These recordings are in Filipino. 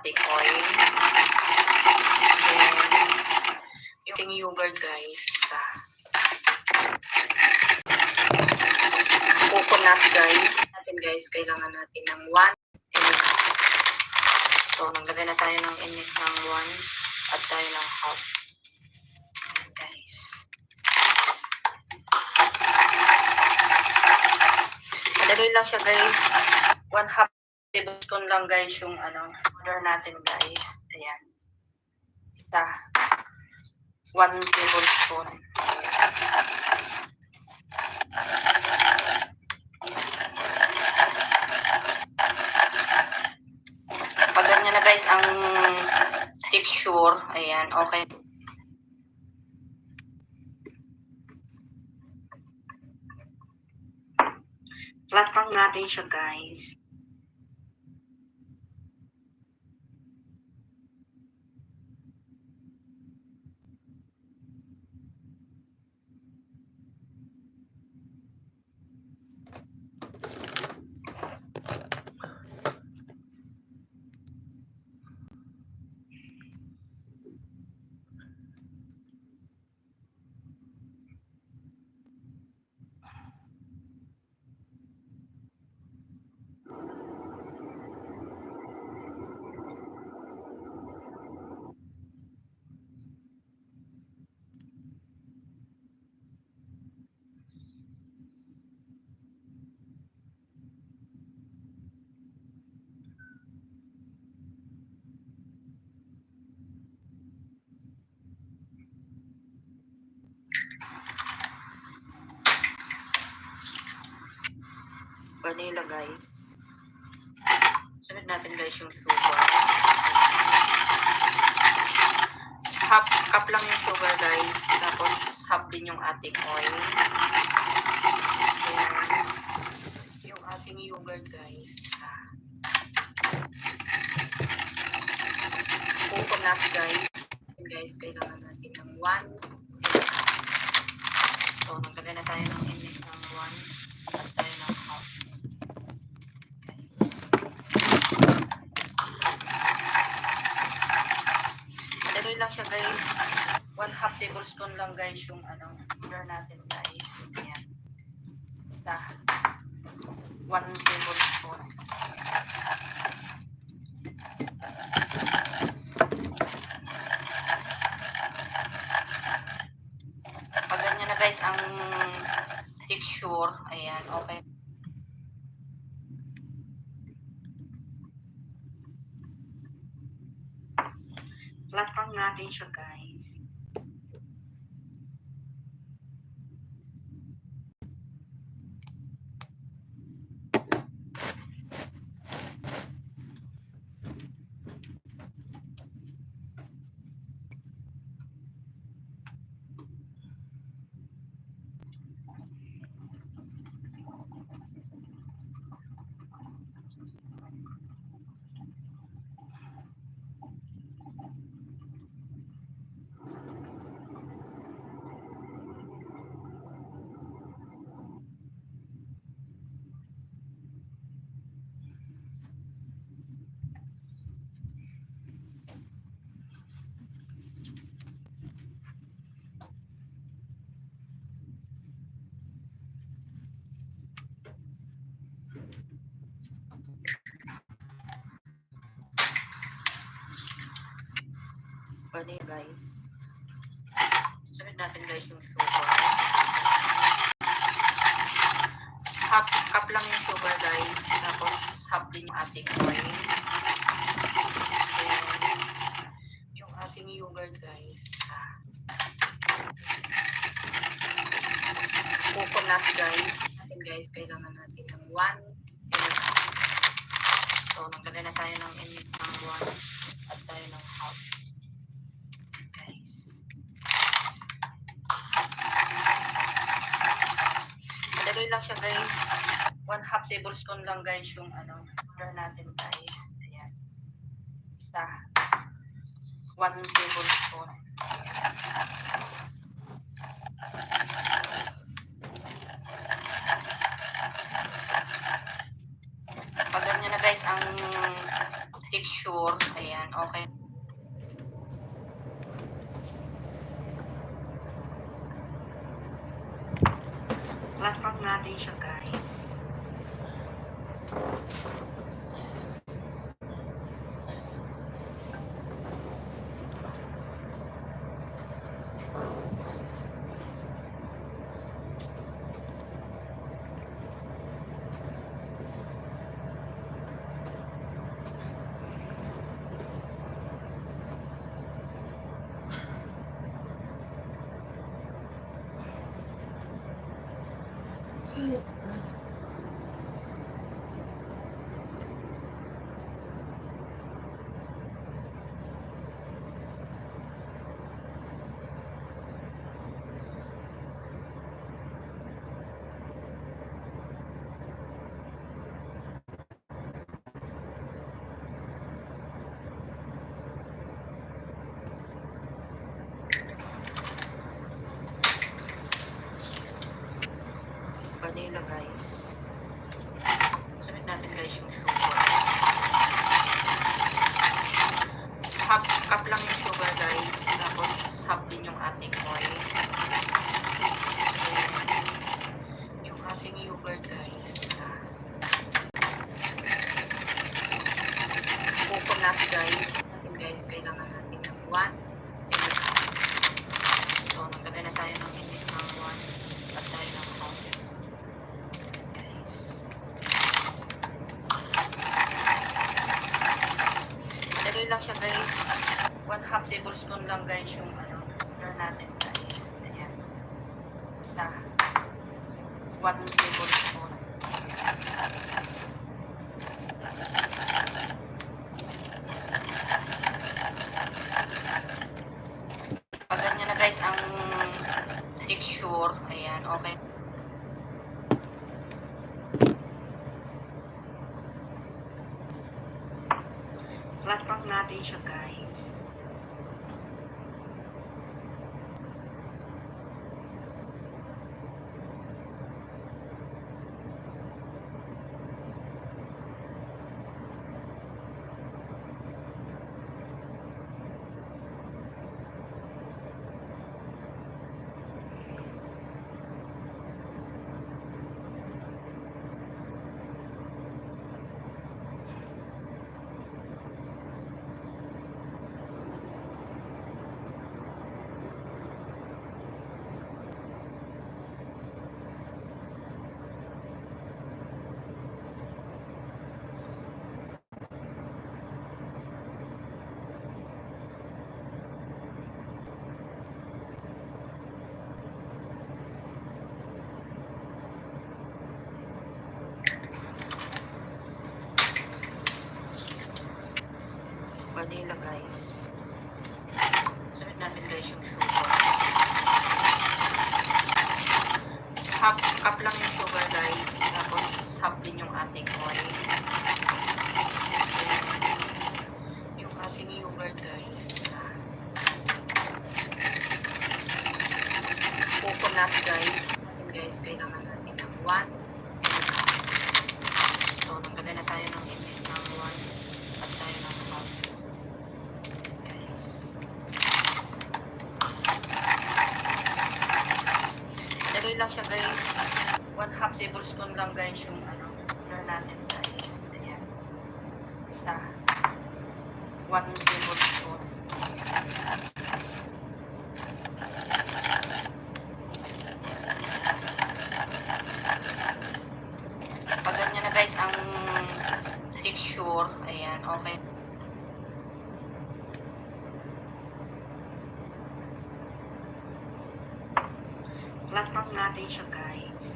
ating oil. Then, yung ating yogurt guys, isa. Coconut guys. Natin guys, kailangan natin ng 1.5. So, naglagay na tayo ng init ng 1 at tayo ng half. Guys. Madali lang siya guys. 1/2 tablespoon lang guys yung order natin guys. Ayan. Isa. 1 tablespoon. Pag ganyan na guys ang texture, ayan, okay. Flat lang natin siya guys. Vanilla guys. Sunod natin guys yung sugar. Half cup lang yung sugar guys. Tapos half din yung ating oil. Then, yung ating yogurt guys. Coconut guys. And guys, kailangan natin ng 1. So, naglagay na tayo ng init ng 1 at tayo ng half. Madali lang siya guys. 1/2 tablespoon lang guys yung order natin guys. Ayan. Isa. 1 tablespoon. Pag ganyan na guys ang texture, ayan, okay. Flat lang natin siya guys. Pwede guys. Sunod natin guys yung sugar. Half cup lang yung sugar guys. Tapos half din yung ating oil. Then, yung ating yogurt guys. Coconut guys. Natin guys, kailangan natin ng 1. So, naglagay na tayo ng init ng 1 at tayo ng half. Madali lang siya guys. 1/2 tablespoon lang guys yung order natin guys. Ayan. Isa. 1 tablespoon. Pag ganyan na guys ang texture, texture. Ayan, okay. Platform natin siya, guys. Vanilla, guys. Sunod natin, guys, yung sugar. Half cup lang yung sugar, guys. Tapos half din yung ating oil. Yung ating yogurt, guys. Bukod natin, guys. Kailangan natin ng 1. So, naglagay na tayo ng init ng 1 at tayo ng half. Madali lang siya, guys. 1/2 tablespoon lang, guys, yung flour natin, guys. Ayan. Basta 1 tablespoon. Pag ganyan na, guys, ang texture, ayan, okay. Platform natin siya, guys. Vanilla, guys. Sunod natin, guys, yung sugar. Half cup lang yung sugar, guys. Tapos half din yung ating oil. Yung ating yogurt, guys. Bukod natin, guys. Kailangan natin ng 1. So, naglagay na tayo ng init ng 1 at tayo ng half. Madali lang siya, guys. 1/2 tablespoon lang, guys, yung flour natin, guys. Ayan. Basta 1 tablespoon. Pag ganyan na, guys, ang texture, ayan, okay. Platform natin siya, guys.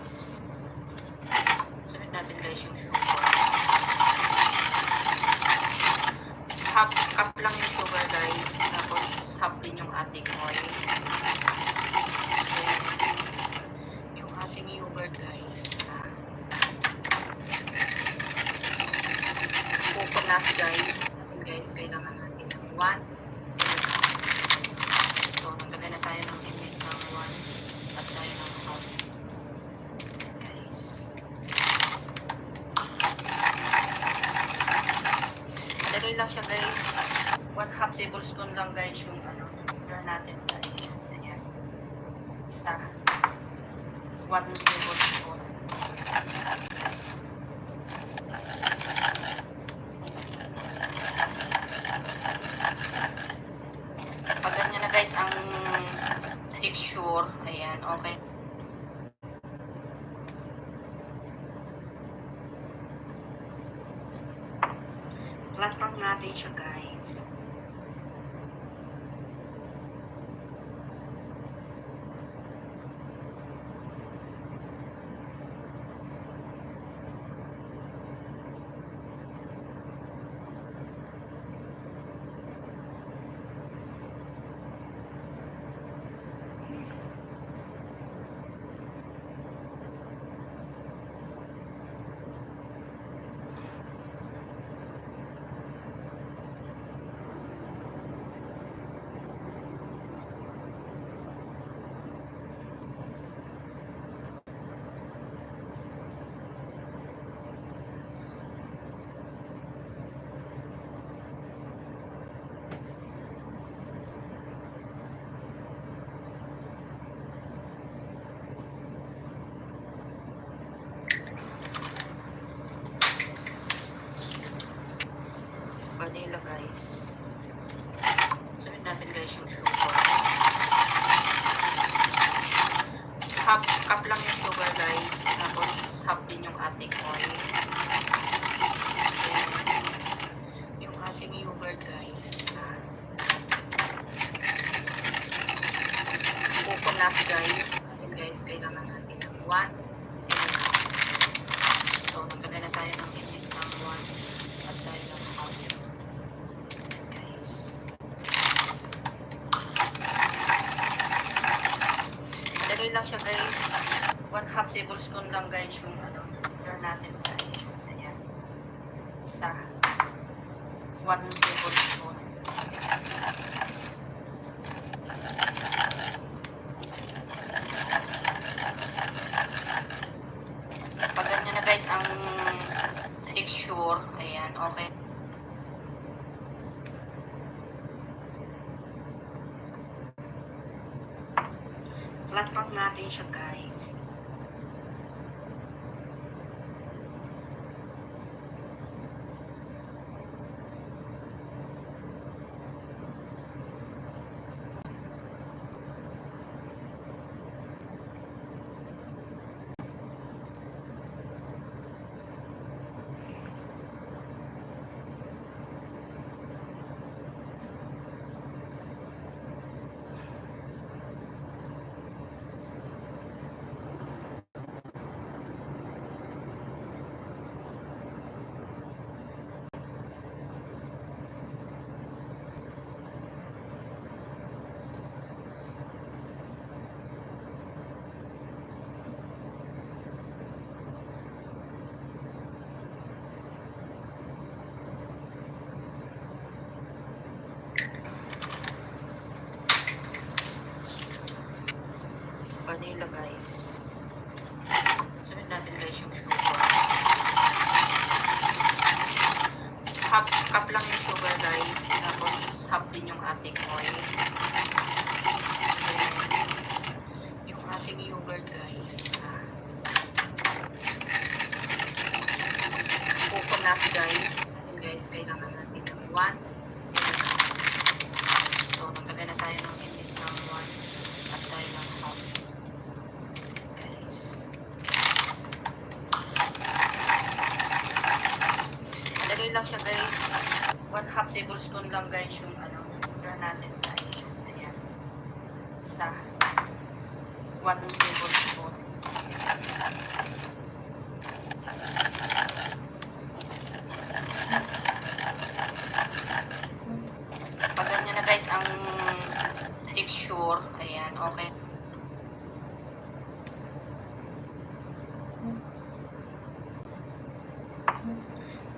guys. Sunod natin guys yung sugar. Half cup lang yung sugar guys. Tapos half din yung ating oil. Then, yung ating yogurt guys. Coconut guys. Guys, kailangan natin ng 1. So, naglagay na tayo ng init ng 1 at tayo ng half. Guys. Madali lang siya guys. 1/2 tablespoon lang guys yung sugar natin guys. Ayan. Basta 1 tablespoon. Pag ganyan na guys ang texture, ayan, okay. Flat lang natin siya guys. Vanilla guys. Sunod natin guys yung sugar. Half cup lang yung sugar guys. Tapos half din yung ating oil. Then, yung ating yogurt guys. Coconut guys. Guys, kailangan natin ng 1. So, naglagay na tayo ng init ng 1 at tayo ng half. Madali lang siya guys. 1/2 tablespoon lang guys yung sugar natin guys. Ayan. Basta 1 tablespoon. Pag ganyan na guys ang texture, ayan, okay. Flat lang natin siya guys. Vanilla guys. Sunod natin guys yung sugar. Half cup lang yung sugar guys. Tapos half din yung ating oil. Then, yung ating yogurt guys. Coconut guys. Guys, kailangan natin ng 1. So, naglagay na tayo ng init ng 1 at tayo ng half. Madali lang siya guys. 1/2 tablespoon lang guys yung sugar natin guys. Ayan. Basta 1 tablespoon. Pag ganyan na guys ang texture, ayan, okay.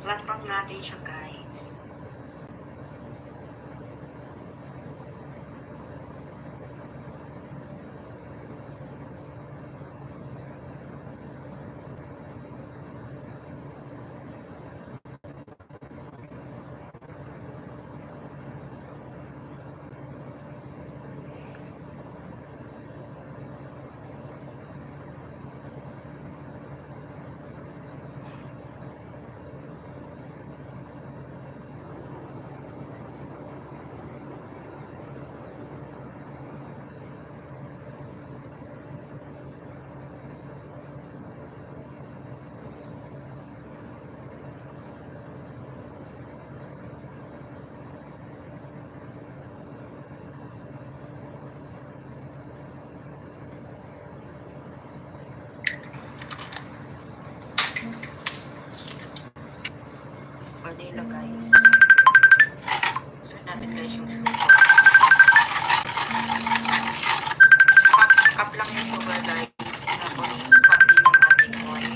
Flat pang natin siya guys. Pwede ilagay. So natin guys yung sugar. Cup lang yung sugar guys. Tapos cup din yung ating oil.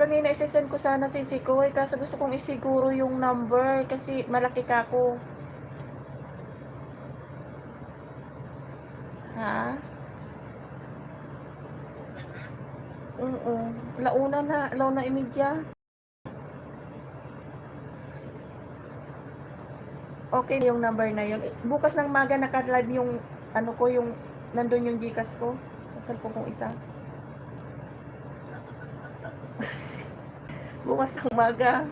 Kanina isesend ko sana si Sikoy, kaso gusto kong isiguro yung number kasi malaki ka ko. Ha? Oo. Launa imidya. Okay yung number na yun. Bukas ng maga naka-live yung ano ko, yung nandun yung Gcash ko sa cellphone kong isa. Bukas ng maga.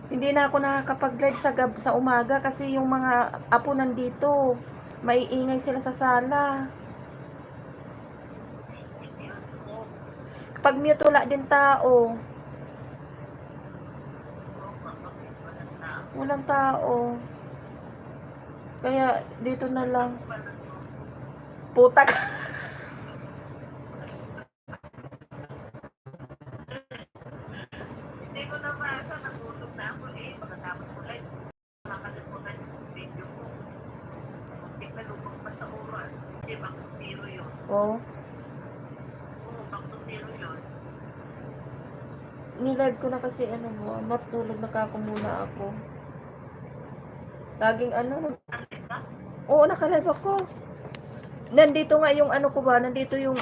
Hindi na ako nakakapag-live sa umaga kasi yung mga apo nandito. Maiingay sila sa sala. Pag mute wala din tao. Walang tao. Kaya dito na lang. Putak. Hindi ko na masa, natulog na ako eh. Pagkatapos ko live, nakalimutan yung video ko. Muntik na lubog pa sa oras. Hindi, back to zero yun. Oh. Oo, back to zero yun. Nilive ko na kasi ano mo, matulog na kako muna ako. Laging ano. Oo, nakalive ako. Nandito nga yung ano ko ba, nandito yung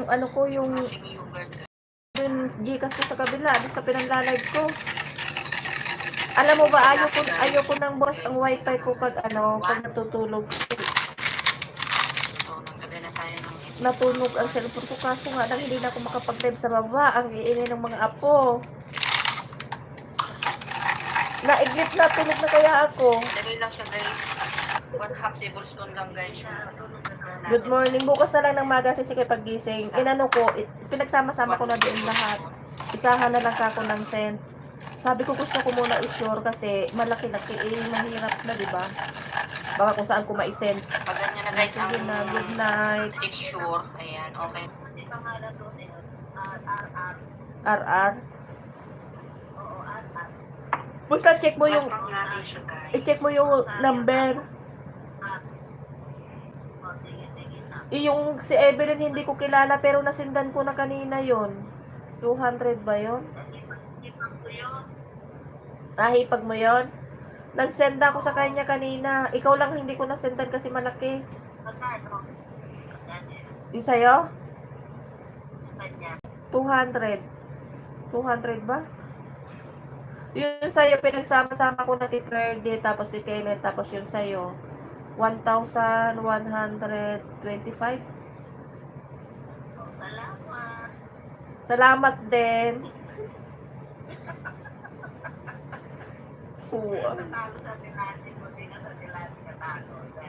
ano ko, yung Gcash ko sa kabila, doon sa pinanla-live ko. Alam mo ba, ayoko nang boss ang wifi ko pag natutulog. So naglagay na tayo ng Natunog ang cellphone ko, kaso nga lang hindi na ako makapag-live sa baba. Ang iingay ng mga apo. Naiglit na, tulog na kaya ako. Lagay lang siya guys. 1/2 tablespoon lang guys. Good morning. Bukas na lang ng maga si Sikoy paggising. Inano ko, pinagsama-sama ko na doon lahat. Isahan na lang ako ng scent. Sabi ko gusto ko muna i-sure kasi malaki-laki mahirap na, di ba? Baka kung saan ko ma-send. Pag ganyan na guys ang Sige na, good night. texture, ayan, okay. Hindi pangalan doon eh. RR. RR. Oo, RR. Basta check mo yung, Flat pang natin siya guys. i-check mo yung number. O, sige na. Yung si Evelyn hindi ko kilala pero nasindan ko na kanina yon. 200 ba yon? Ipag ko yun. Hipag mo yon? Nag-send ako sa kanya kanina. Ikaw lang hindi ko nasendan kasi malaki. Magkano? Yung sa'yo? Kanya. 200. 200 ba? Yung sa'yo, pinagsama-sama ko na ti Verde, tapos ti Kenneth, tapos yung sa'yo, 1,125. Salamat. Salamat din. Uwa. Natalo sa Tilati ko, di na sa Tilati katalo. Hindi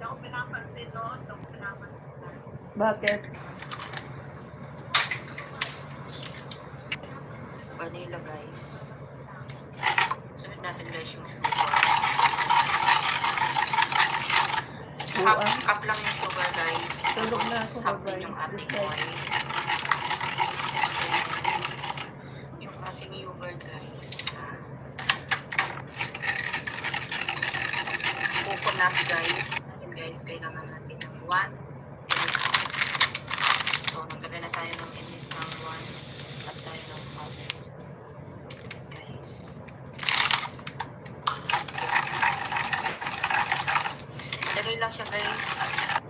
ako pinapansin, no? Hindi ako pinapansin. Bakit? Vanilla guys. Sunod natin guys yung sugar. Cup lang yung sugar guys. Tulog na ako, Half bye-bye. din yung ating Good night. oil. Yung ating yogurt guys. Coconut guys. And guys, kailangan natin ng 1 and a half. So, naglagay na tayo ng init ng 1 at tayo ng half. Guys. Lagay lang siya guys.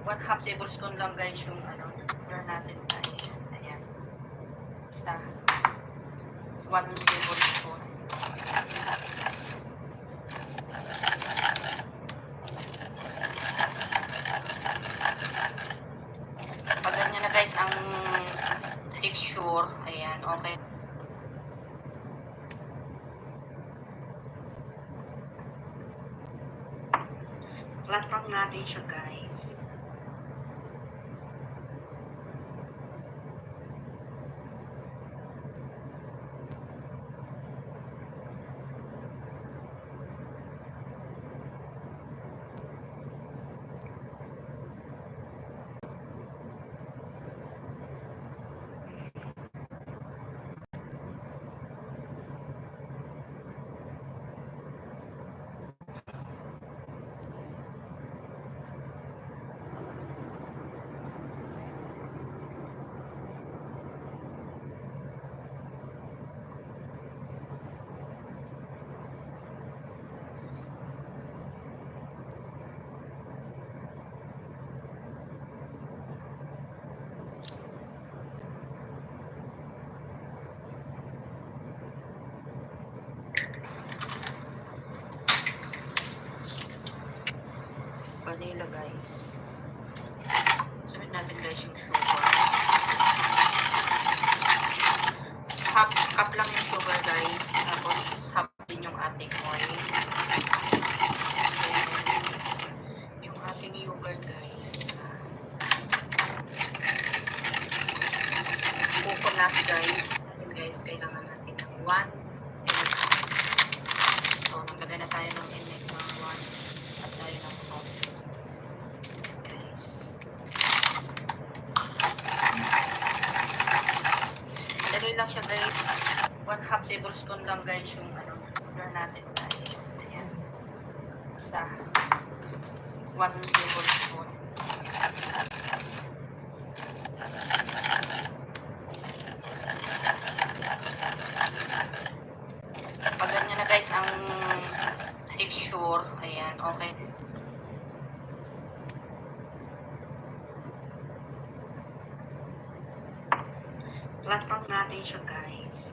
1/2 tablespoon lang guys yung sugar natin guys. Ayan. Basta 1 tablespoon. Pag ganyan na guys ang texture, ayan, okay. Flat lang natin siya guys. Vanilla guys. Sunod natin guys yung sugar. Half cup lang yung sugar guys. Tapos half din yung ating oil. And yung ating yogurt guys. Coconut guys. And guys, kailangan natin ng 1 and a half. So, naglagay na tayo ng init ng 1 at tayo ng half. Lagay lang siya guys. 1/2 tablespoon lang guys yung sugar natin guys. Ayan. Basta 1 tablespoon. Pag ganyan na guys ang texture, ayan, okay. Flat lang natin siya guys.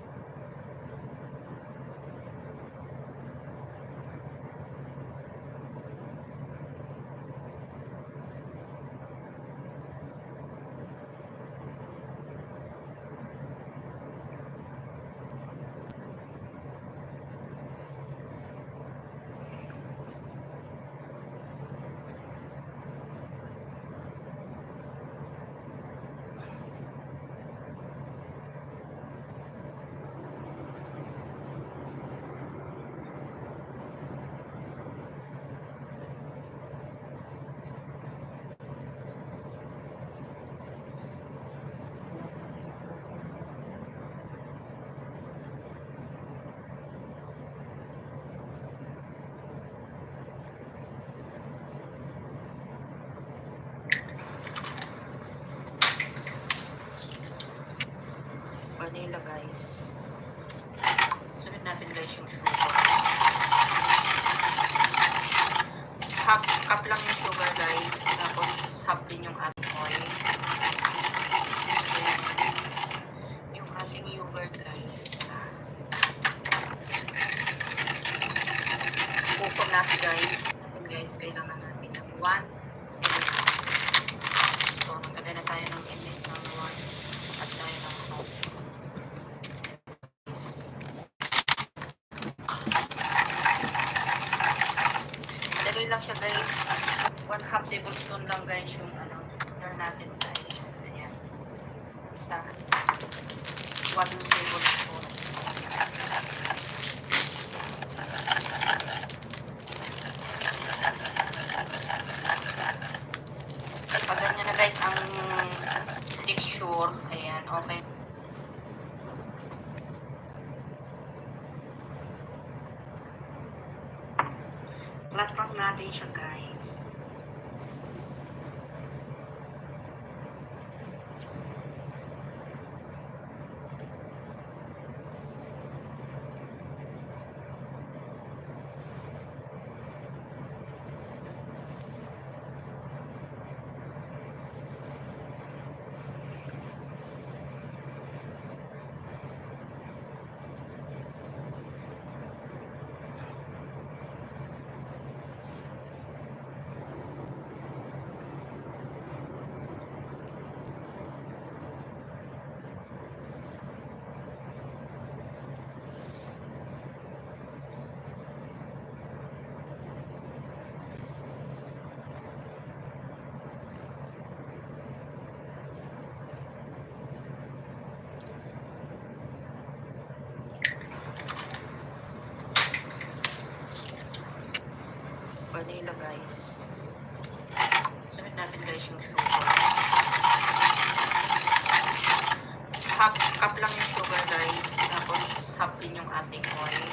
Vanilla guys. Sunod natin guys yung sugar. Half cup lang yung sugar guys. Tapos half din yung ating oil. And yung ating yogurt guys. Coconut guys. And guys, kailangan natin ng 1 and a half. So, naglagay na tayo ng init ng 1 at tayo ng half. Lagay lang siya guys. 1/2 tablespoon lang guys yung sugar natin guys. Basta 1 tablespoon. Pag ganyan na guys ang texture, ayan, okay. Platpang natin siya guys. Vanilla guys. Sunod natin guys yung sugar. Half cup lang yung sugar guys. Tapos half din yung ating oil.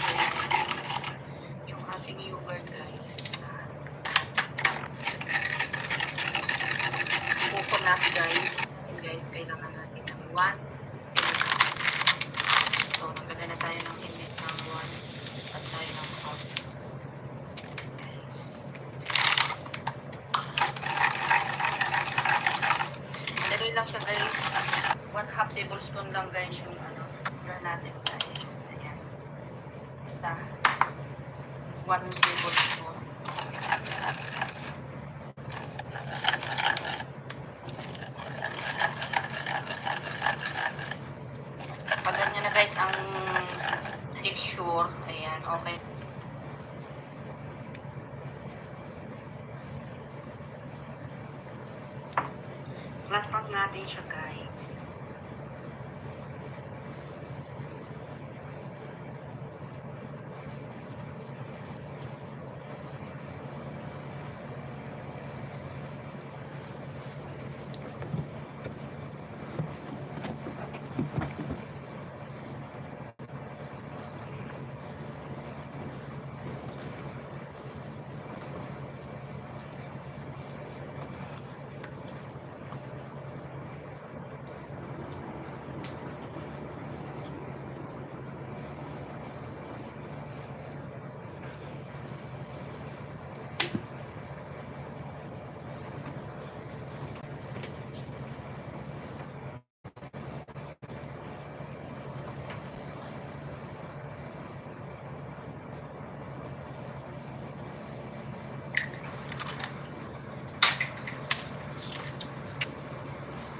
Then, yung ating yogurt guys. Bukon natin guys. And guys, kailangan natin ng 1. So, naglagay na tayo ng init ng 1 at tayo ng half. Lagay lang siya guys. 1/2 tablespoon lang guys yung ano, sugar natin guys. Ayan. Basta 1 tablespoon. Pag ganyan na guys ang texture, ayan, okay. Platpang natin siya guys.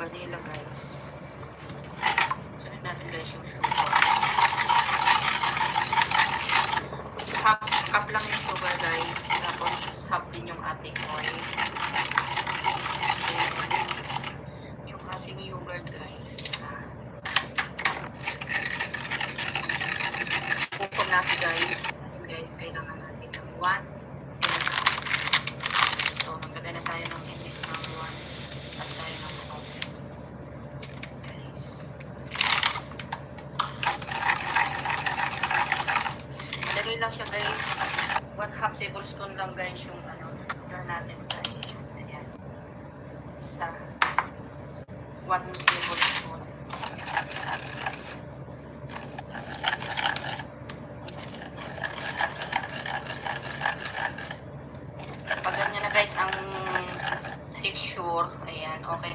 Vanilla guys. Sunod natin guys yung sugar. Half cup lang yung sugar guys. Tapos half din yung ating oil. Then, yung ating yogurt guys. Bukon natin guys. And guys, kailangan natin ng 1. So, naglagay na tayo ng init ng 1 at tayo ng half. Lagay lang siya guys. 1/2 tablespoon lang guys yung ano, sugar natin guys. Ayan. Basta 1 tablespoon. Pag ganyan na guys ang texture, ayan, okay.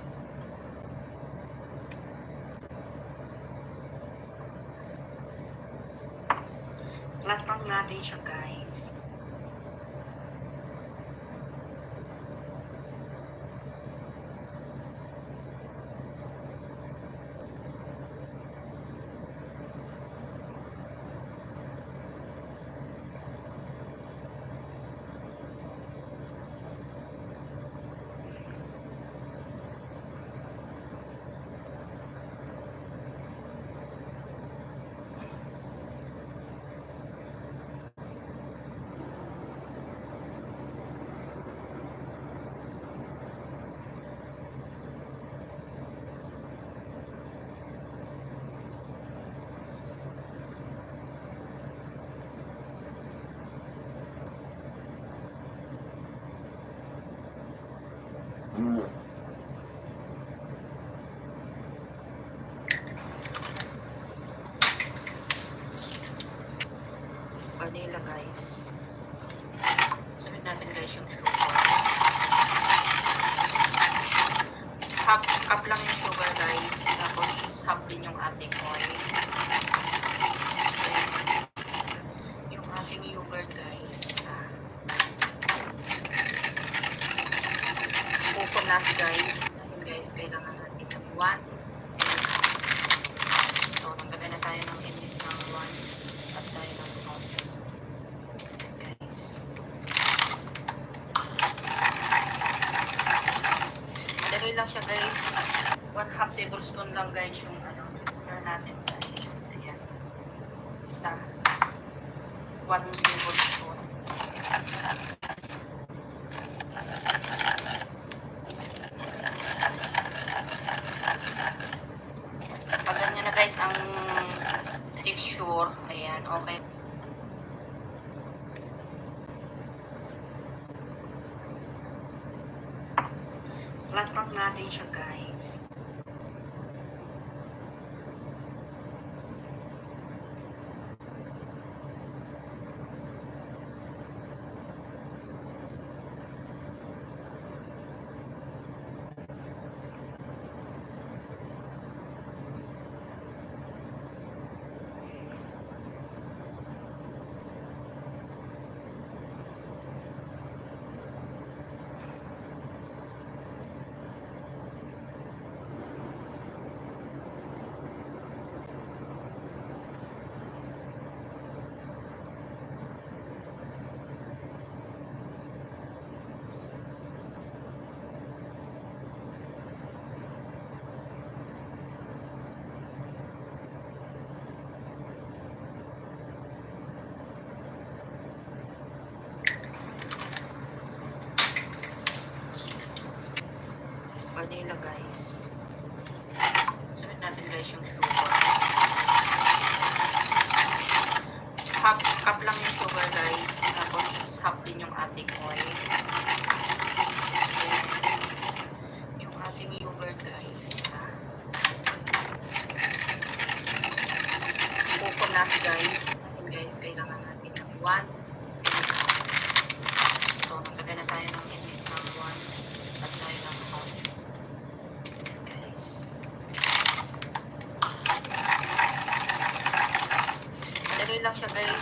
Platpang natin siya guys. vanilla guys. Sunod natin guys yung sugar. Half cup lang yung sugar guys. Tapos half din yung ating oil. Then, yung ating yogurt guys. Coconut guys. Ayun guys, kailangan natin ng 1. So, naglagay na tayo ng init ng 1 at tayo ng half. Guys. Madali lang siya guys. 1/2 tablespoon lang guys yung sugar natin guys. Ayan. Basta 1 tablespoon. Pag ganyan na guys ang texture, ayan, okay. Flat natin siya guys. Vanilla guys. Sunod natin guys yung sugar. Half cup lang yung sugar guys. Tapos half din yung ating oil. Then, yung ating yogurt guys. Coconut guys. Ayun guys, kailangan natin ng 1. So, naglagay na tayo ng init ng 1 at tayo ng half. Madali lang siya guys.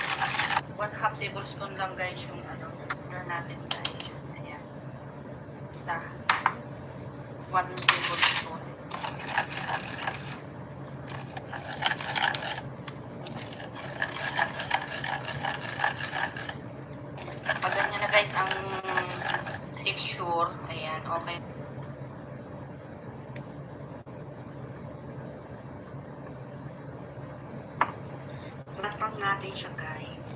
1/2 tablespoon lang guys yung sugar natin guys. Ayan. Basta 1 tablespoon. Pag ganyan na guys ang texture, ayan, okay. Flat natin siya guys.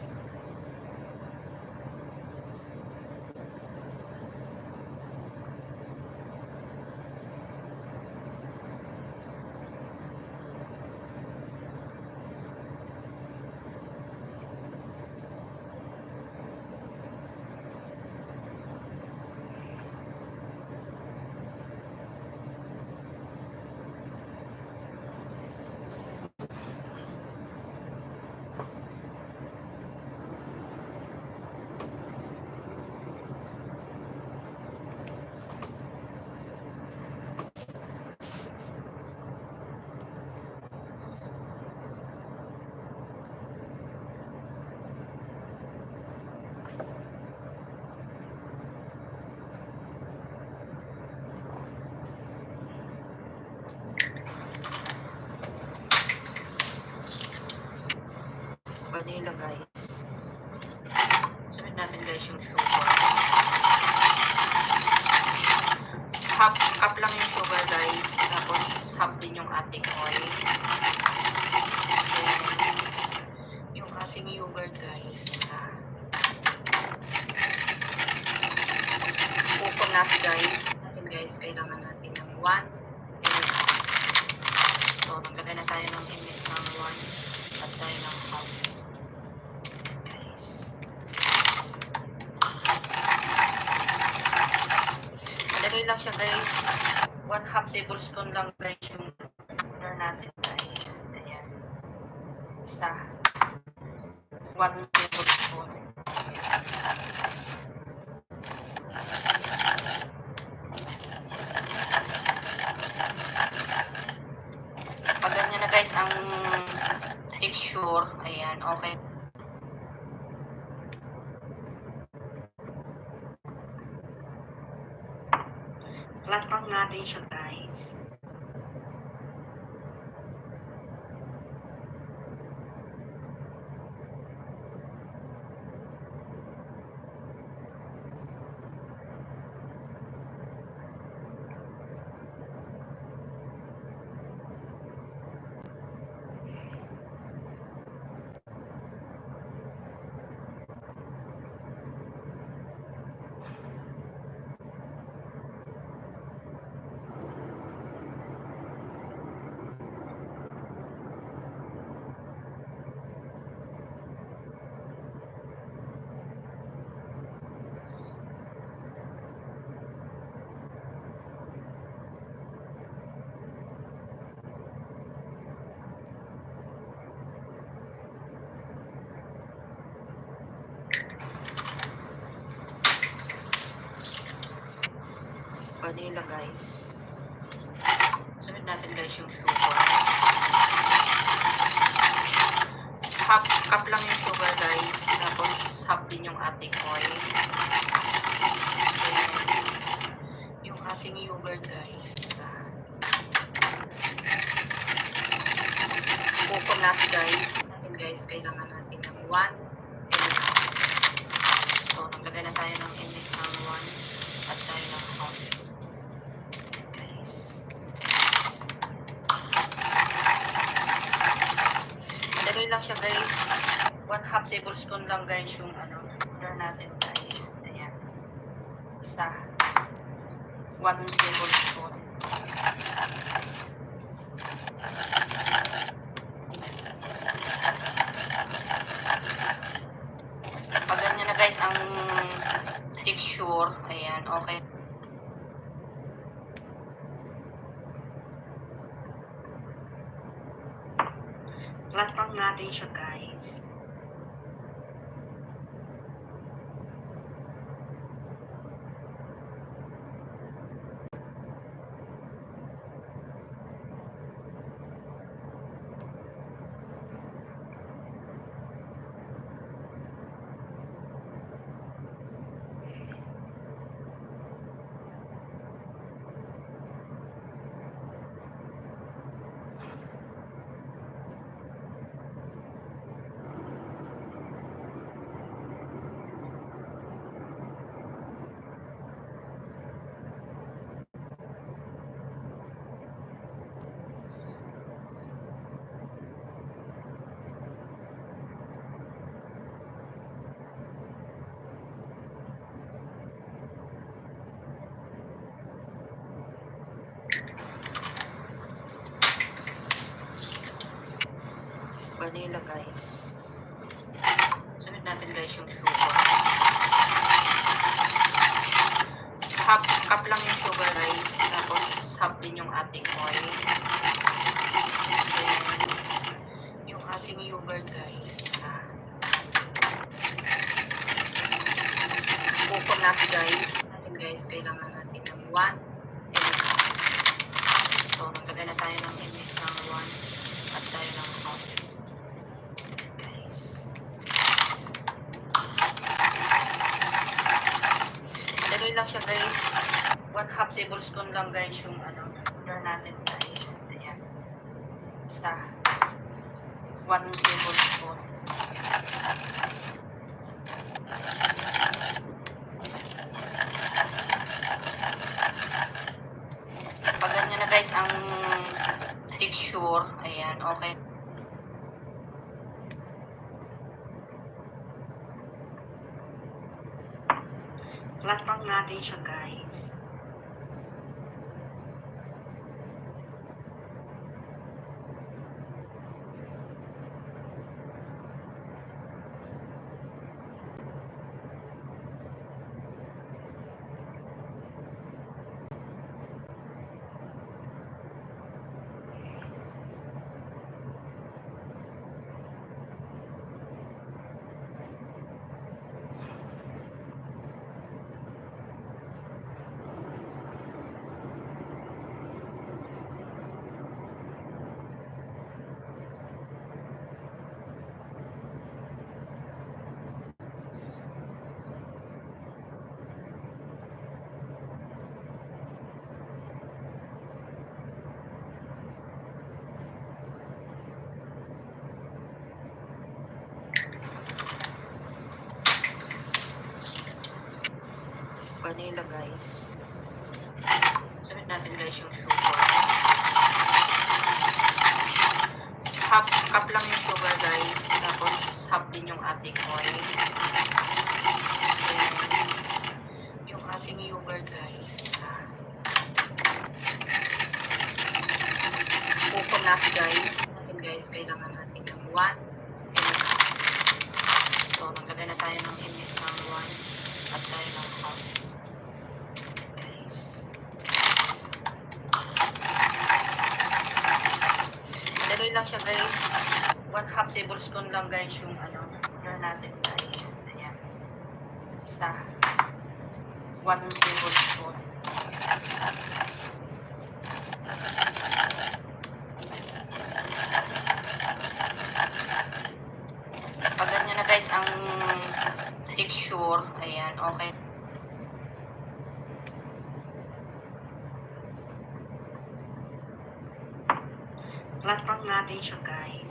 Vanilla guys. Sunod natin guys yung sugar. Half cup lang yung sugar guys. Tapos half din yung ating oil. Then, yung ating yogurt guys. Coconut guys. Natin guys, kailangan natin ng 1. So, naglagay na tayo ng init ng 1 at tayo ng half. Madali lang siya guys. 1/2 tablespoon lang guys yung sugar natin guys. Ayan. Basta 1 tablespoon. Ayan, okay. Flat lang natin siya, guys. Vanilla, guys. Sunod natin, guys, yung sugar. Half cup lang yung sugar, guys. Tapos half din yung ating oil. Then, yung ating yogurt, guys. Coconut, guys. Guys, kailangan natin ng 1 and a half. So, naglagay na tayo ng init ng 1 at tayo ng half. Guys. Madali lang siya, guys. 1/2 tablespoon lang, guys, yung order natin, guys. Ayan. Basta 1 tablespoon. Pag ganyan na, guys, ang texture, ayan, okay. Flat lang natin siya, guys. Vanilla, guys. Sunod natin, guys, yung sugar. Half cup lang yung sugar, guys. Tapos half din yung ating oil. Then, yung ating yogurt, guys. Coconut, guys. Guys, kailangan natin ng 1 and a half. So, naglagay na tayo ng init ng 1 at tayo ng half. Madali lang siya, guys. 1/2 tablespoon lang, guys, yung order natin, guys. Ayan. Basta 1 tablespoon. Pag ganyan na, guys, ang texture, ayan, okay. Flat lang natin siya, guys. vanilla guys. Sunod natin guys yung sugar. Half cup lang yung sugar guys. Tapos half din yung ating oil. Then, yung ating yogurt guys. Coconut guys. Natin guys, kailangan natin ng 1 and a half. So, maglagay na tayo ng init ng 1 at tayo ng half. Guys. Daloy lang siya guys. 1/2 tablespoon lang guys yung sugar natin guys. Ayan. Basta 1 tablespoon. Pag ganyan na guys ang texture, ayan, okay. Flat natin siya guys.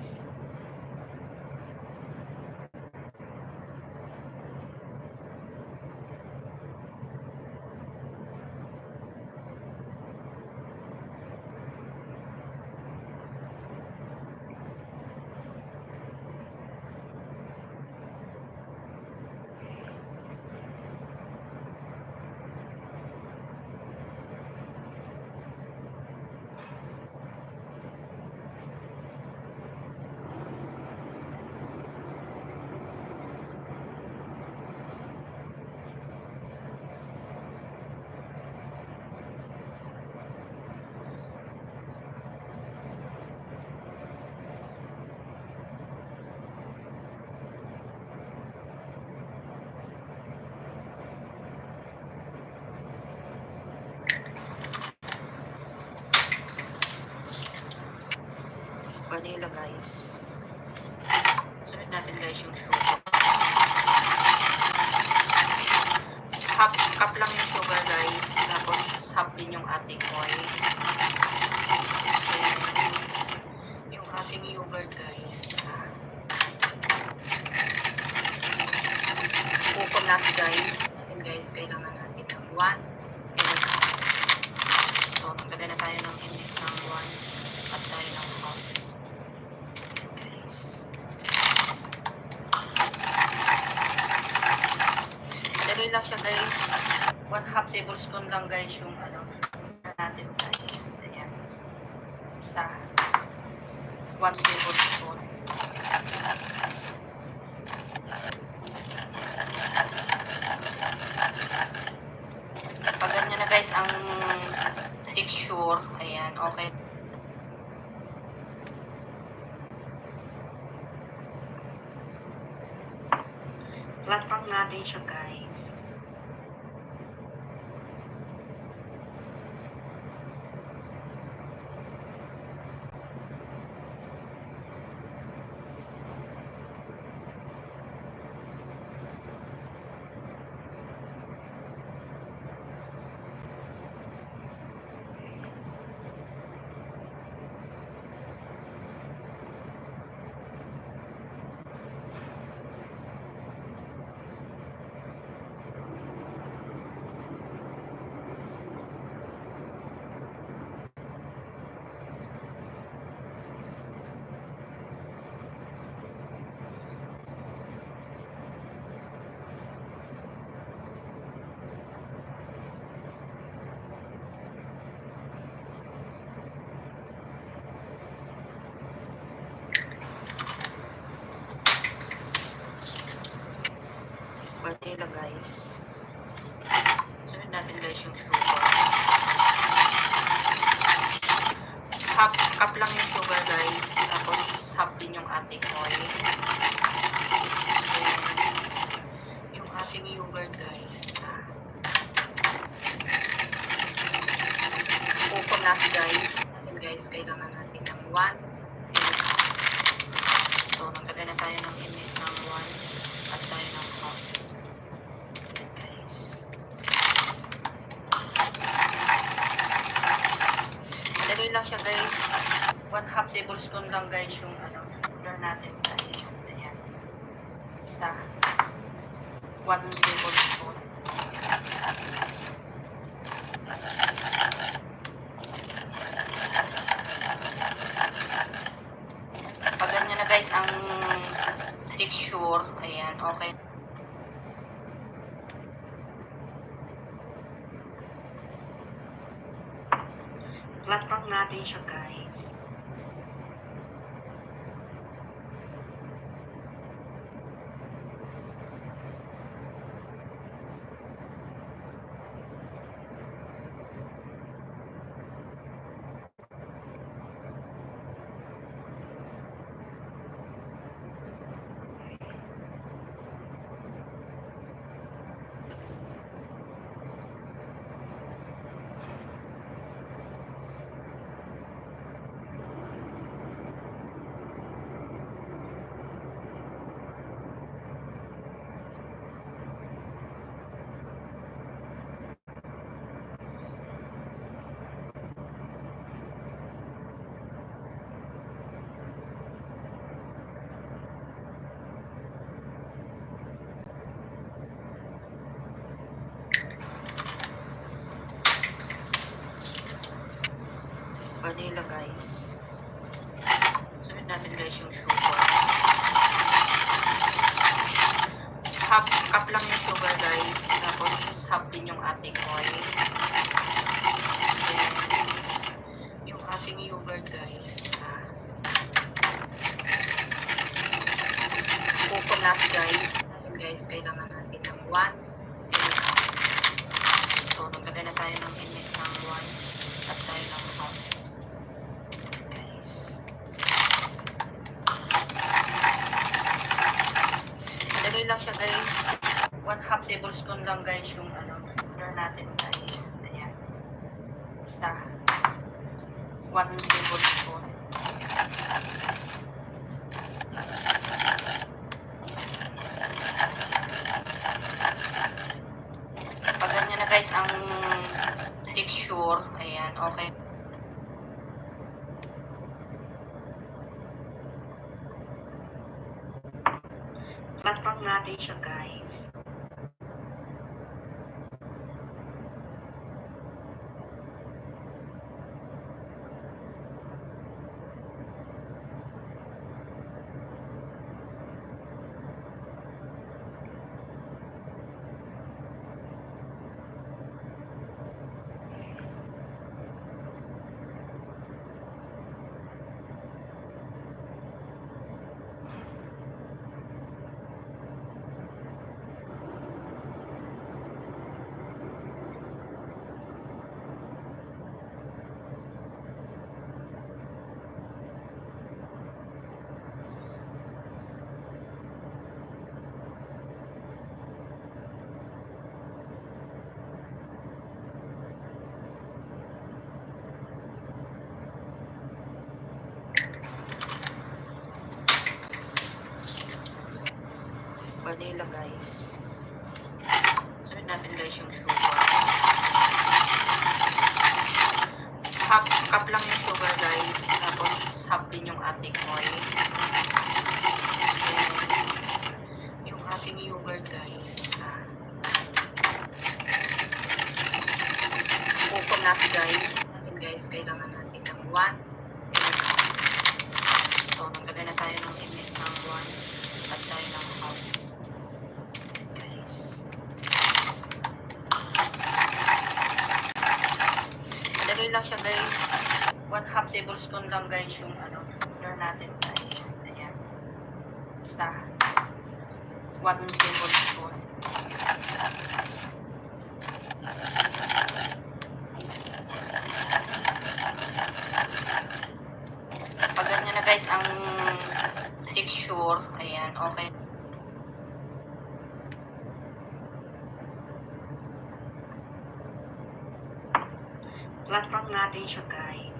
Vanilla guys. Sunod natin guys yung sugar. Half cup lang yung sugar guys. Tapos half din yung ating oil. Then, yung ating yogurt guys. Coconut guys. Natin guys, kailangan natin ng 1 and a half. So, maglagay na tayo ng init ng 1 at tayo ng half. Daloy lang siya guys. 1/2 tablespoon lang guys yung natin guys. Ayan. Basta 1 tablespoon. Pag ganyan na guys ang texture, ayan, okay. Flat natin siya guys. Vanilla guys. Sunod natin guys yung sugar. Half cup lang yung sugar guys. Tapos half din yung ating oil. Then, yung ating yogurt guys. Coconut guys. Natin guys, kailangan natin ng 1 and a half. So, maglagay na tayo ng init ng 1 at tayo ng half. Daloy lang siya guys. 1/2 tablespoon lang guys yung sugar natin guys. Ayan. Basta 1 tablespoon. Ayan, okay. Flat back natin siya, guys. Vanilla, guys. Sunod natin, guys, yung sugar. Half cup lang yung sugar, guys. Tapos half din yung ating oil. Then, yung ating yogurt, guys. Coconut, guys. Guys, kailangan natin ng 1 cup. So, naglagay na tayo ng init ng 1 at tayo ng half. Guys. Madali lang siya, guys. 1/2 tablespoon lang, guys, yung sugar natin, guys. Ayan. Basta 1 tablespoon. Pag ganyan na, guys, ang texture, ayan, okay. Flat pan natin siya, guys. Vanilla, guys. Sunod natin, guys, yung sugar. Half cup lang yung sugar, guys. Tapos half din yung ating oil. Then, yung ating yogurt, guys. Coconut, guys. Guys, kailangan natin ng 1 cup. So, naglagay na tayo ng init ng 1 at tayo ng half. Madali lang siya, guys. 1/2 tablespoon lang, guys, yung sugar natin, guys. Ayan. Basta 1 tablespoon. Pag ganyan na, guys, ang texture, ayan, okay. Flat pan natin siya, guys.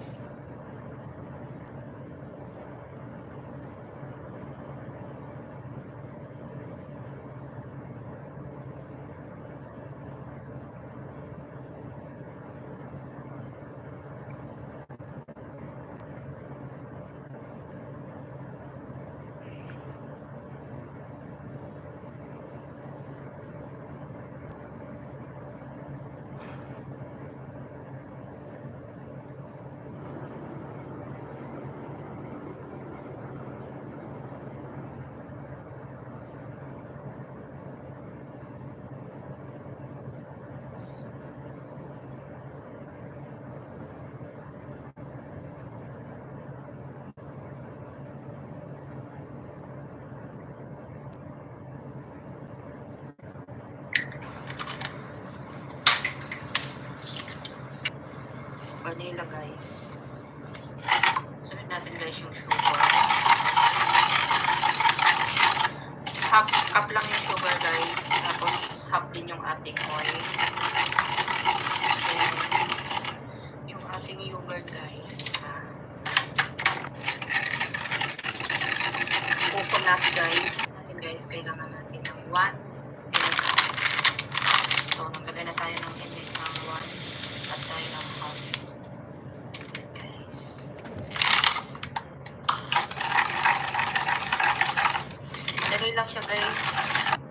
Vanilla guys. Sunod natin guys yung sugar. Half cup lang yung sugar guys. Tapos half din yung ating oil. Then, yung ating yogurt guys. Coconut guys. Guys, kailangan natin ng 1 and so, naglagay na tayo ng init ng 1 at tayo ng half. Guys. Dali lang siya guys.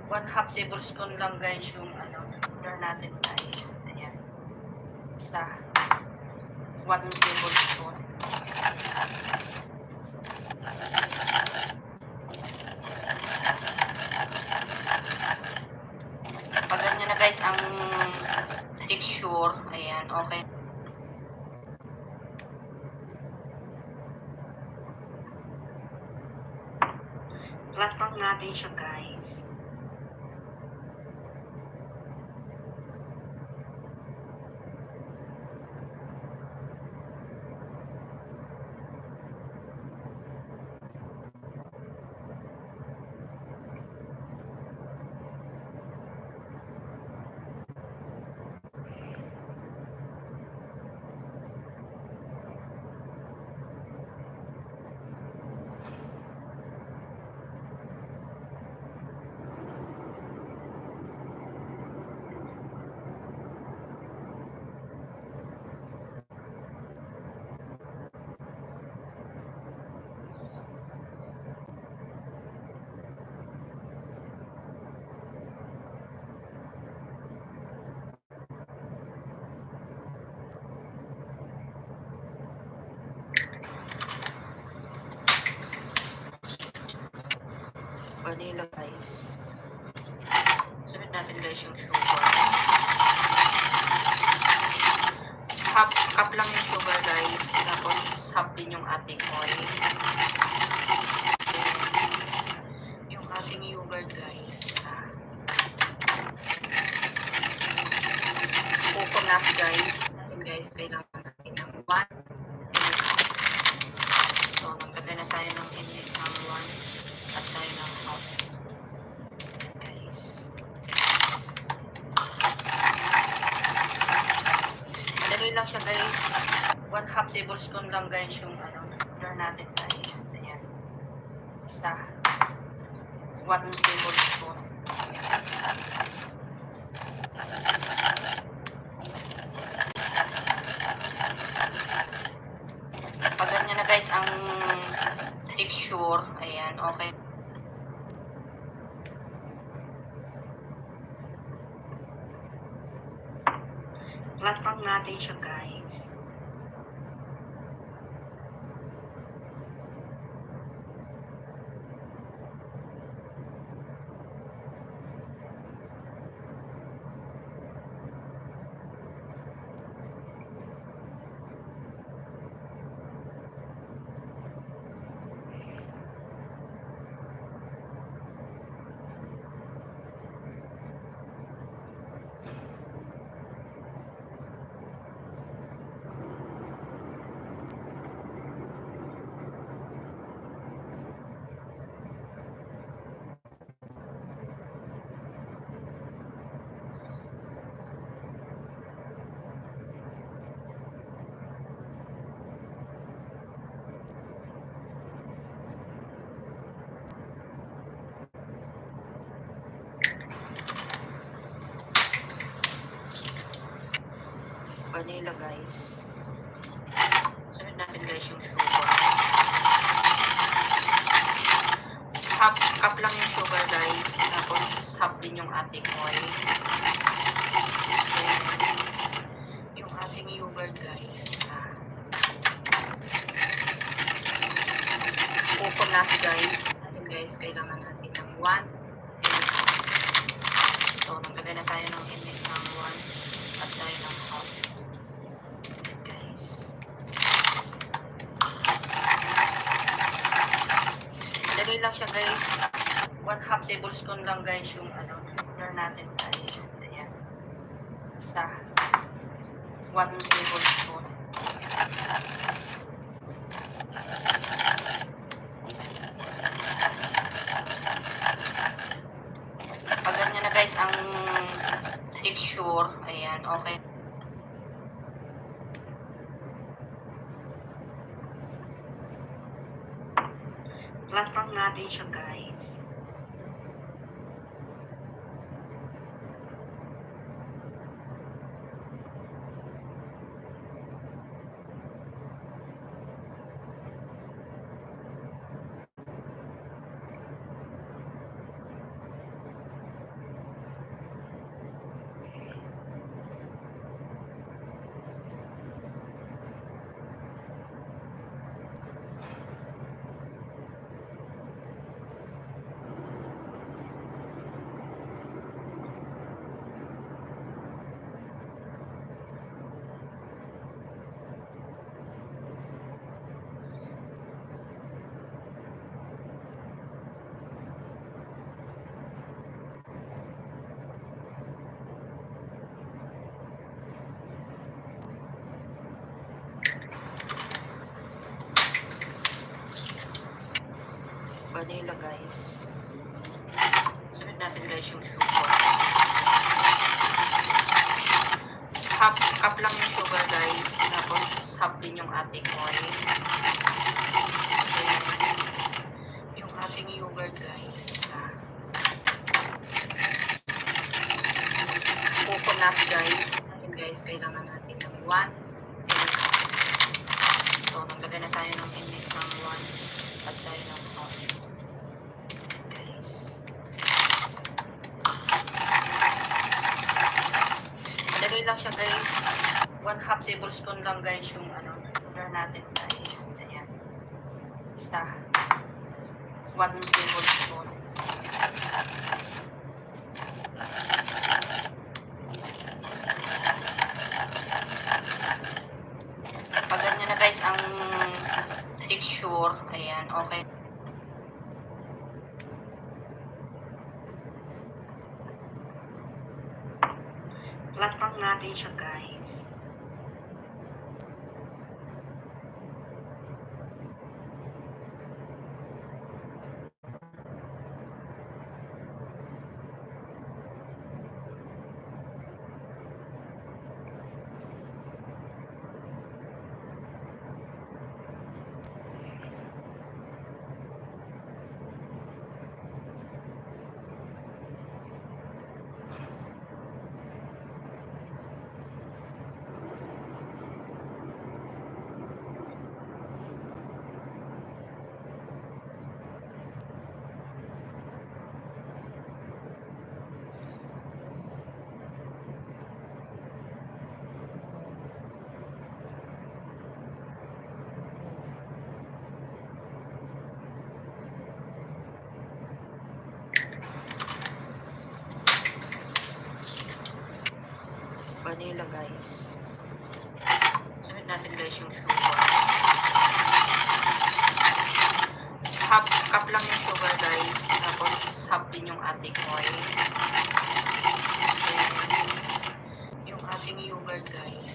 1/2 tablespoon lang guys yung sugar natin guys. Ayan. Basta 1 tablespoon. Pag ganyan na guys ang texture, ayan, okay. Flat lang natin siya guys. Vanilla guys. Sunod natin guys yung sugar. Half cup lang yung sugar guys. Tapos half din yung ating oil. Then, yung ating yogurt guys. Coconut guys. And guys, kailangan natin ng 1 and so, naglagay na tayo ng init ng 1 at tayo ng half. Guys. Madali lang siya guys. 1/2 tablespoon lang guys yung sugar natin guys. Ayan. Basta 1 tablespoon. Pag ganyan na guys ang texture, ayan, okay. Flat lang natin siya guys. Vanilla guys. Sunod natin guys yung sugar. Half cup lang yung sugar guys. Tapos half din yung ating oil. Then, yung ating yogurt guys. Coconut guys. And guys, kailangan natin ng 1 and so, naglagay na tayo ng init ng 1 at tayo ng half. Guys. Dali lang siya guys. 1/2 tablespoon lang guys yung sugar natin guys. Ayan. Basta 1 tablespoon. Pag ganyan na guys ang texture, ayan, okay. Flat lang natin siya guys. Vanilla guys. Sunod natin guys yung sugar. Half cup lang yung sugar guys. Tapos half din yung ating oil. Then, yung ating yogurt guys. Coconut guys. Ayan guys, kailangan natin ng 1. So, naglagay na tayo ng init ng 1. At tayo ng half. Ilagay lang siya guys. 1/2 tablespoon lang guys yung sugar natin guys. Ayan. Isa. 1 tablespoon. Pag ganyan na guys ang texture, ayan, okay. Flat lang natin siya guys. Vanilla guys. Sunod natin guys yung sugar. Half cup lang yung sugar guys. Tapos half din yung ating oil. Then, yung ating yogurt guys.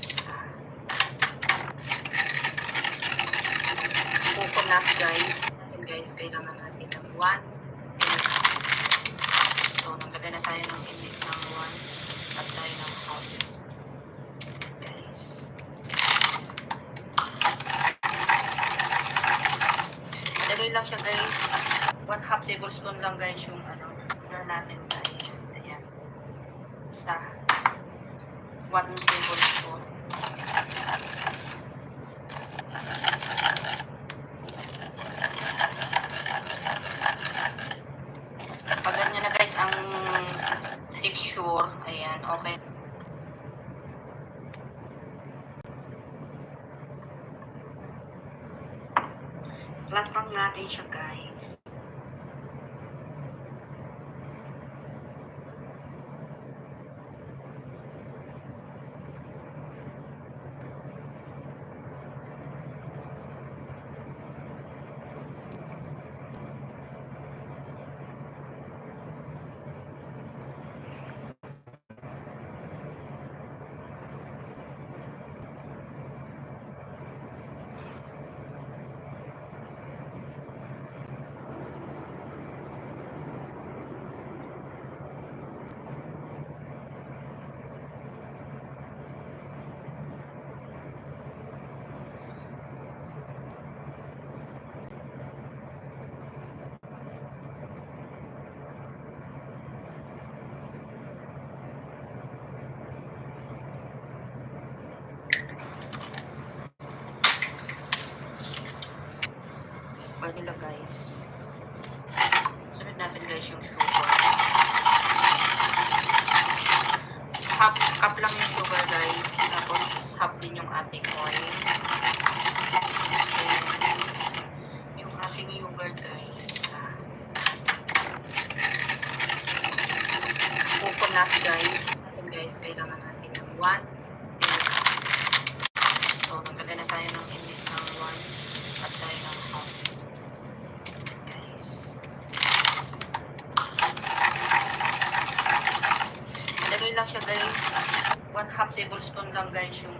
Coconut guys. Ayan guys, kailangan natin ng 1. So, naglagay na tayo ng init ng 1. At tayo ng half. Ilagay lang siya guys. 1/2 tablespoon lang guys yung sugar natin guys. Ayan. Isa. 1 tablespoon. Pag ganyan na guys ang texture, ayan, okay. Flat lang natin siya guys. guys. Sunod natin guys yung sugar. Half cup lang yung sugar guys. Tapos half din yung ating oil. Then, yung ating yogurt guys. Coconut guys. Natin guys, kailangan natin ng 1. So, maglagay na tayo ng init ng 1 at tayo ng half. Guys. Malagay lang siya guys. 1/2 tablespoon lang guys yung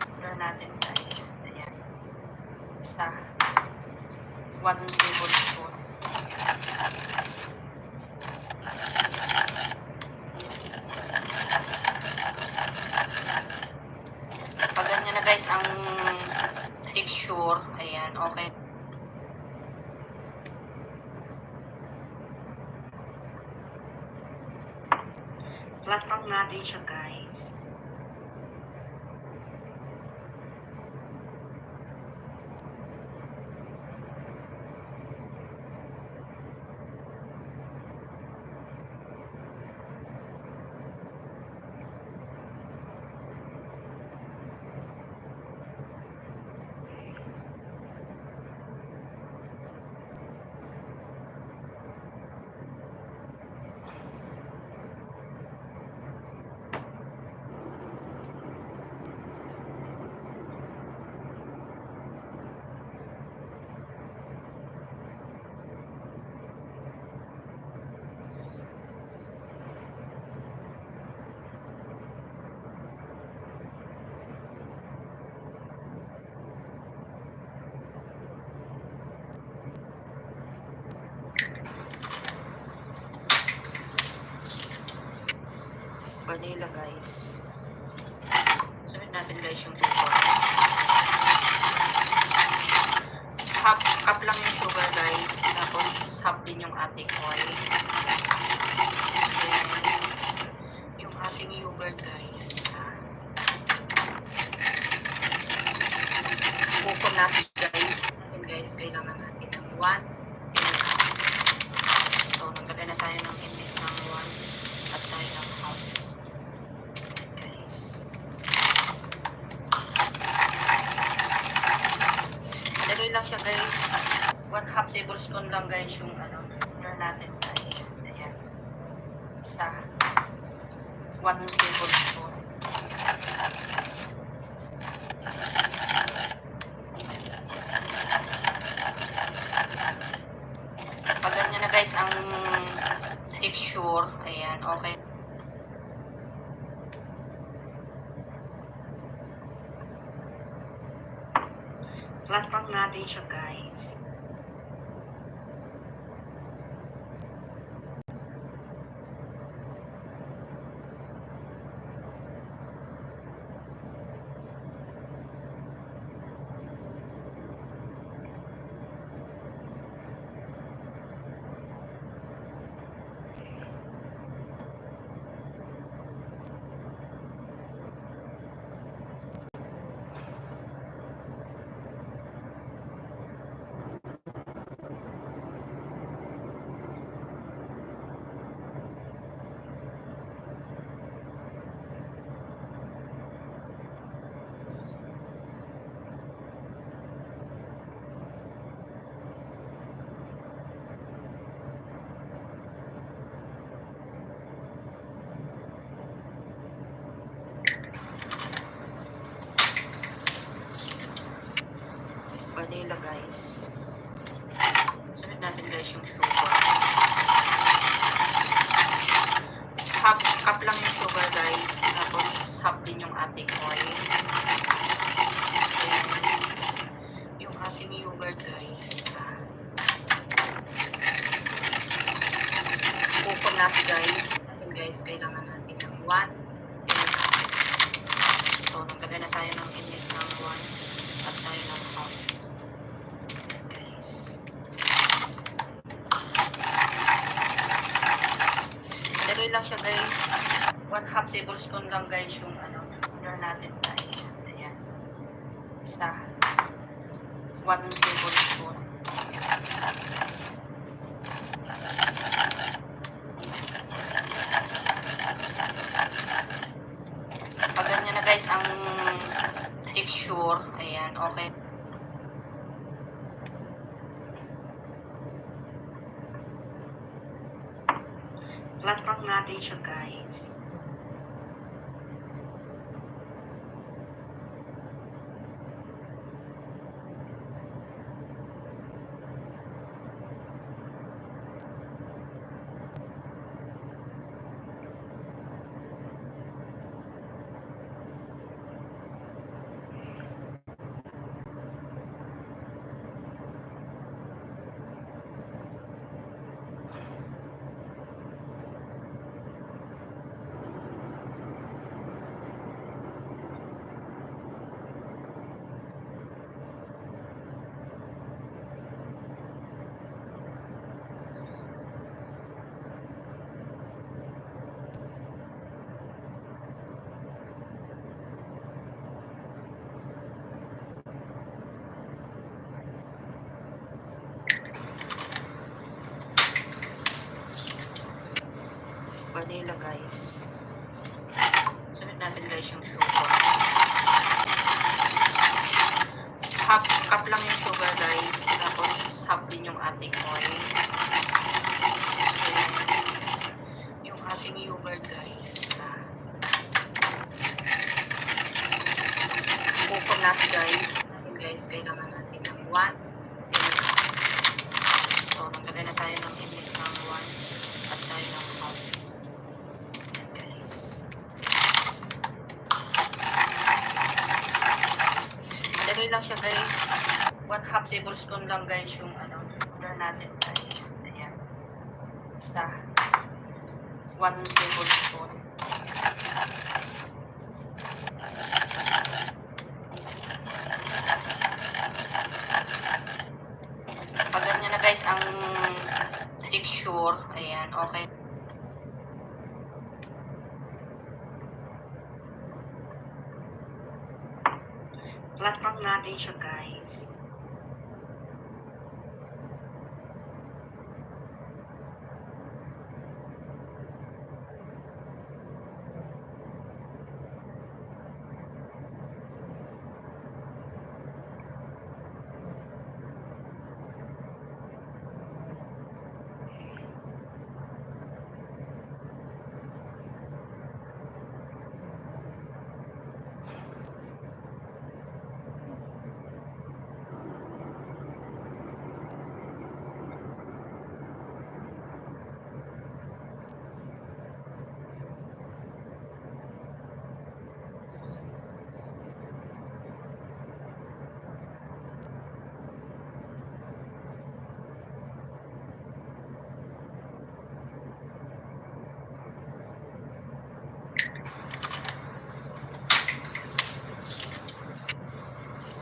sugar natin guys. Ayan. Basta 1 tablespoon. Pag ganyan na guys ang texture, ayan, okay. Flat pack natin siya guys. Vanilla guys. Sunod natin guys yung sugar. Half cup lang yung sugar guys. Tapos half din yung ating oil. Then, yung ating yogurt guys. Coconut guys. Natin guys, kailangan natin ng 1. So, naglagay na tayo ng init ng 1 at tayo ng half. Lagay lang siya guys. 1/2 tablespoon lang guys yung sugar natin guys. Ayan. Basta 1 tablespoon. Pag ganyan na guys ang texture, ayan, okay. Flat pack natin siya guys. Vanilla guys. Sunod natin guys yung sugar. Half cup lang yung sugar guys. Tapos half din yung ating oil. Then, yung ating yogurt guys. Coconut guys. Natin guys, kailangan natin ng 1. So, naglagay na tayo ng init ng 1 at tayo ng half. Lagay lang siya guys. 1/2 tablespoon lang guys yung sugar natin guys. Ayan. Basta 1 tablespoon. natin siya, guys. Vanilla, guys. Sunod natin, guys, yung sugar. Half cup lang yung sugar, guys. Tapos half din yung ating oil. Yung ating yogurt, guys. Coconut, guys. Guys, kailangan natin ng 1. So, maglagay na tayo ng init ng 1 at tayo ng half. Lagay lang siya, guys. 1/2 tablespoon lang, guys, yung sugar natin, guys. Ayan. Isa. 1 tablespoon. Pag ganyan na, guys, ang texture, ayan, okay. Flat pan natin siya, guys.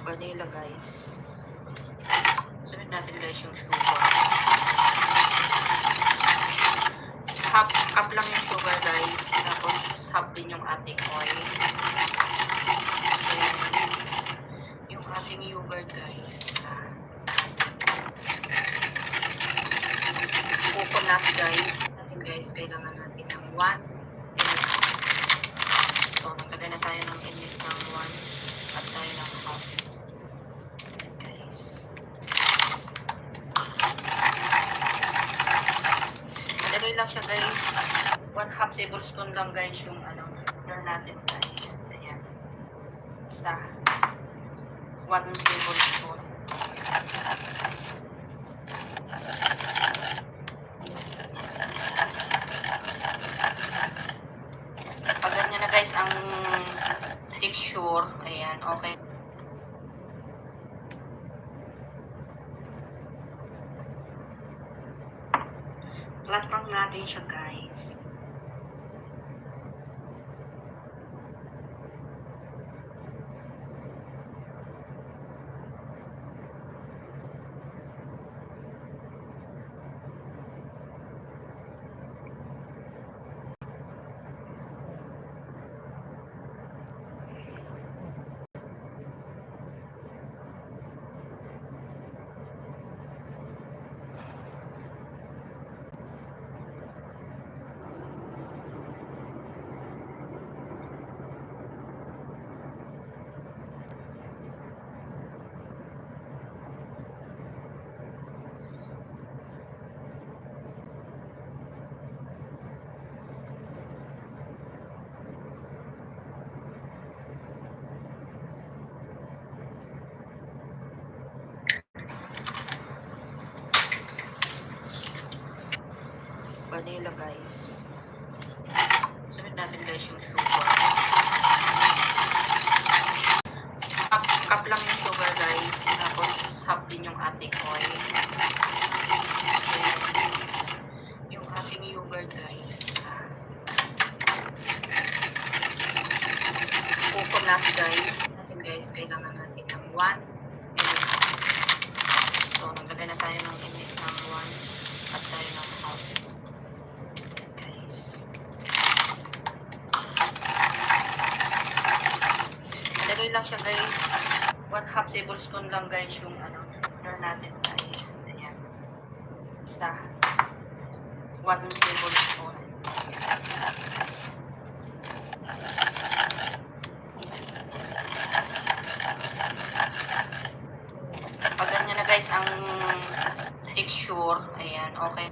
Vanilla, guys. Sunod natin, guys, yung sugar. Half cup lang yung sugar, guys. Tapos half din yung ating oil. Ayan. Yung ating yogurt, guys. Coconut, guys. Guys, kailangan natin ng 1. So, maglagay na tayo ng init ng 1 at tayo ng half. Lagay lang siya, guys. 1/2 tablespoon lang, guys, yung sugar natin, guys. Ayan. Isa. 1 tablespoon. Pag ganyan na, guys, ang texture, ayan, okay. Flat pan natin siya, guys. na guys. Kailangan natin ng 1. So, naglagay na tayo ng init ng 1 at tayo ng half. Guys. Nalagay lang siya guys. 1/2 tablespoon lang guys yung butter natin guys. Ayan. Basta 1 tablespoon. Pag ganyan na guys ang texture, ayan, okay.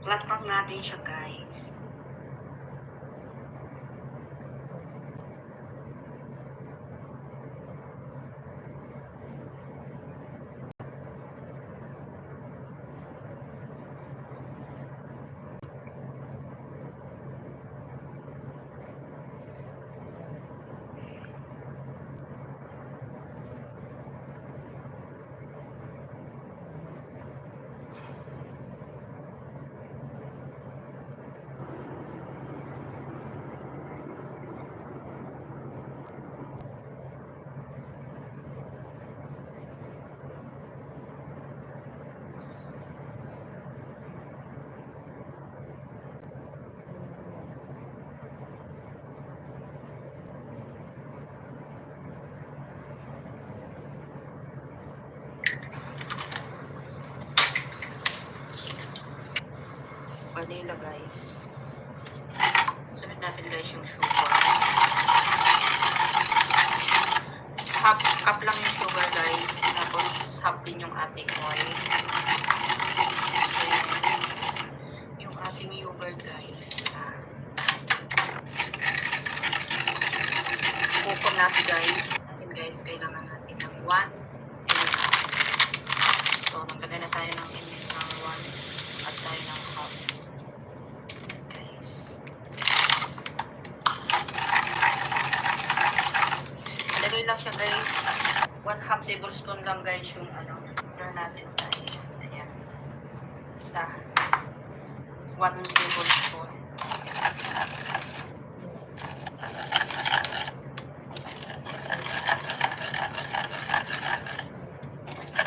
Platpak natin siya guys. Vanilla guys. Sunod natin guys yung sugar. Half cup lang yung sugar guys. Tapos half din yung ating oil. And yung ating yogurt guys. Coconut guys. And guys, kailangan natin ng 1. So, naglagay na tayo ng init ng 1 at tayo ng half. Nalagay lang siya guys. 1/2 tablespoon lang guys yung butter natin guys. Ayan. Basta 1 tablespoon.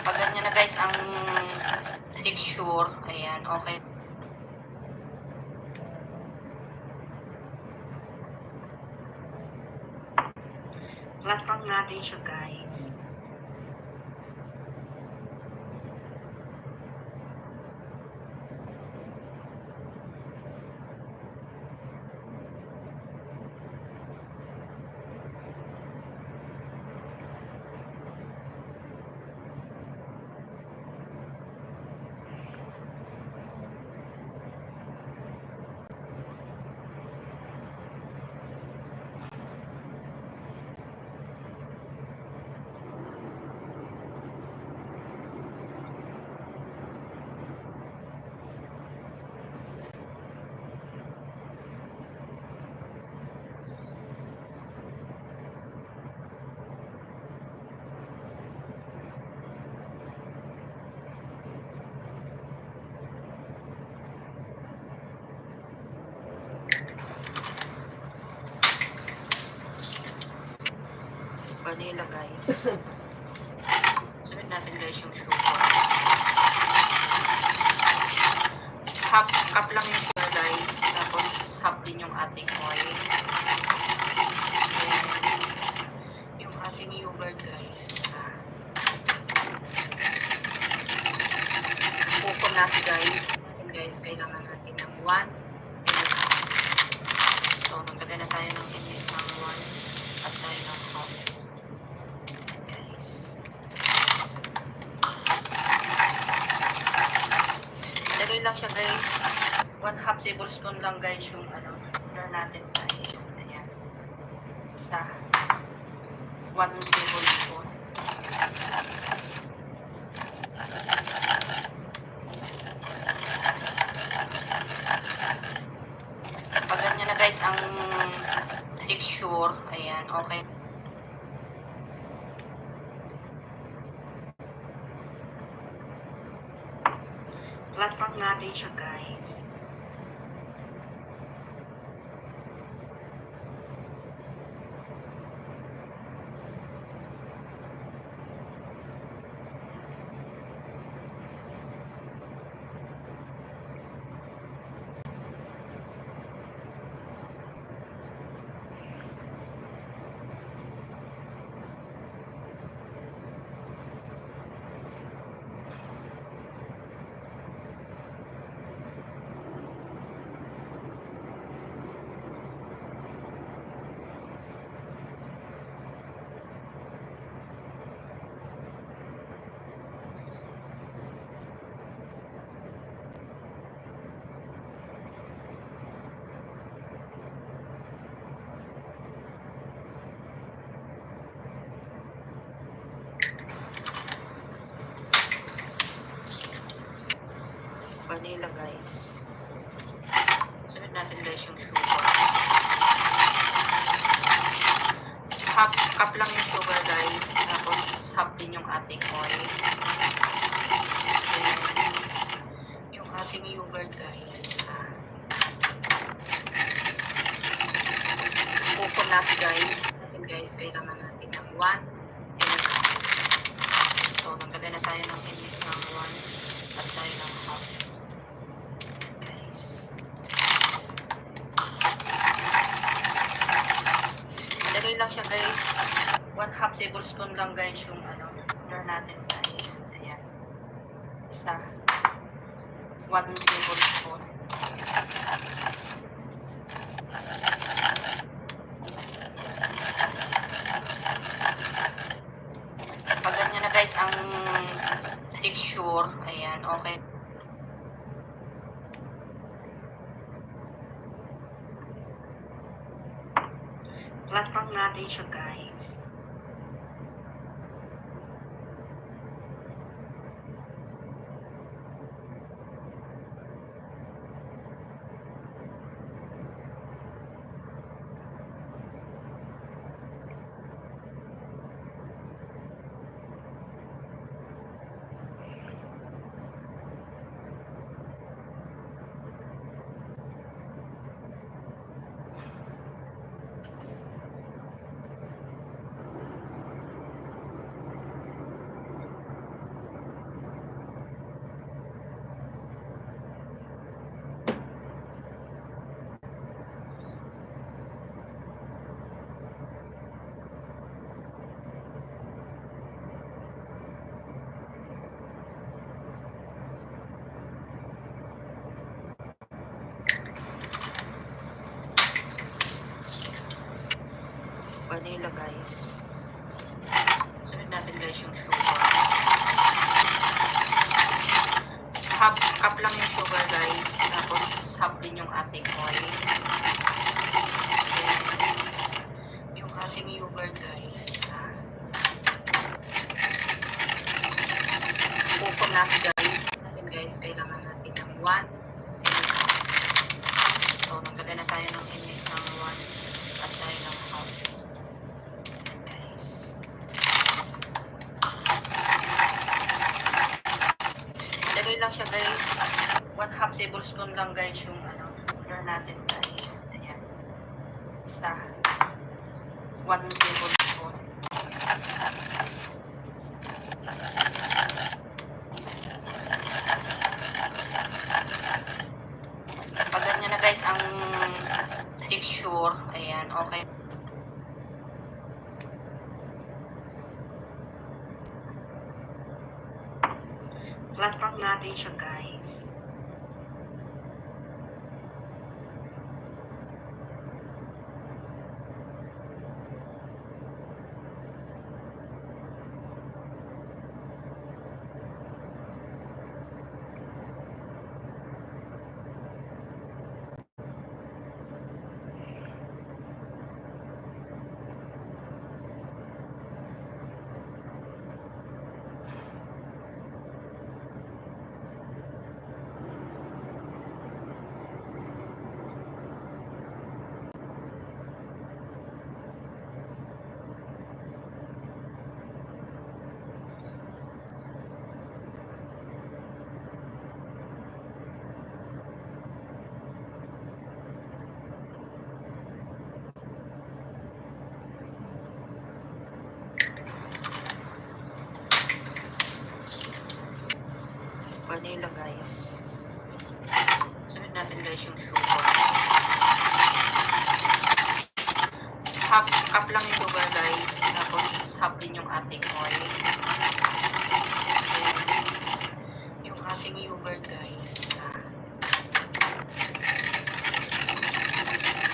Pag ganyan na guys ang texture, ayan, okay. Platpak natin siya guys. Vanilla guys. Sunod natin guys yung sugar. Half cup lang yung sugar guys. Tapos half din yung ating oil. And yung ating yogurt guys. Coconut guys. And guys, kailangan natin ng 1. So, naglagay na tayo ng init ng 1 at tayo ng half. Lagay lang siya guys. 1/2 tablespoon lang guys yung butter natin guys. Ayan. Basta 1 tablespoon. Pag ganyan na guys ang texture, ayan, okay. Platform natin siya, guys. Vanilla, guys. Sunod natin, guys, yung sugar. Half cup lang yung sugar, guys. Tapos half din yung ating oil. Then, yung ating yogurt, guys. Coconut, guys. And guys, kailangan natin ng 1 and a half. So, naglagay na tayo ng init ng 1 at tayo ng half. Lagay lang siya, guys. 1/2 tablespoon lang, guys, yung sugar natin, guys. Ayan. Isa. 1 tablespoon. Pag ganyan na, guys, ang texture, ayan, okay. Platform natin siya, guys. Vanilla, guys. Sunod natin, guys, yung sugar. Half cup lang yung sugar, guys. Tapos half din yung ating oil. Then, yung ating yogurt, guys. Coconut, guys. And guys, kailangan natin ng 1 and a half. So, naglagay na tayo ng init ng 1 at tayo ng half. Lagay lang siya, guys. 1/2 tablespoon lang, guys, yung sugar natin, guys. Ayan. Isa. 1 tablespoon. Pag ganyan na, guys, ang texture, ayan, okay. Platform natin siya, guys. vanilla guys. Sunod natin guys yung sugar. Half cup lang yung sugar guys. Tapos half din yung ating oil. Then, yung ating yogurt guys.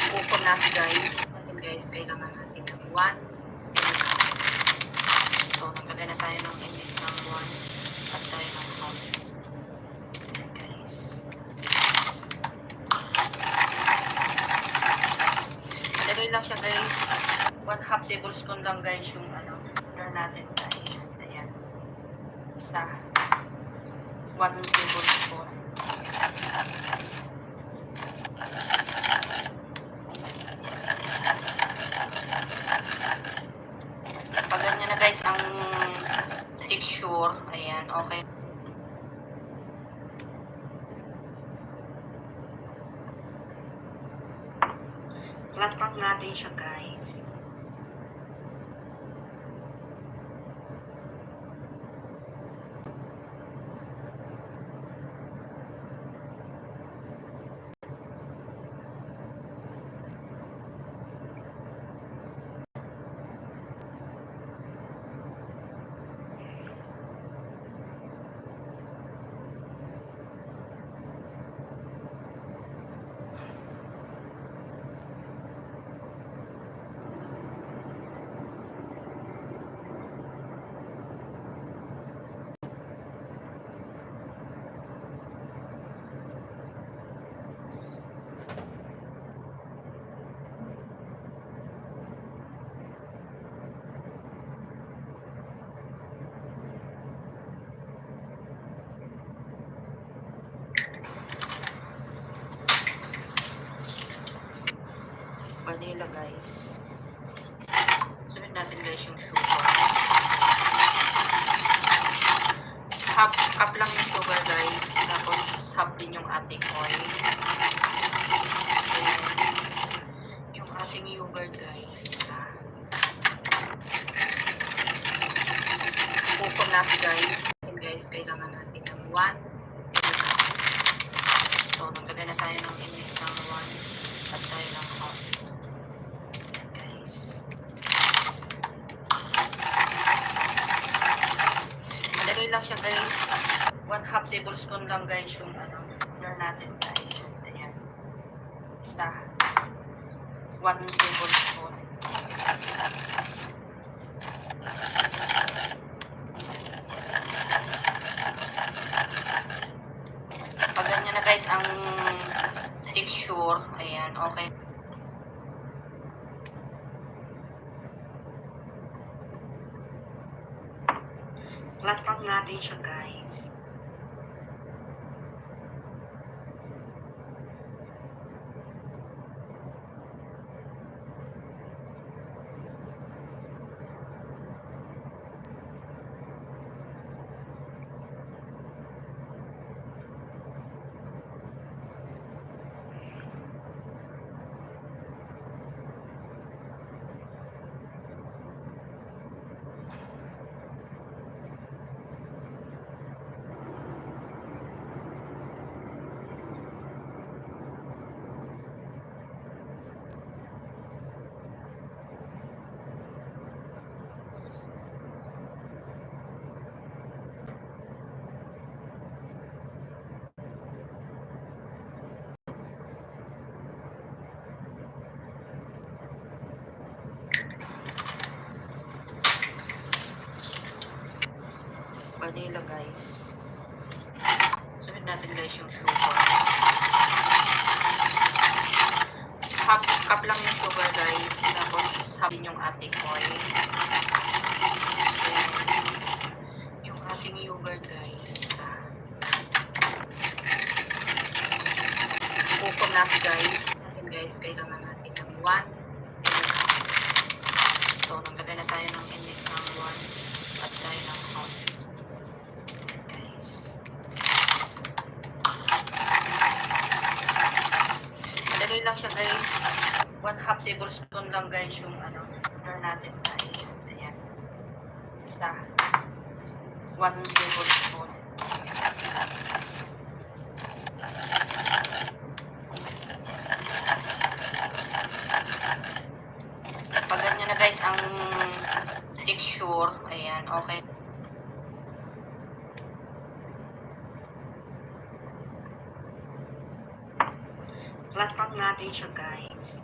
Coconut guys. Guys, kailangan natin ng 1. So, naglagay na tayo ng init ng 1 at tayo ng half. Guys. Nalagay lang siya guys. 1/2 tablespoon lang guys yung sugar natin guys. Ayan. Isa. 1 tablespoon. Pag ganyan na guys ang texture, ayan, okay. Flat natin siya guys. Vanilla guys. Sunod natin guys yung sugar. Half cup lang yung sugar guys. Tapos half din yung ating oil. Then, yung ating yogurt guys. Coconut guys. And guys, kailangan natin ng 1. So, naglagay na tayo ng init ng 1 at tayo ng half. Nalagay lang siya guys. 1/2 tablespoon lang guys yung sugar natin guys. Ayan. Isa. 1 tablespoon. Pag ganyan na guys ang texture, ayan, okay. Flat natin siya guys. Vanilla guys. Sunod natin guys yung sugar. Half cup lang yung sugar guys. Tapos half din yung ating oil. Then, yung ating yogurt guys. Coconut guys. And guys, kailangan natin ng 1. So, naglagay na tayo ng init ng 1 at tayo ng half. Nalagay lang siya guys. 1/2 tablespoon lang guys yung sugar natin guys. Ayan. Isa. 1 tablespoon. Platform natin siya, guys.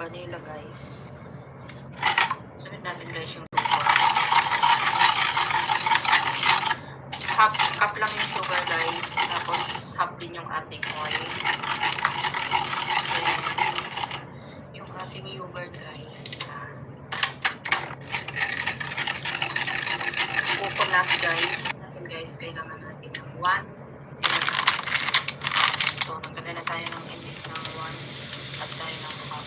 Vanilla, guys. Sunod natin, guys, yung sugar. Half cup lang yung sugar, guys. Tapos half din yung ating oil. Then, yung ating yogurt, guys. Coconut, guys. Natin, guys, kailangan natin ng 1. So, nagkagay na tayo ng init ng 1 at tayo ng half.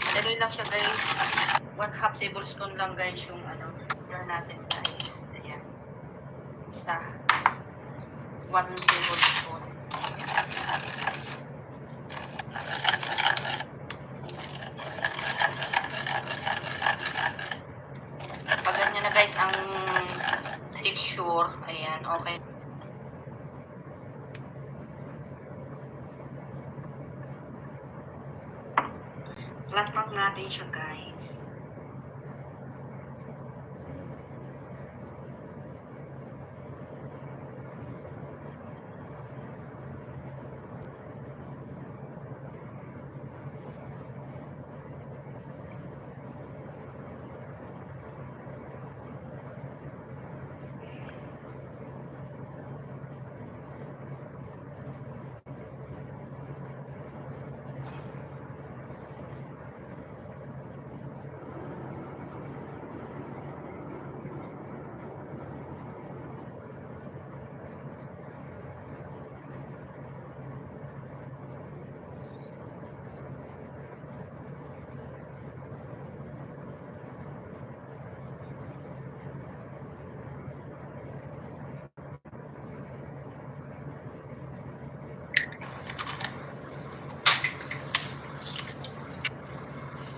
Madali lang siya, guys. 1/2 tablespoon lang, guys, yung sugar natin, guys. Ayan. Isa. 1 tablespoon. Pag ganyan na, guys, ang texture, ayan, okay. Platform natin siya, guys.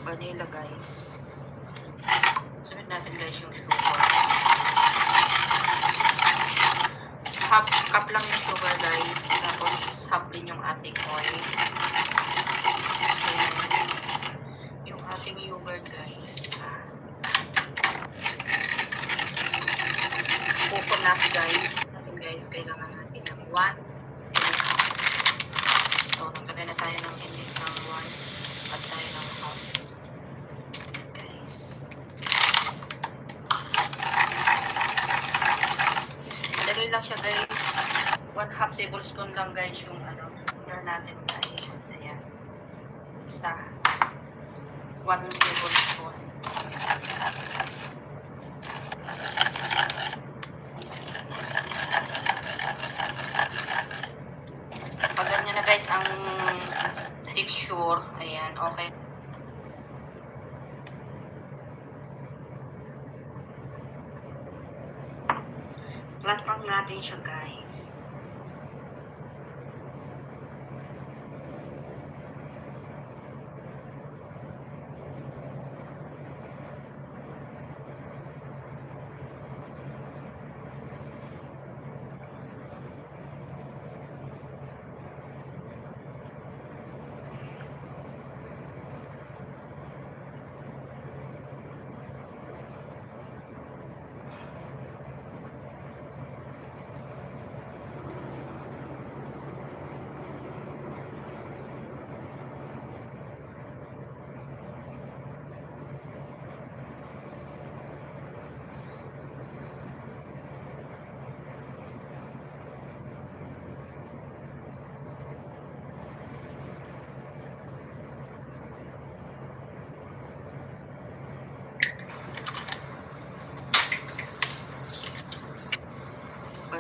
Vanilla, guys. Sunod natin, guys, yung sugar. Half cup lang yung sugar, guys. Tapos half din yung ating oil. Then, yung ating yogurt, guys. Coconut, guys. Natin, guys, kailangan natin ng 1. So, nagkagay na tayo ng init ng 1 at tayo ng half. Madali lang siya, guys. 1/2 tablespoon lang, guys, yung sugar natin, guys. Ayan. Isa. 1 tablespoon. Pag ganyan na, guys, ang texture, ayan, okay. Platform natin siya, guys.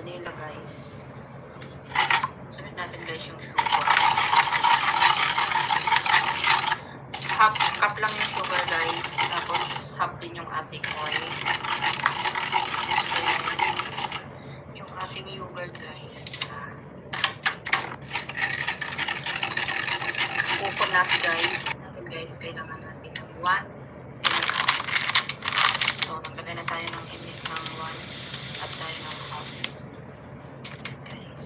Vanilla guys. Sunod natin guys yung sugar. Half cup lang yung sugar guys. Tapos half din yung ating oil. Then, yung ating yogurt guys. Coconut guys. Guys, kailangan natin ng 1 and a half. So, naglagay na tayo ng init ng 1 at tayo ng half. Guys.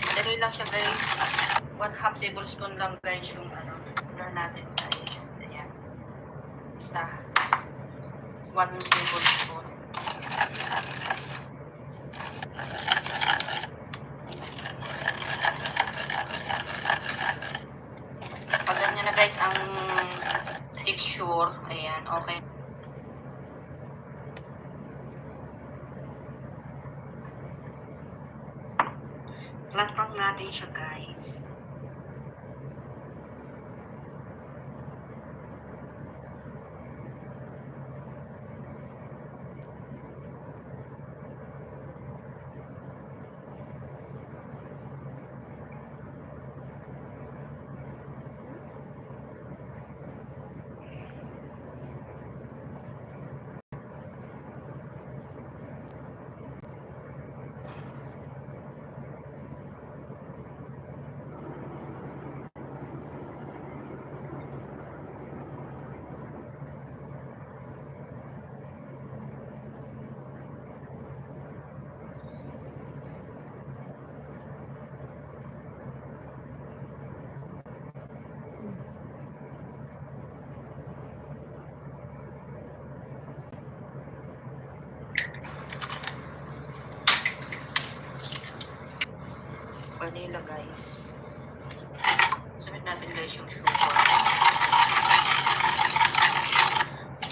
Madali lang siya guys. 1/2 tablespoon lang guys yung sugar natin guys. Ayan. Basta 1 tablespoon. Pag ganyan na guys ang texture, ayan, okay. Platpang natin siya guys. Vanilla guys. Sunod natin guys yung sugar.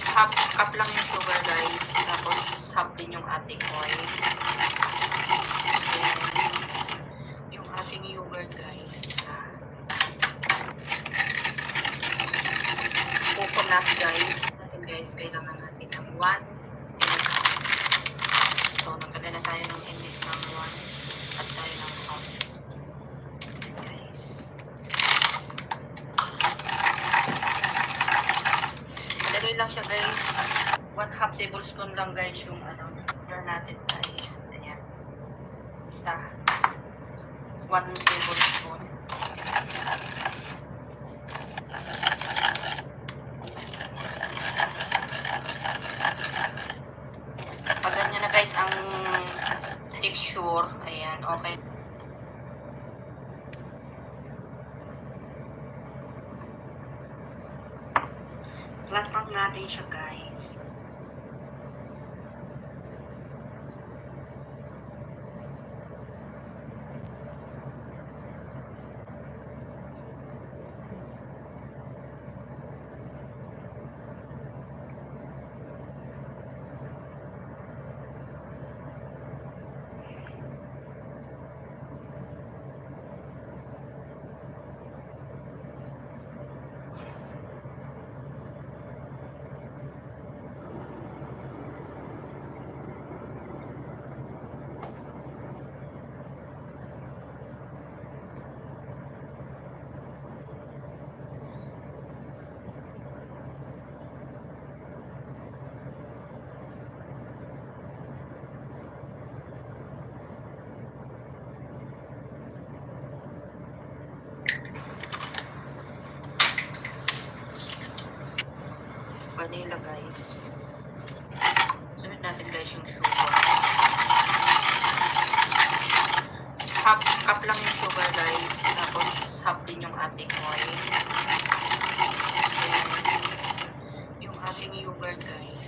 Half cup lang yung sugar guys. Tapos half din yung ating oil. Then, yung ating yogurt guys. Coconut guys. Guys, kailangan natin ng 1 and a half. So, naglagay na tayo ng init ng 1 at tayo ng half. Madali lang siya guys. 1/2 tablespoon lang guys yung sugar natin guys. Ayan. Basta 1 tablespoon. Pag ganyan na guys ang texture, ayan, okay. Platpang natin siya guys. Vanilla guys. Sunod natin guys yung sugar. Half cup lang yung sugar guys. Tapos half din yung ating oil. Then, yung ating yogurt guys.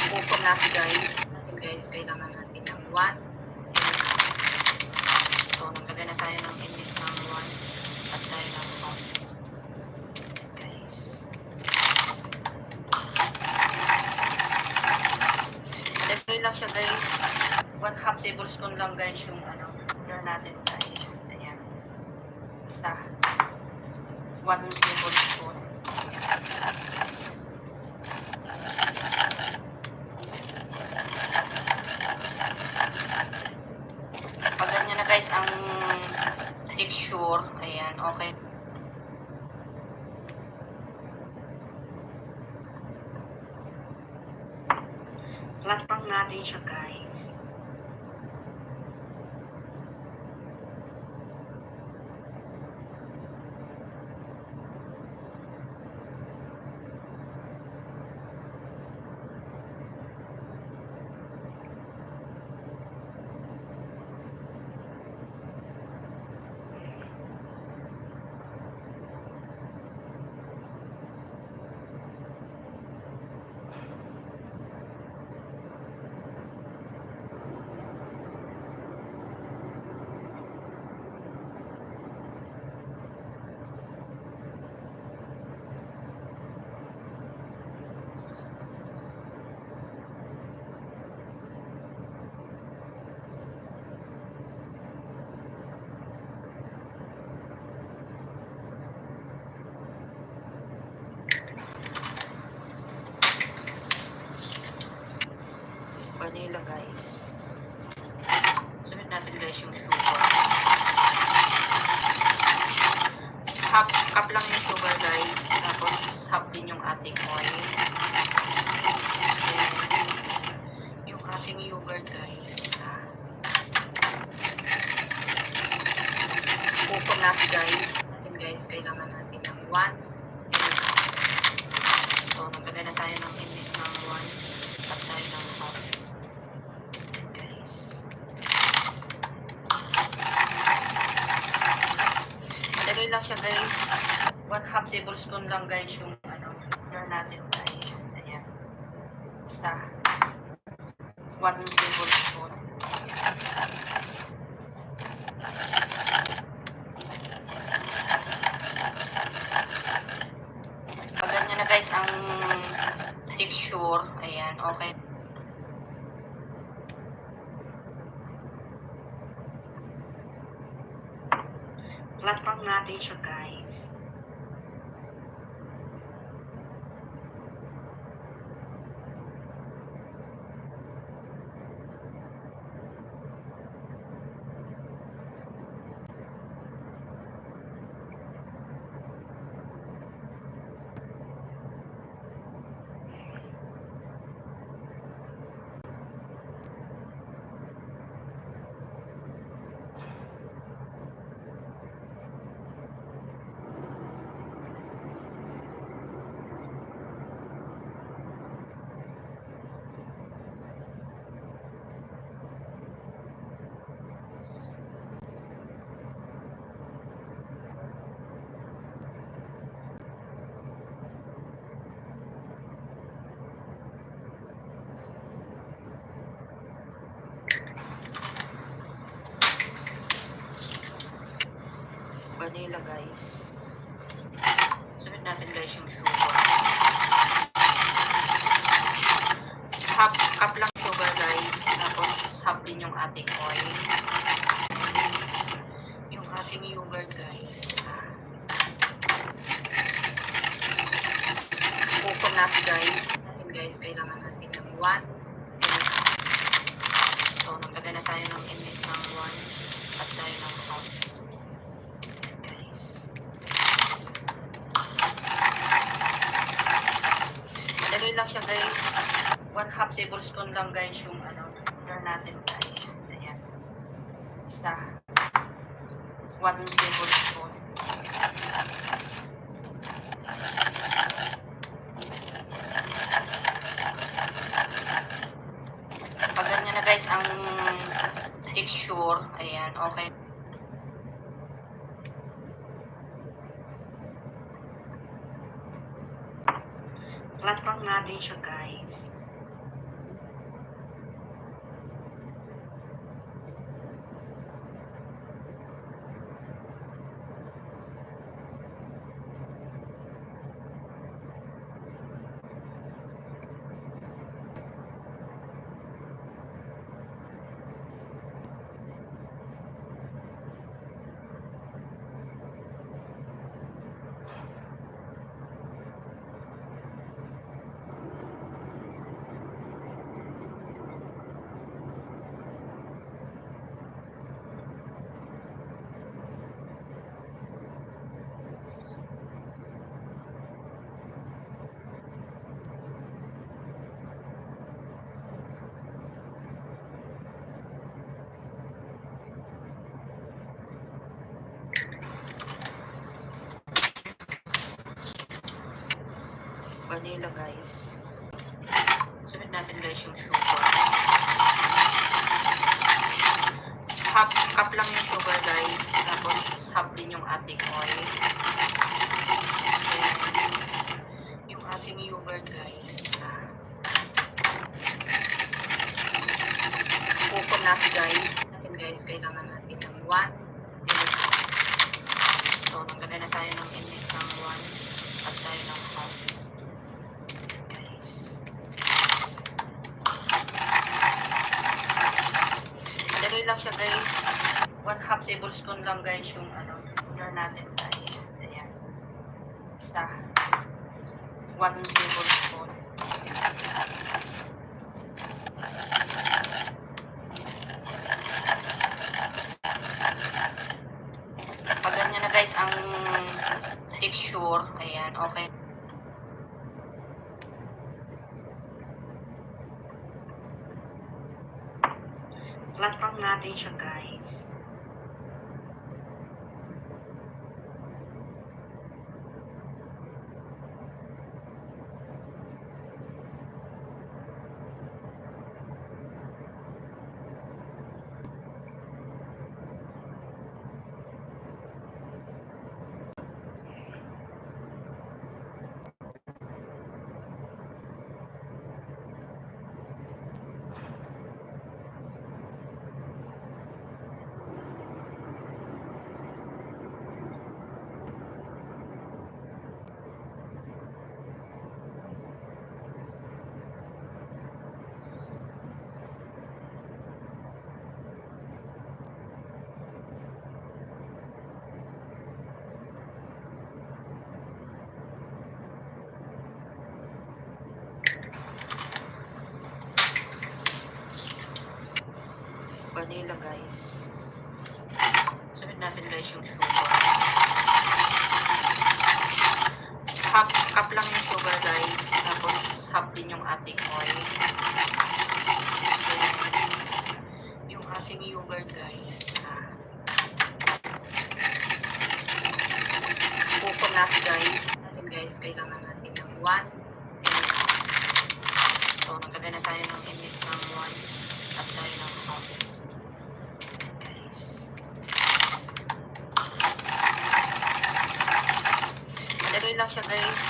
Coconut guys. Guys, kailangan natin ng 1 and a half. So, naglagay na tayo ng init ng 1 at tayo ng half. Lang siya guys. 1/2 tablespoon lang guys yung sugar natin guys. Ayan. Basta 1 tablespoon. Ayan, okay. Flat pang natin siya, guys. Vanilla, guys. Sunod natin, guys, yung sugar. Half cup lang yung sugar, guys. Tapos half din yung ating oil. Then, yung ating yogurt, guys. Coconut, guys. And guys, kailangan natin ng 1. So, naglagay na tayo ng init ng 1. At tayo ng half. Guys. Malagay lang siya, guys. 1/2 tablespoon lang, guys, yung sugar natin, guys. Ayan. Basta 1 tablespoon. Pag ganyan na, guys, ang texture, ayan, okay. Flat pang natin siya, guys. Vanilla, guys. Sunod natin, guys, yung sugar. Half cup lang sugar, guys. Tapos half din yung ating oil. Yung ating yogurt, guys. Coconut, guys. And guys, kailangan natin ng 1. So, naglagay na tayo ng init ng 1. At tayo ng half. Malagay lang siya, guys. 1/2 tablespoon lang, guys, yung sugar natin, guys. Ayan. Basta 1 tablespoon. Pag ganyan na, guys, ang texture, ayan, okay. Flat pang natin siya, guys. vanilla guys. Sunod natin guys yung sugar. Half cup lang yung sugar guys. Tapos half din yung ating oil. Then, yung ating yogurt guys. Coconut guys. Guys, kailangan natin ng 1 teaspoon. So, naglagay na tayo ng init ng 1 at tayo ng half. Guys. Madali lang siya guys. 1/2 tablespoon lang guys yung flour natin guys. Ayan. Basta 1 tablespoon. Pag ganyan na guys ang texture, ayan, okay. Flat pan natin siya guys. Vanilla guys. Sunod natin guys yung sugar. Half cup lang yung sugar guys. Tapos half din yung ating oil. Then, yung ating yogurt guys. Coconut guys. Natin guys, kailangan natin ng 1 teaspoon. So, naglagay na tayo ng init ng 1 at tayo ng half. Madali lang siya guys.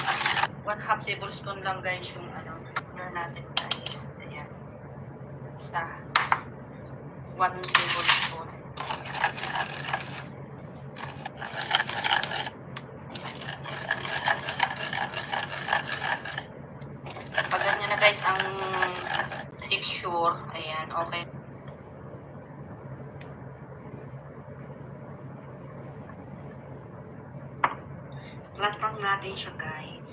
1/2 tablespoon lang guys yung flour natin guys. Ayan. Basta 1 tablespoon. Pag ganyan na guys ang texture, ayan, okay. Flat pan natin siya guys.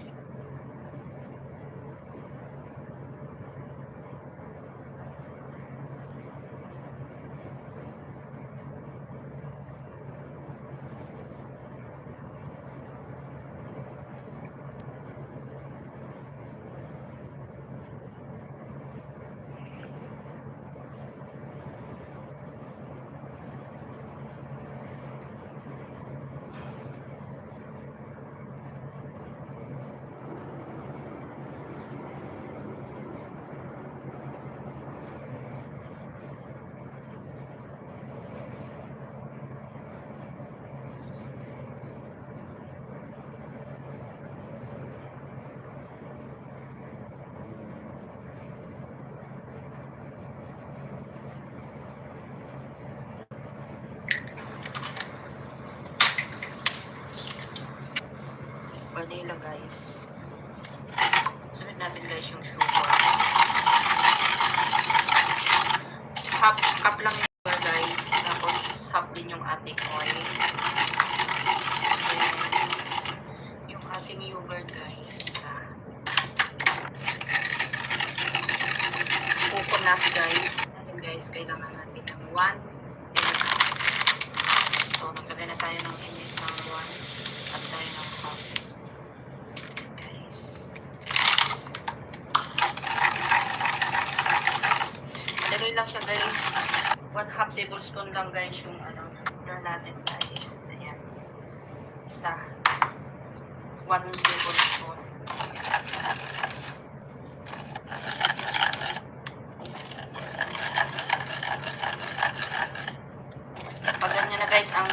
Vanilla guys. Sunod natin guys yung sugar. Half cup lang yung sugar guys. Tapos half din yung ating oil. Then, yung ating yogurt guys. Coconut guys. Natin guys, kailangan natin ng 1 teaspoon. So, naglagay na tayo ng init ng 1 at tayo ng half. Madali lang siya guys. 1/2 tablespoon lang guys yung flour natin guys. Ayan. Basta 1 tablespoon. Pag ganyan na guys ang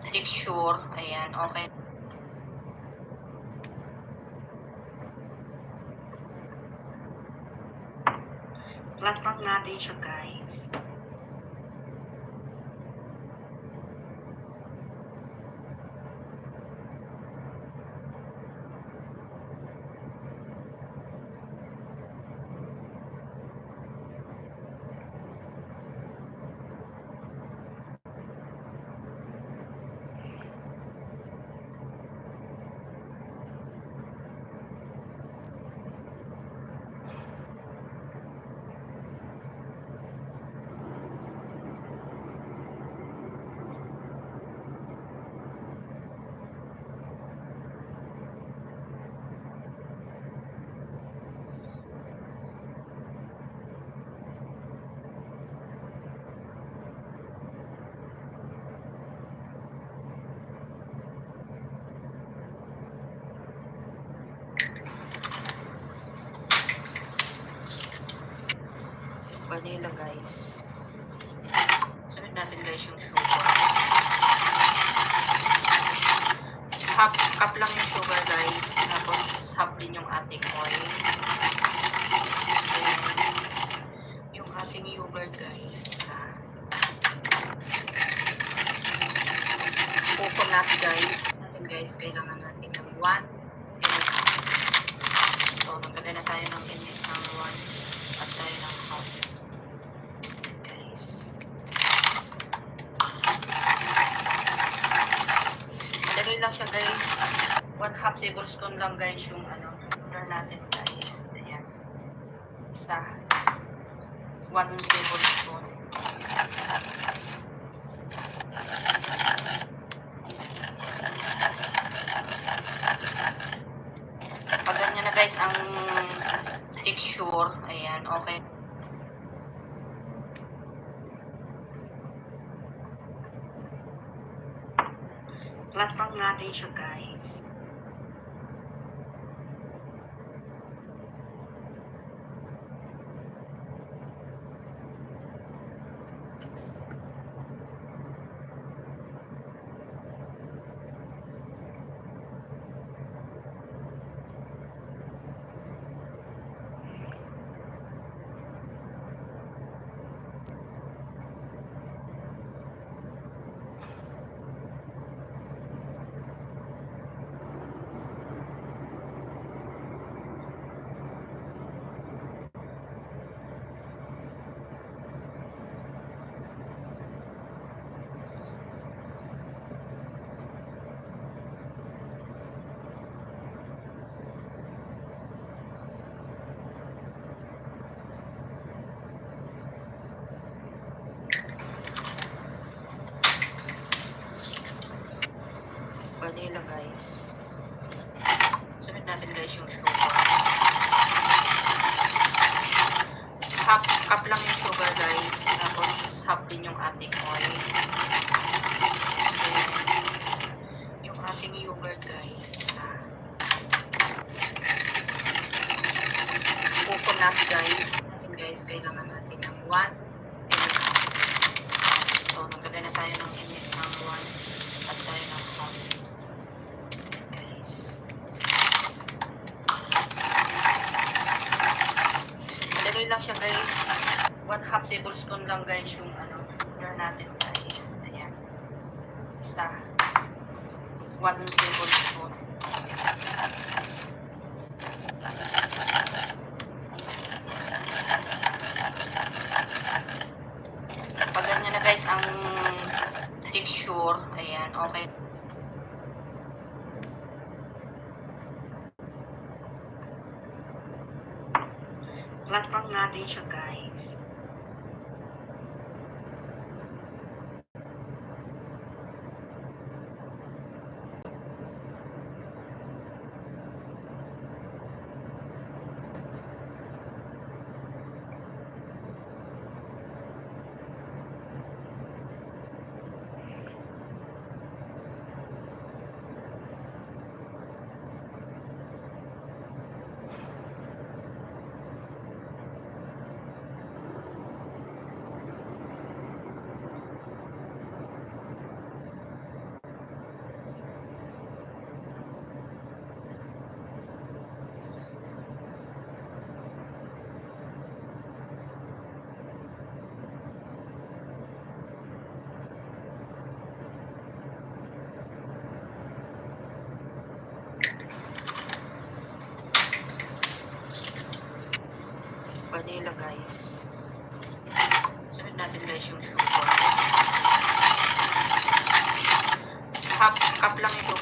texture, ayan, okay. Flat natin siya guys. Vanilla guys. Sunod natin guys yung sugar. Half cup lang yung sugar guys. Tapos half din yung ating oil. And yung ating yogurt guys. Coconut guys. Natin guys, kailangan natin ng 1. So, nagkagay na tayo ng init ng 1 at tayo ng half. Lagay lang siya guys. 1/2 tablespoon lang guys yung sugar natin guys. Ayan. Isa. 1 tablespoon. Pag ganyan na guys ang texture, ayan, okay. Flat natin siya guys. Vanilla guys. Sunod natin guys yung sugar. Half cup lang yung sugar guys. Tapos half din yung ating oil. And yung ating yogurt guys. Coconut guys. Natin guys, kailangan natin ng 1. So, nagkagay na tayo ng init ng 1 at tayo ng half. Lagay lang siya guys. 1/2 tablespoon lang guys yung sugar natin guys. Ayan. Isa. 1 tablespoon. Pag ganyan na guys ang texture, ayan, okay. Flat natin siya guys.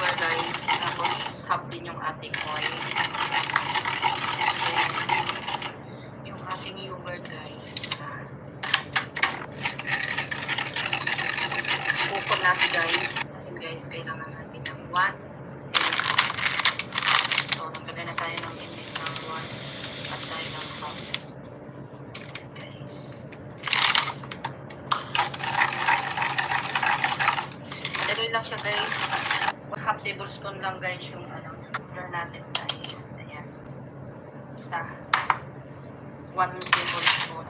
sugar guys. Tapos half din yung ating oil. Then, yung ating yogurt guys. Coconut guys. And guys, kailangan natin ng 1. So, naglagay na tayo ng init ng 1 at tayo ng half. Guys. Madali lang siya guys. 1/2 tablespoon lang guys yung sugar natin guys. Ayan. Basta 1 tablespoon.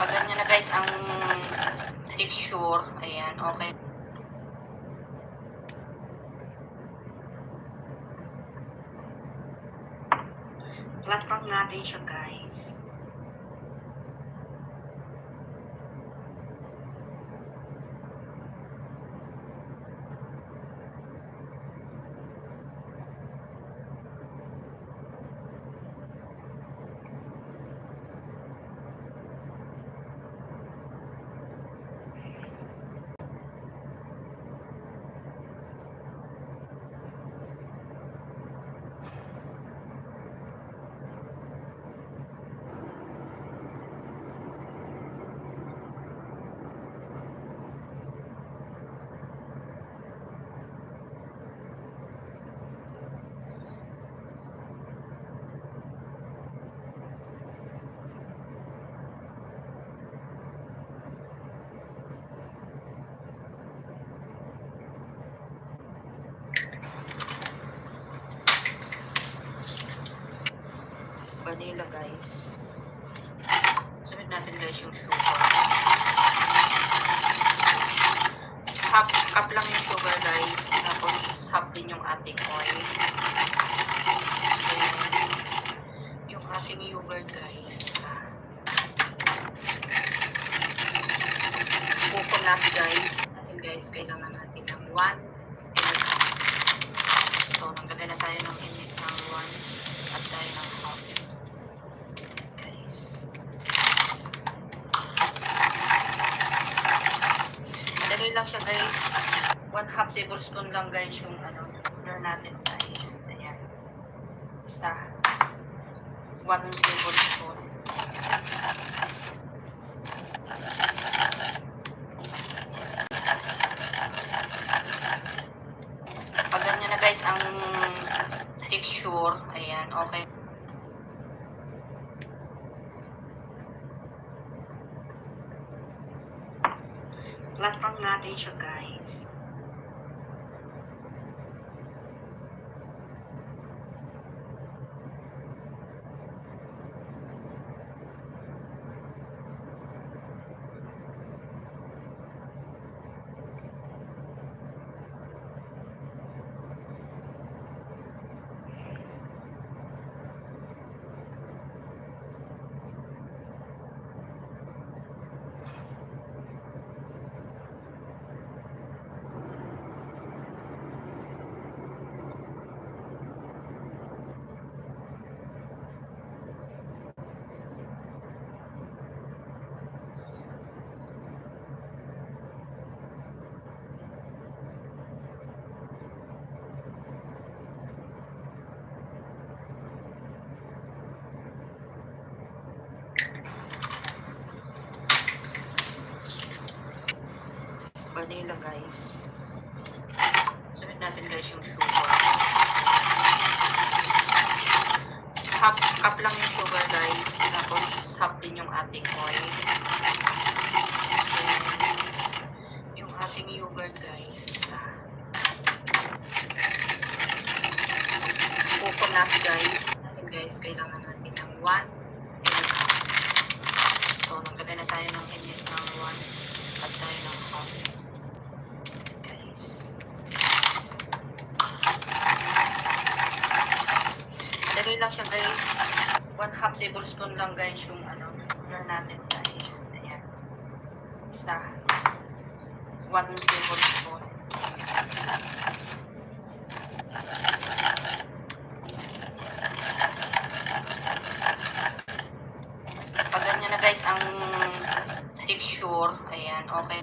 Pag ganyan na guys ang texture, ayan, okay. Flat pan natin siya guys. Vanilla guys. Sunod natin guys yung sugar. Half cup lang yung sugar guys. Tapos half din yung ating oil. Then, yung ating yogurt guys. Coconut guys. And guys, kailangan natin ng 1. So, naglagay na tayo ng init ng 1 at tayo ng half. Madali lang siya guys. 1/2 tablespoon lang guys yung sugar natin guys. Ayan. Basta 1 tablespoon. Pag ganyan na guys ang texture, ayan, okay. Flat pan natin siya guys. Vanilla guys. Sunod natin guys yung sugar. Half cup lang yung sugar guys. Tapos half din yung ating oil. Then, yung ating yogurt guys. Coconut guys. And guys, kailangan natin ng 1. So, naglagay na tayo ng init ng 1 at tayo ng half. Madali lang siya guys. 1/2 tablespoon lang guys yung sugar natin guys. Ayan. Basta 1 tablespoon. Pag texture. Ayan, okay.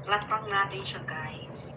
Flat lang natin siya, guys.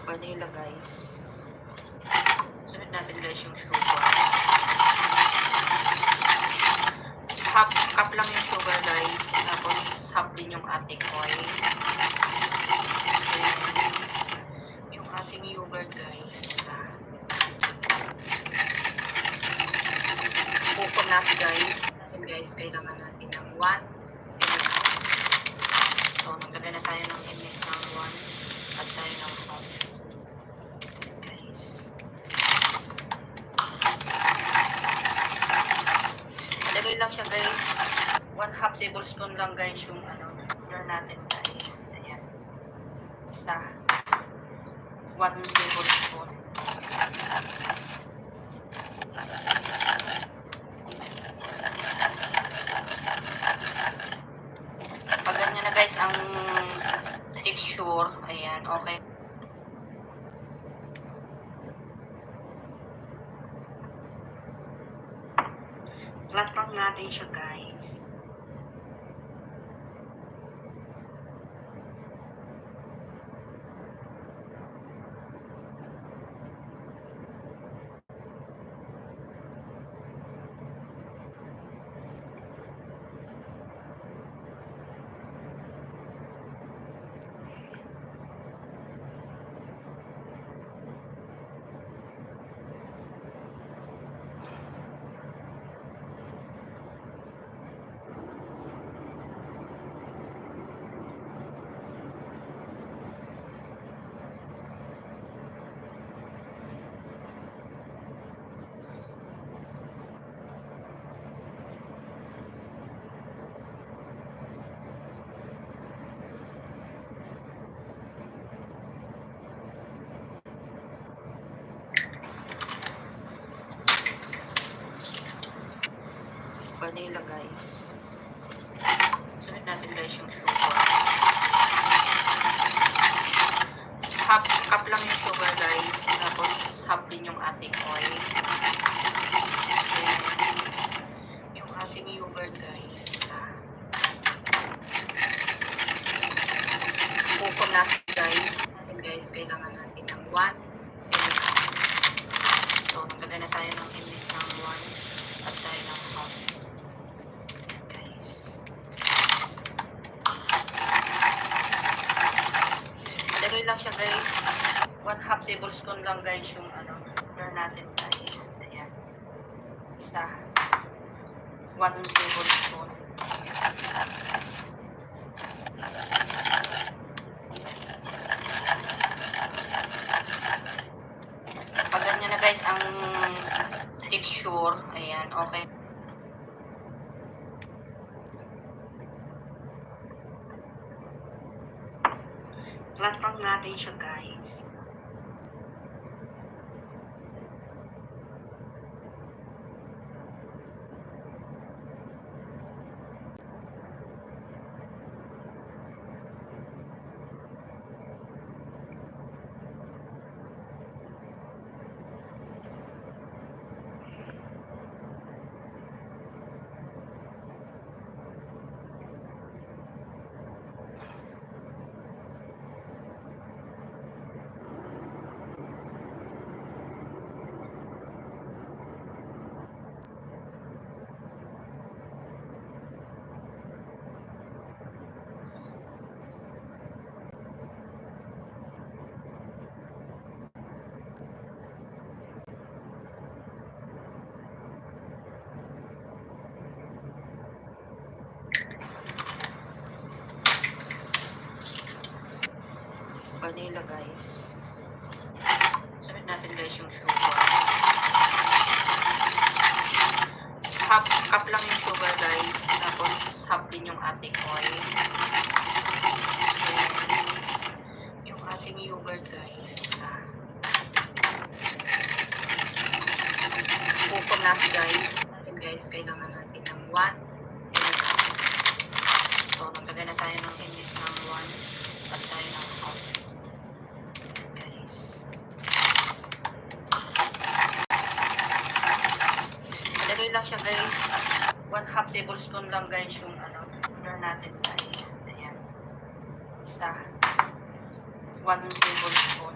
Vanilla, guys. Sunod natin, guys, yung sugar. Half cup lang yung sugar, guys. Tapos half din yung ating oil. Ayan. Yung ating yogurt, guys. Bukod natin, guys. Guys, kailangan natin ng 1 and a half. So, naglagay na tayo ng init ng 1 at tayo ng half. Guys. Nalagay lang siya, guys. 1/2 tablespoon lang, guys, yung sugar natin, guys. Ayan. Basta 1 tablespoon. Pag ganyan na, guys, ang texture, ayan, okay. Flat lang natin siya, guys. Vanilla, guys. Sunod natin, guys, yung sugar. Half cup lang yung sugar, guys. Tapos half din yung ating oil. Ayan. Yung ating yogurt, guys. Bukod natin, guys. Guys, kailangan natin ng 1 and a half. So, naglagay na tayo ng init ng 1 at tayo ng half. Nalagay lang siya, guys. 1/2 tablespoon lang, guys, yung sugar natin, guys. Ayan. Basta 1 tablespoon. Pag ganyan na, guys, ang texture, ayan, okay. Flat lang natin siya, guys. vanilla guys. Sunod natin guys yung sugar. Half cup lang yung sugar guys. Tapos half din yung ating oil. Then, yung ating yogurt guys. Coconut guys. And guys, kailangan natin ng 1 and a half. So, nagtagay na tayo ng init ng 1 at tayo ng half. Guys. Ilagay lang siya guys. 1/2 tablespoon lang guys yung sugar natin guys. Ayan. Isa. 1 tablespoon.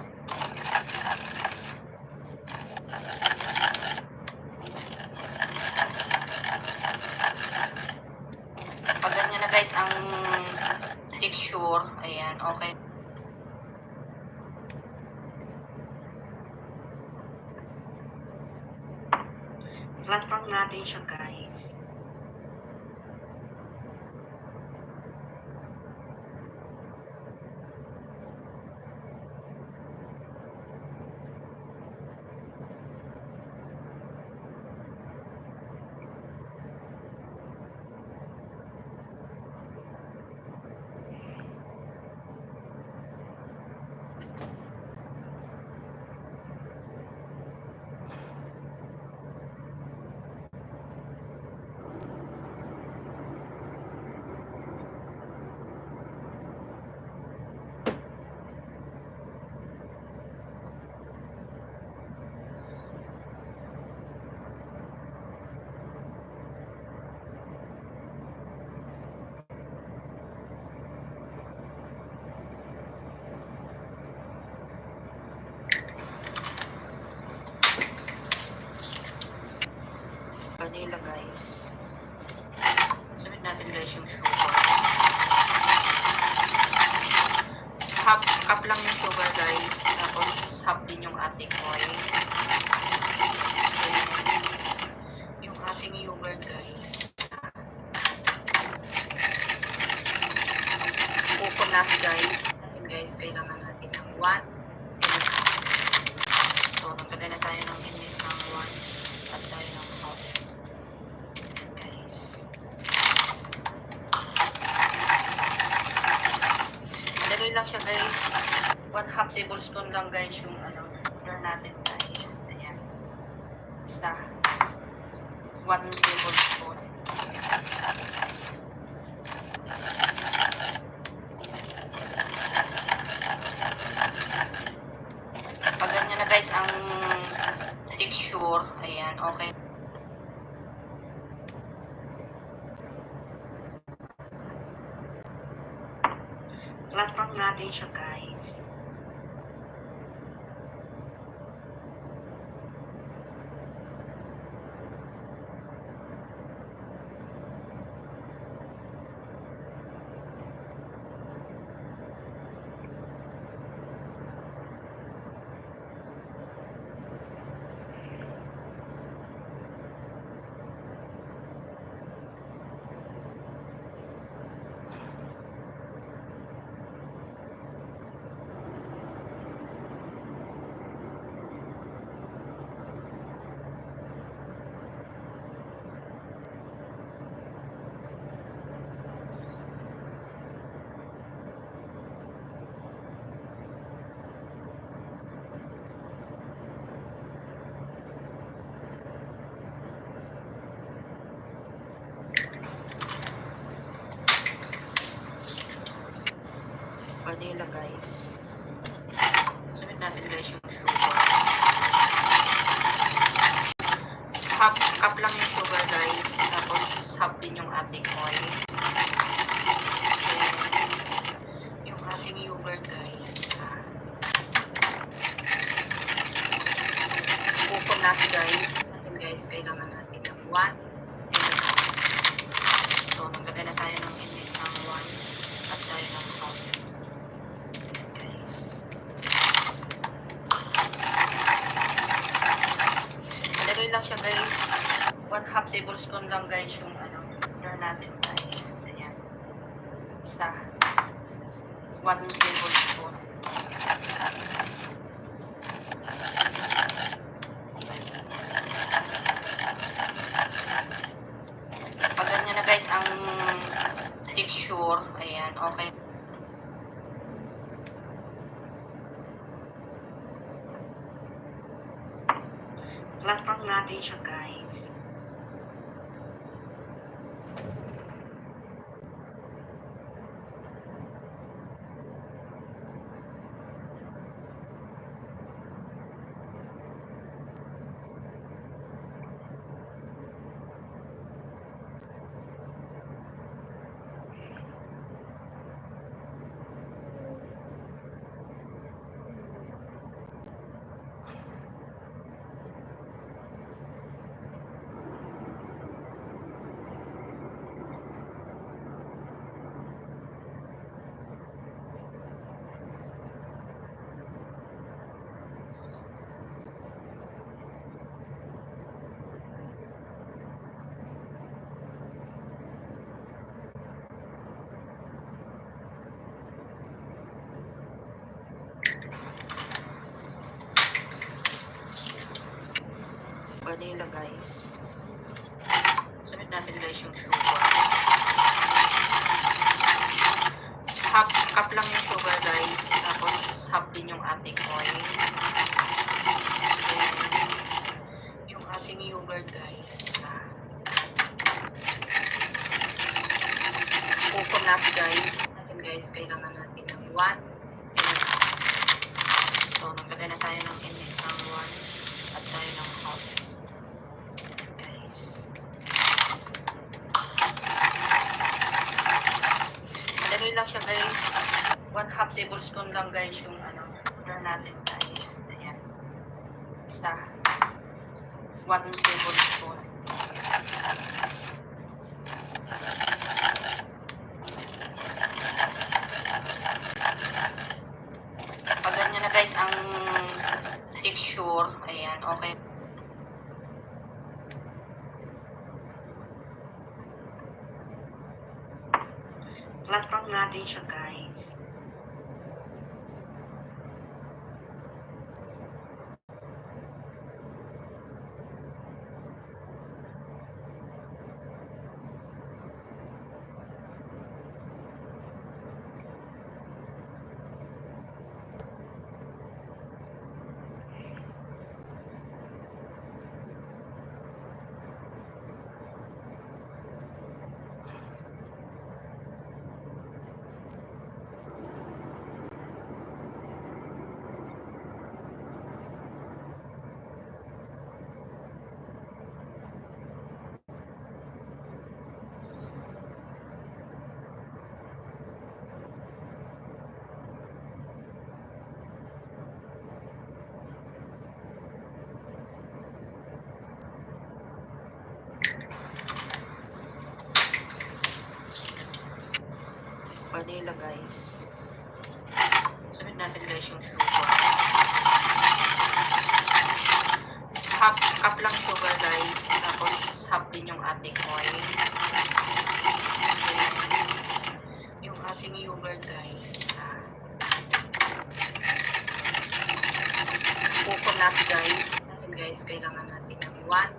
Pag ganyan na guys ang texture, ayan, okay. Flat pan natin siya guys. Vanilla guys. Sunod natin guys yung sugar. Half cup lang yung sugar guys. Tapos half din yung ating oil. Then, yung ating yogurt guys. Coconut guys. And guys, kailangan natin ng 1 and a half. So, nagtagay na tayo ng init ng 1 at tayo ng half. Ilagay lang siya guys. 1/2 tablespoon lang guys yung sugar natin guys. Ayan. Isa. 1 tablespoon. Pag ganyan na guys ang texture, ayan, okay. Flat pan natin siya guys. Vanilla guys. Sunod natin guys yung sugar. Half cup lang yung sugar guys. Tapos half din yung ating oil. Then, yung ating yogurt guys. Coconut guys. And guys, kailangan natin ng 1 and a half. So, nagtagay na tayo ng init ng 1 at tayo ng half. Ilagay lang siya guys. 1/2 tablespoon lang guys yung sugar natin guys. Ayan. Isa. 1 tablespoon. texture. Ayan, okay. Flat lang natin siya, guys. Vanilla, guys. Sunod natin, guys, yung sugar. Half cup lang yung sugar, guys. Tapos half din yung ating oil. Then, yung ating yogurt, guys. Coconut, guys. Natin, guys, kailangan natin ng 1. So, naglagay na tayo ng init ng 1 at tayo ng half. Madali lang siya, guys. 1/2 tablespoon lang, guys, yung sugar natin, guys. Ayan. Basta 1 tablespoon. Pag ganyan na, guys, ang texture, ayan, okay. Flat lang natin siya, guys. Vanilla, guys. Sunod natin, guys, yung sugar. Half cup lang sugar, guys. Tapos half din yung ating oil. Then, yung ating yogurt, guys. Coconut, guys. Natin, guys, kailangan natin ng 1.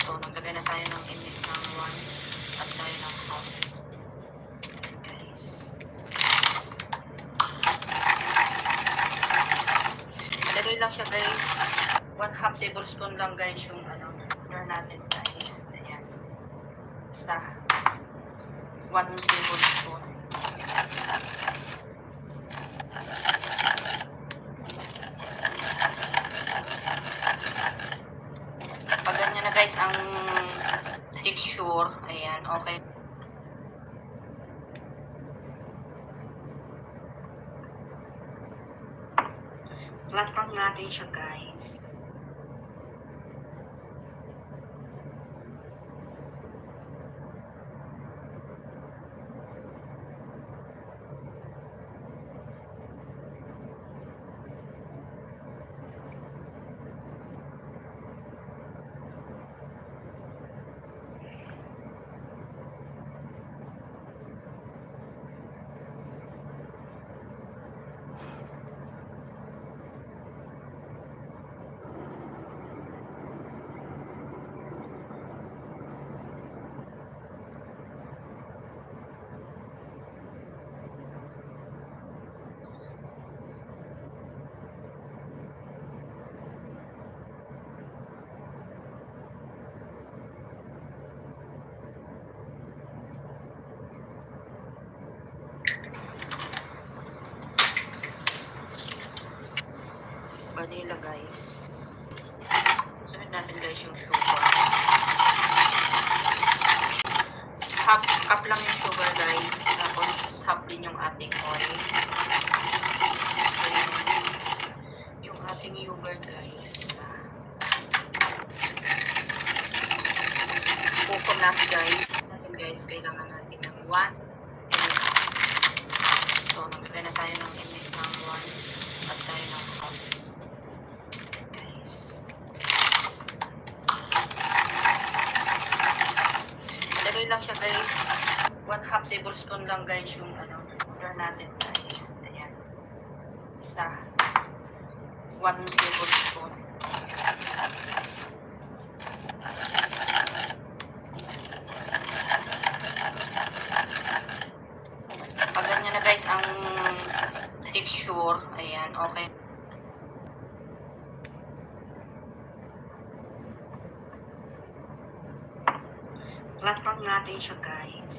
So, naglagay na tayo ng init ng 1 at tayo ng half. Madali lang siya, guys. 1/2 tablespoon lang, guys, yung sugar natin, guys. Ayan. Basta 1 tablespoon. Pag ganyan na, guys, ang texture, ayan, okay. Flat lang natin siya, guys. na guys. Kailangan natin ng 1 and a half. So, naglagay na tayo ng init ng 1 at tayo ng half. Guys. Ilagay lang siya guys. 1/2 tablespoon lang guys yung order natin guys. Ayan. Isa. 1 tablespoon. Pag ganyan na guys ang texture, ayan, okay. Platform natin siya guys.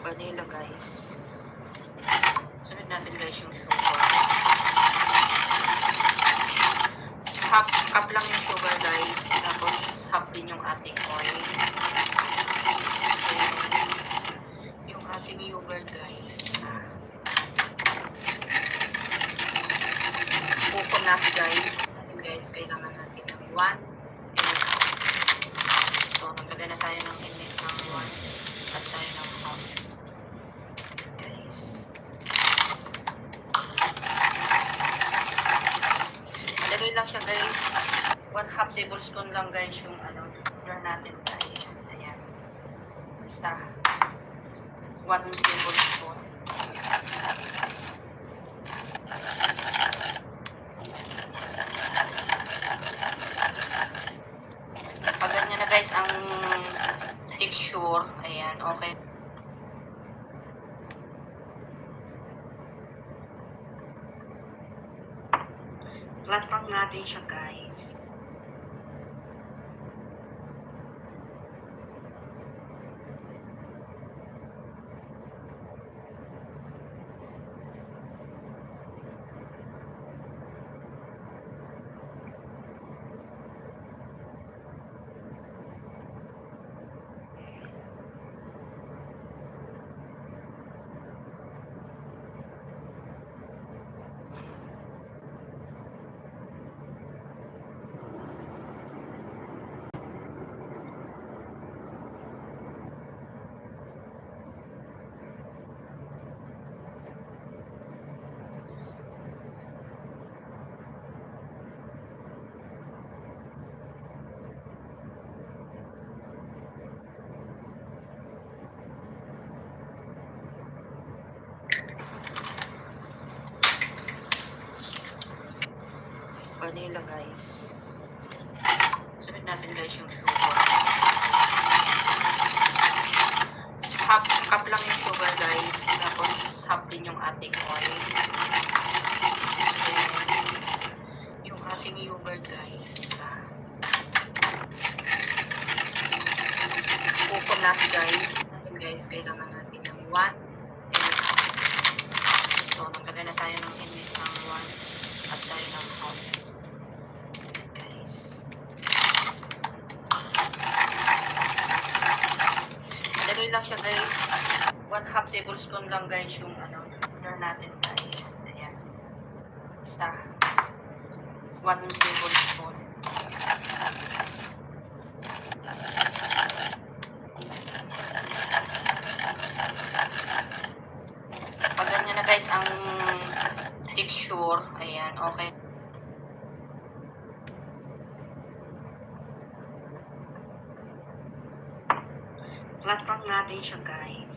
Vanilla guys. Sunod natin guys yung sugar. Half cup lang yung sugar guys. Tapos half din yung ating oil. And yung ating yogurt guys. Coconut guys. Kailangan natin ng 1 and a half. So, naglagay na tayo ng init ng 1 at tayo ng half. Ilagay lang siya guys. 1/2 tablespoon lang guys yung order natin guys. Ayan. Isa. 1 tablespoon. Pag ganyan na guys ang texture, ayan, okay. Platform natin siya guys. Vanilla guys. Sunod natin guys yung sugar. Half cup lang yung sugar guys. Tapos half din yung ating oil. And yung ating yogurt guys. Coconut guys. Kailangan natin ng 1 and a half. So, naglagay na tayo ng init ng 1 at tayo ng half. Ilagay lang siya guys. 1/2 tablespoon lang guys yung order natin guys. Ayan. Isa. 1 tablespoon. Pag ganyan na guys ang texture, ayan, okay. Platform natin siya, guys.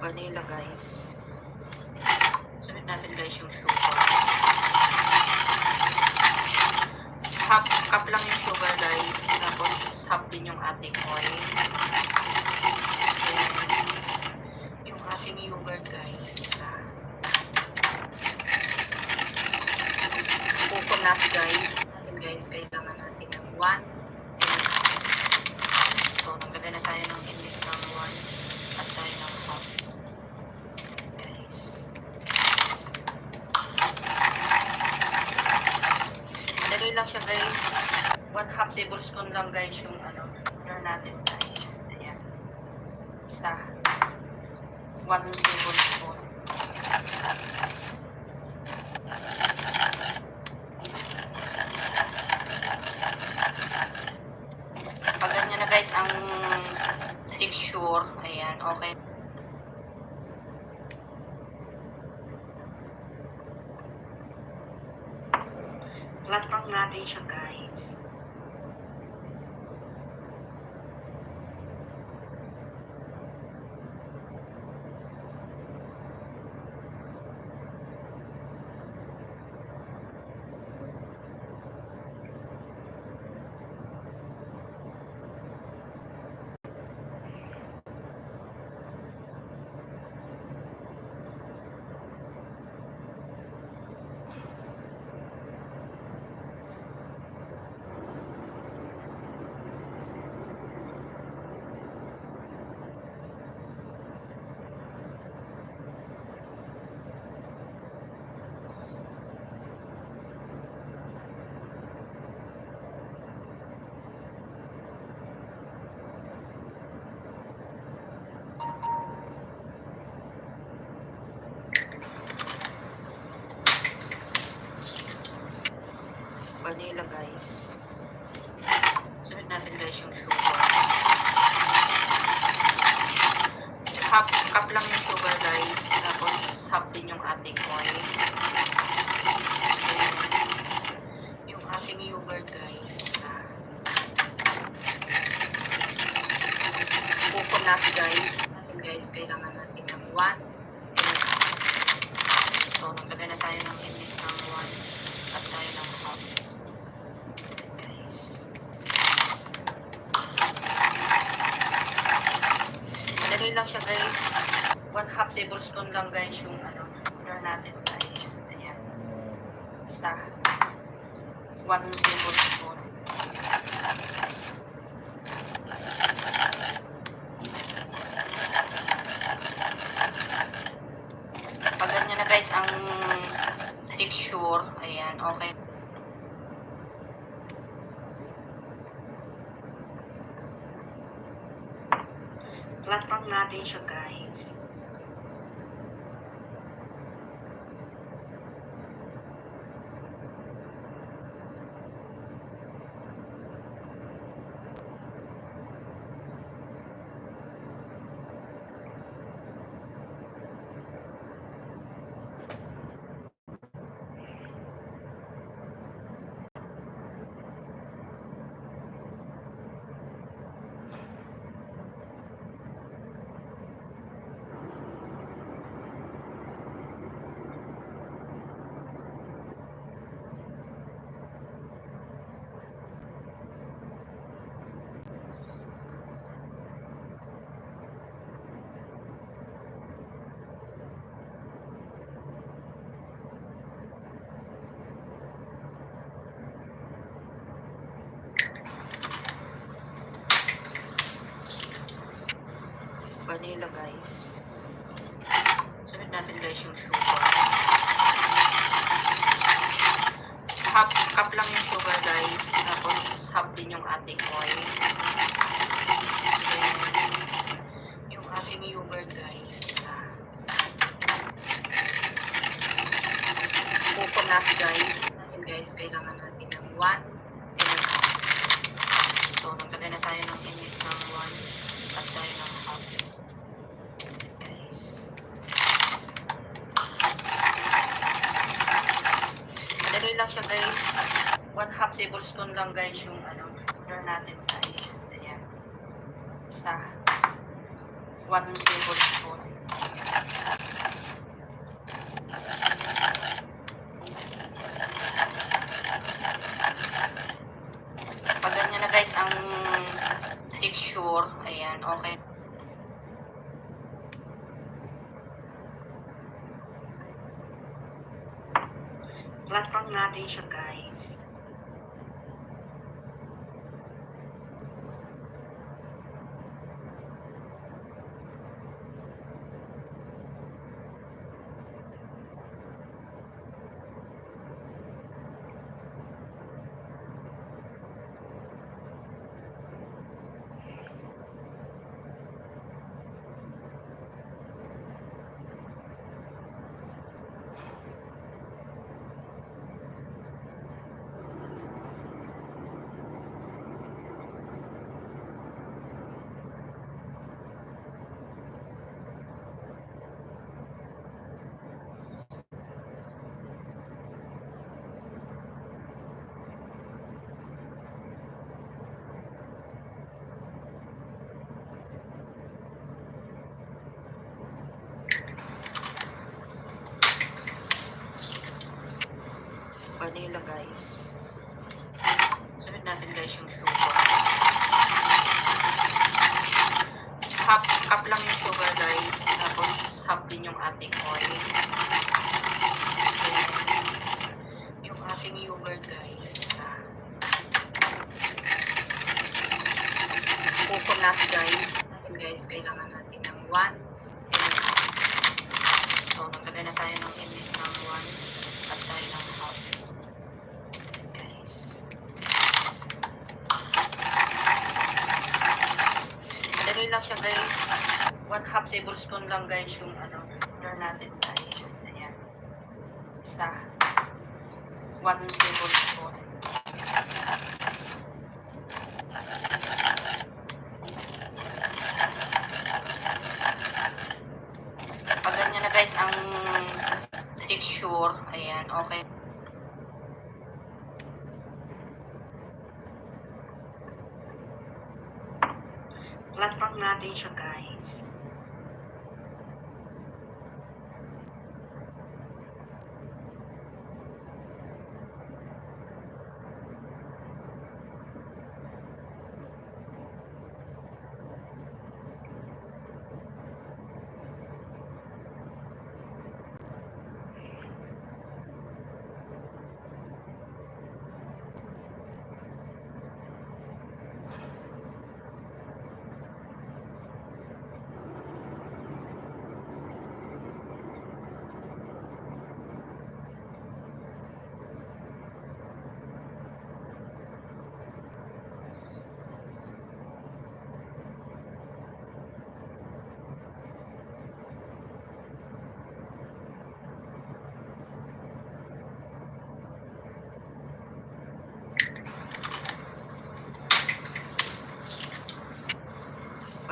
Vanilla, guys. Sunod natin, guys, yung sugar. Half cup lang yung sugar, guys. Tapos half din yung ating oil. Then, yung ating yogurt, guys. Isa. Coconut, guys. Guys, kailangan natin ng 1. So, naglagay na tayo ng init ng 1 at tayo ng half. Guys. Dali lang siya, guys. 1/2 tablespoon lang, guys, yung sugar natin, guys. Ayan. Isa. 1 tablespoon. Pag ganyan na, guys, ang texture, ayan, okay. Platform natin siya, guys. Vanilla, guys. Sunod natin, guys, yung sugar. Half cup lang yung sugar, guys. Tapos half din yung ating oil. Then, yung ating yogurt, guys. Isa. Coconut, guys. Guys, kailangan natin ng 1. So, naglagay na tayo ng init ng 1 at tayo ng half. Guys. Madali lang siya, guys. 1/2 tablespoon lang, guys, yung sugar natin, guys. Ayan. Isa. 1 tablespoon. Pag ganyan na, guys, ang texture, ayan, okay. Platform natin siya, guys. vanilla guys. Sunod natin guys yung sugar. Half cup lang yung sugar guys. Tapos half din yung ating oil. Then, yung ating yogurt guys. Coconut guys. And guys, kailangan natin ng 1 and a half. So, naglagay na tayo ng init ng 1 at tayo ng half. Guys. Madali lang siya guys. 1/2 tablespoon lang guys yung sugar natin guys. Ayan. Basta 1 tablespoon. Pag ganyan na guys ang texture, ayan, okay. Flat pan natin siya guys. Vanilla guys. Sunod natin guys yung sugar. Half cup lang yung sugar guys. Tapos half din yung ating oil. Then, yung ating yogurt guys. Coconut guys. And guys, kailangan natin ng 1 and a half. So, naglagay na tayo ng init ng 1 at tayo ng half. Madali lang siya guys. 1/2 tablespoon lang guys yung sugar natin guys. Ayan. Basta 1 tablespoon. Pag ganyan na guys ang texture, ayan, okay. Flat pan natin siya guys.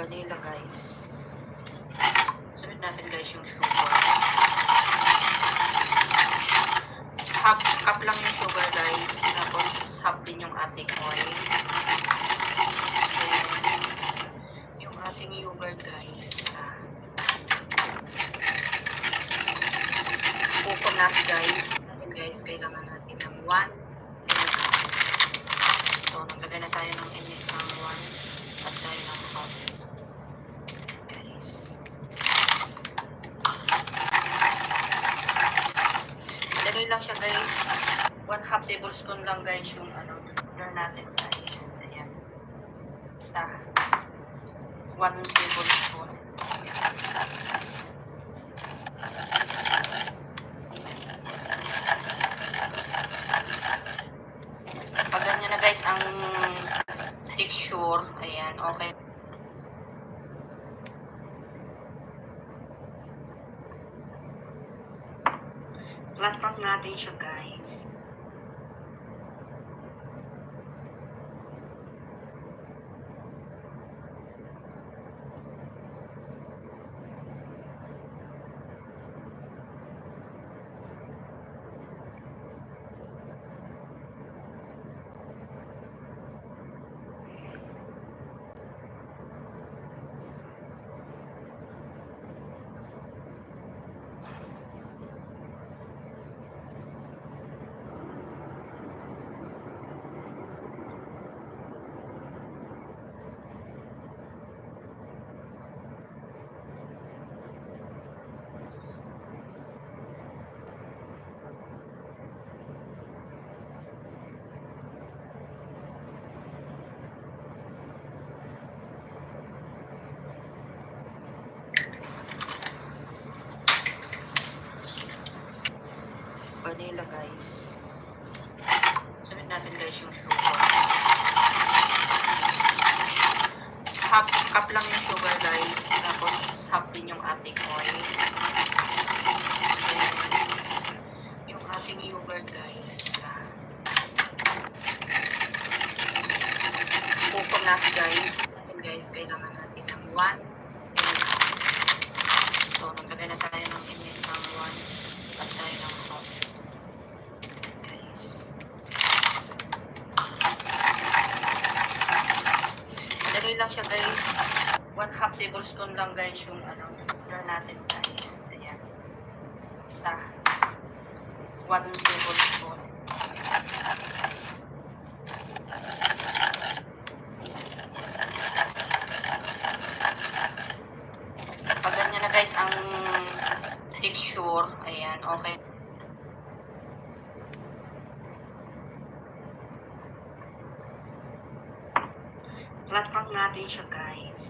Vanilla guys. Sunod natin guys yung sugar. Half cup lang yung sugar guys. Tapos half din yung ating oil. Then, yung ating yogurt guys. Coconut guys. And guys, kailangan natin ng 1 and a half. So, naglagay na tayo ng init ng 1 at tayo ng half. Madali lang siya guys. 1/2 tablespoon lang guys yung sugar natin guys. Ayan. Basta 1 tablespoon. Flat rank natin siya, guys. Vanilla, guys. Sunod natin, guys, yung sugar. Half cup lang yung sugar, guys. Tapos half din yung ating oil. Then, yung ating yogurt, guys. Kukum natin, guys. And guys, kailangan natin ng 1 and a half. So, naglagay na tayo ng init ng 1 at tayo ng half. Lagay lang siya, guys. 1/2 tablespoon lang, guys, yung sugar natin, guys. Ayan. Basta 1 tablespoon. Pag ganyan na, guys, ang texture, ayan, okay. Flat rank natin siya, guys.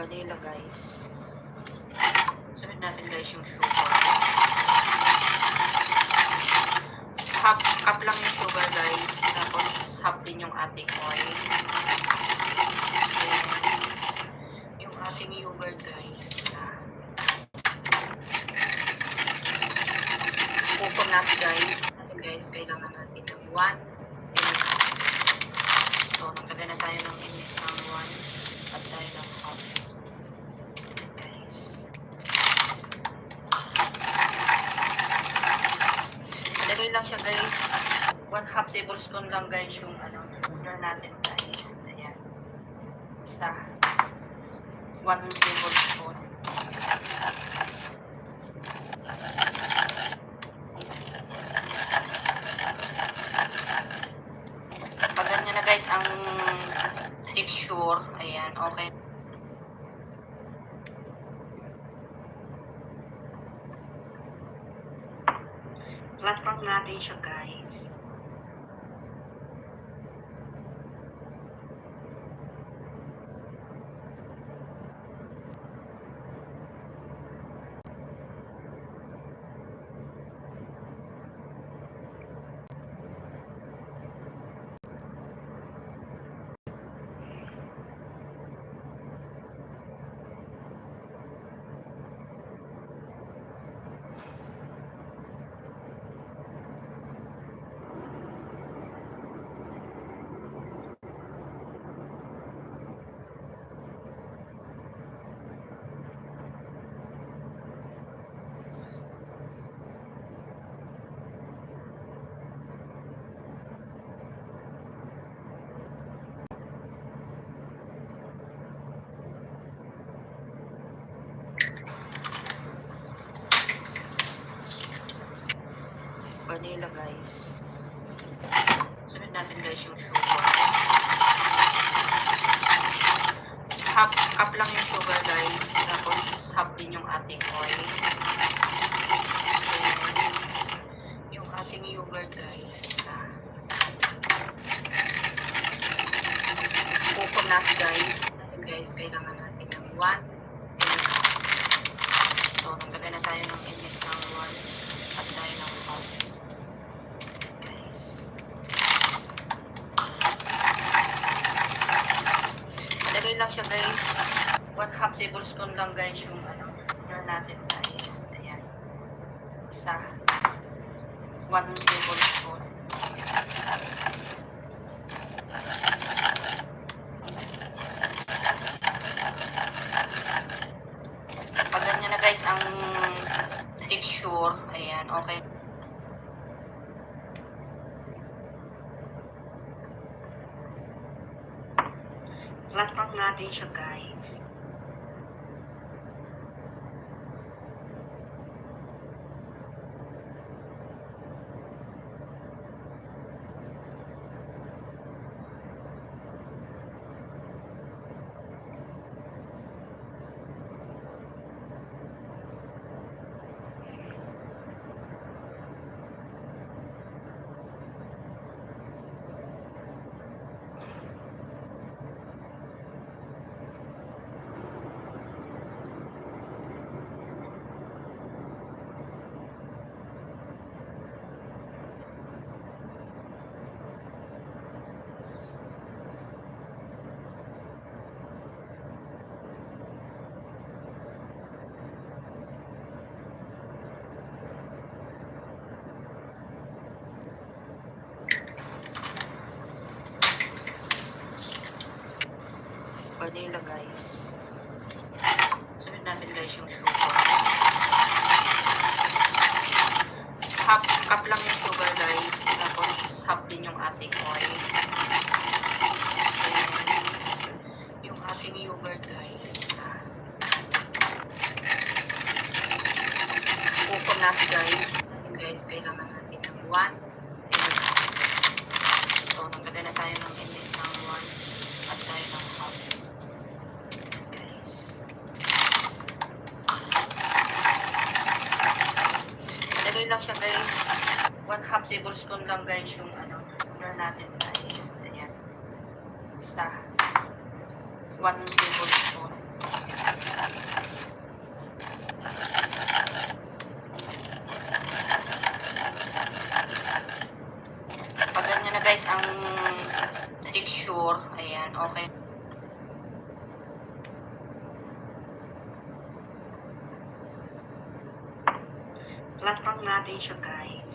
Vanilla, guys. Sunod natin, guys, yung sugar. Half cup lang yung sugar, guys. Tapos half din yung ating oil. Then, yung ating yogurt, guys. Kukum natin, guys. Guys, kailangan natin ng 1 and a half. So, naglagay na tayo ng init ng 1 at tayo ng half. Lagay lang siya, guys. 1/2 tablespoon lang, guys, yung sugar natin, guys. Ayan. Basta 1 tablespoon. Pag ganyan na, guys, ang texture, ayan, okay. Flat rank natin siya, guys. vanilla guys. Sunod natin guys yung sugar. Half cup lang yung sugar guys. Tapos half din yung ating oil. Then, yung ating yogurt guys. Coconut guys. Guys, kailangan natin ng 1 and a half. So, naglagay na tayo ng init ng 1 at tayo ng half. Guys. Malagay lang siya guys. 1/2 tablespoon lang guys yung sugar natin guys. Ayan. Isa. 1 tablespoon. Pag ganyan na guys ang texture, ayan, okay. Flat pack natin siya guys. Vanilla guys. Sunod natin guys yung sugar. Half cup lang yung sugar guys. Tapos half din yung ating oil. Then, yung ating yogurt guys. Coconut guys. Guys, kailangan natin ng 1 and a half. So, naglagay na tayo ng init ng 1 at tayo ng half. Malagay lang siya guys. 1/2 tablespoon lang guys yung sugar natin guys. Ayan. Isa. 1 tablespoon. Pag ganyan na guys ang texture, ayan, okay. Flat pack natin siya guys.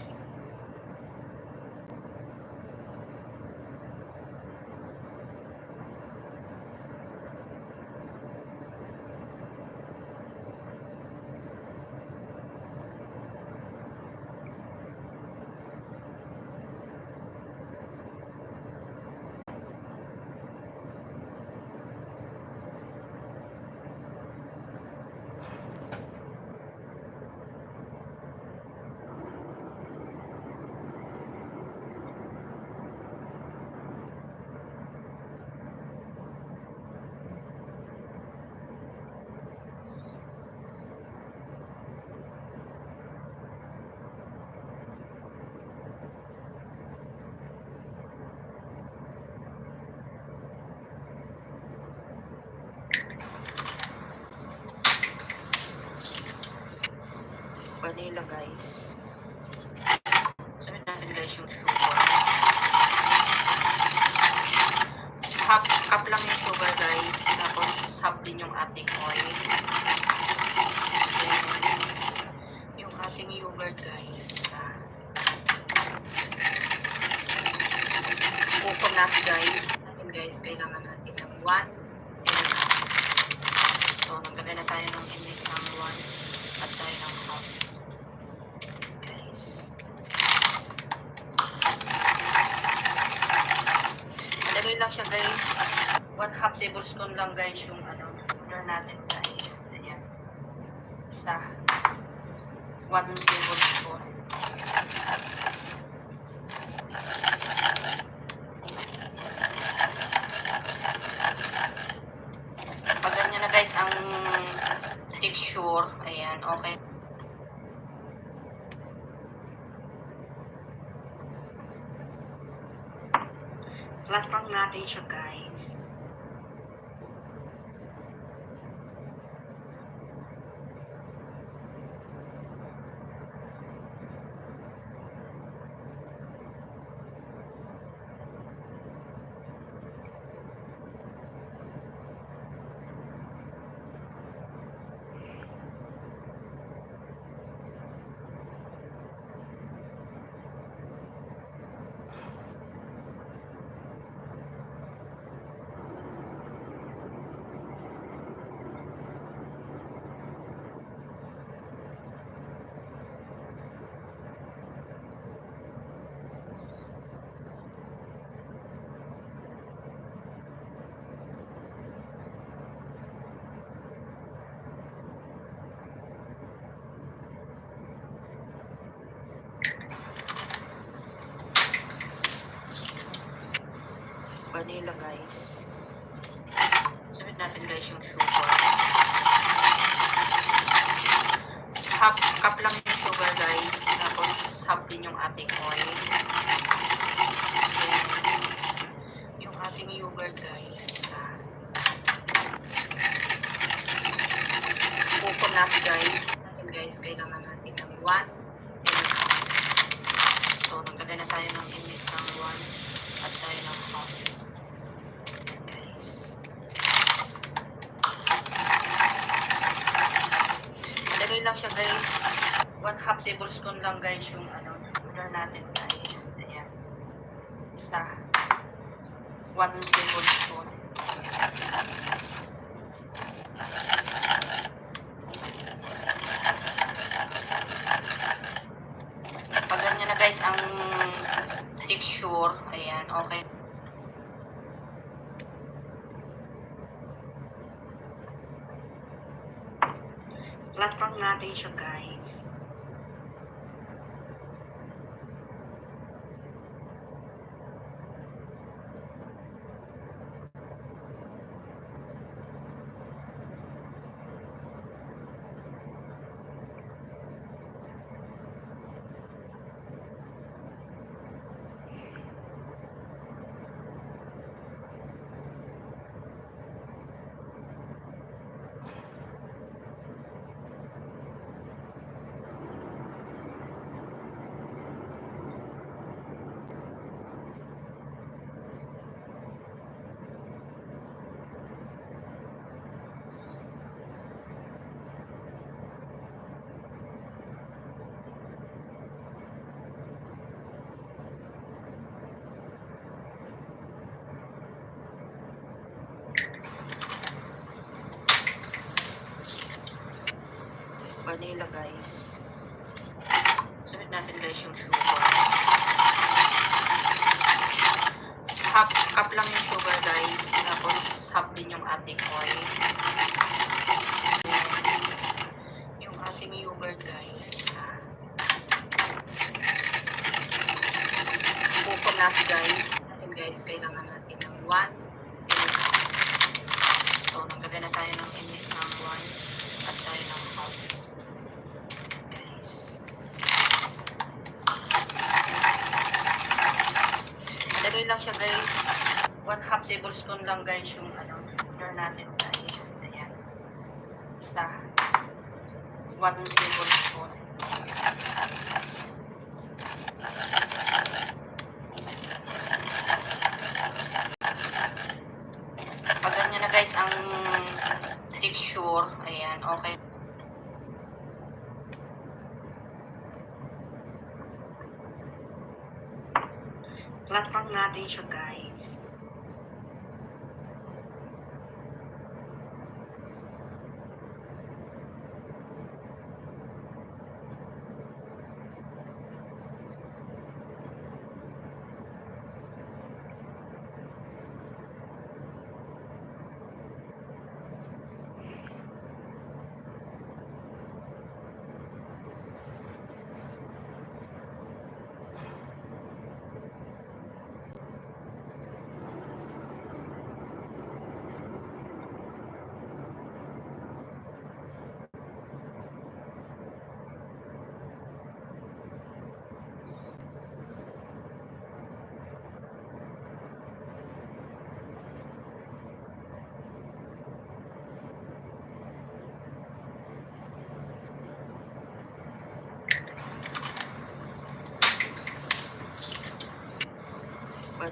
Vanilla guys. Sunod natin guys yung sugar. Half cup lang yung sugar guys. Tapos half din yung ating oil. Then, yung ating yogurt guys. Coconut guys. Guys, kailangan natin ng 1 and a half. So, naglagay na tayo ng init ng 1 at tayo ng half. Guys. Malagay lang siya guys. 1/2 tablespoon lang guys yung sugar natin guys. Ayan. Isa. 1 tablespoon. Platform natin siya, guys. Vanilla, guys. Sunod natin, guys, yung sugar. Half cup lang yung sugar, guys. Tapos half din yung ating oil. Then, yung ating yogurt, guys. Bukod natin, guys. Guys, kailangan natin ng 1 and a half. So, naglagay na tayo ng init ng 1 at tayo ng half. Ilagay lang siya, guys. 1/2 tablespoon lang, guys, yung sugar natin, guys. Ayan. Isa. 1 tablespoon. Pag ganyan na, guys, ang texture, ayan, okay. Platform natin siya, guys. Vanilla, guys. Sunod natin, guys, yung sugar. Half cup lang yung sugar, guys. Tapos half din yung ating oil. Yung ating yogurt, guys. Bukod natin, guys. Kailangan natin ng 1 and a half. So, naglagay na tayo ng init ng 1 at tayo ng half. Ilagay lang siya, guys. 1/2 tablespoon lang, guys, yung sugar natin, guys. Ayan. Isa. 1 tablespoon. Pag ganyan na, guys, ang texture, ayan, okay. Platform natin siya, guys.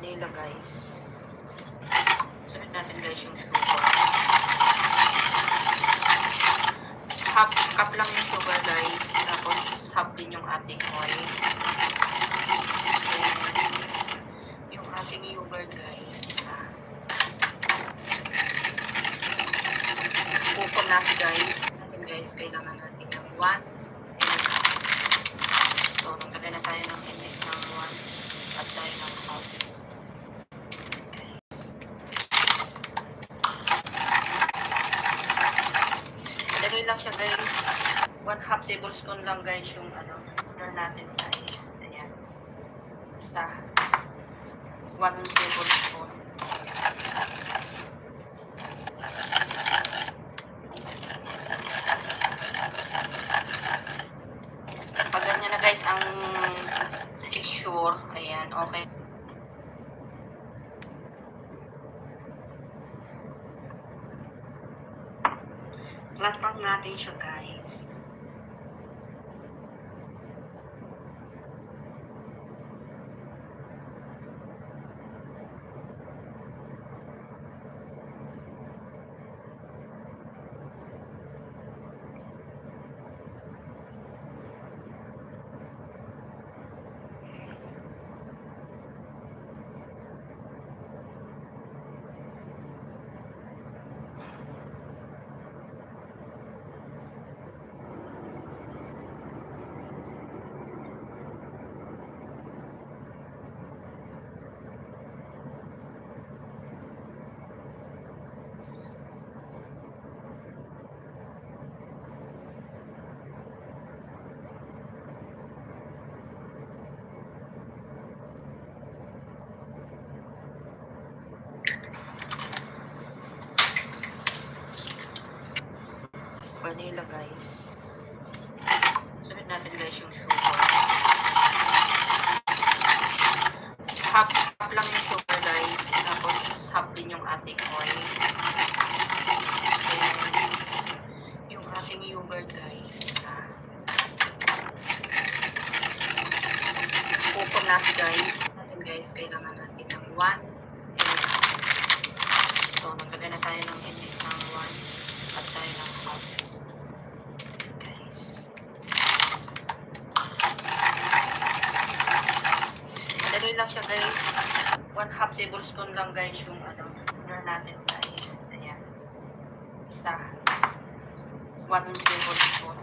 vanilla guys. Sunod natin guys yung sugar. Half cup lang yung sugar guys. Tapos half din yung ating oil. Then, yung ating yogurt guys. Coconut guys. Guys, kailangan natin ng 1 and a half. So, magkagay na tayo ng init ng 1 at tayo ng half. Ilagay lang siya guys. 1/2 tablespoon lang guys yung sugar natin guys. Ayan. Basta 1 tablespoon. Pag ganyan na guys ang texture, ayan, okay. Flat natin siya guys. Vanilla guys. Sunod natin guys yung sugar. Half lang yung sugar guys. Tapos half din yung ating oil. Then, yung ating yogurt guys. Coconut guys. Guys, kailangan natin ng 1 and a half. So, magkagay na tayo ng init ng 1 at tayo ng half. Ilagay lang siya guys. 1/2 tablespoon lang guys yung sugar natin guys. Ayan. Basta 1 tablespoon.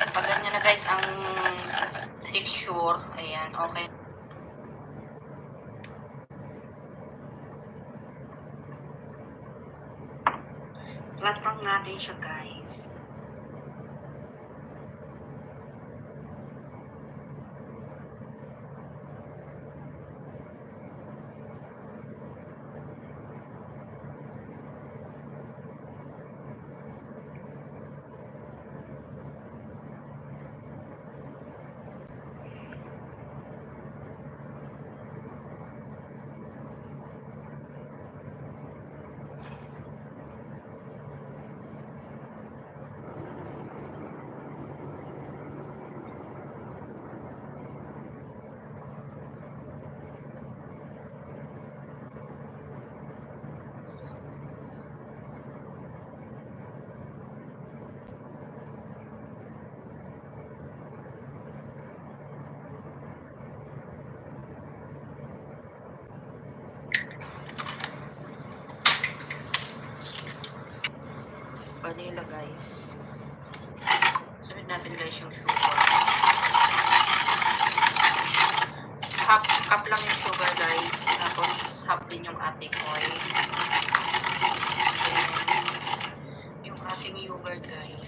Pag ganyan na guys ang texture, ayan, okay. Flat natin siya guys. Vanilla guys. Sunod natin guys yung sugar. Half cup lang yung sugar guys. Tapos half din yung ating oil. Then, yung ating yogurt guys.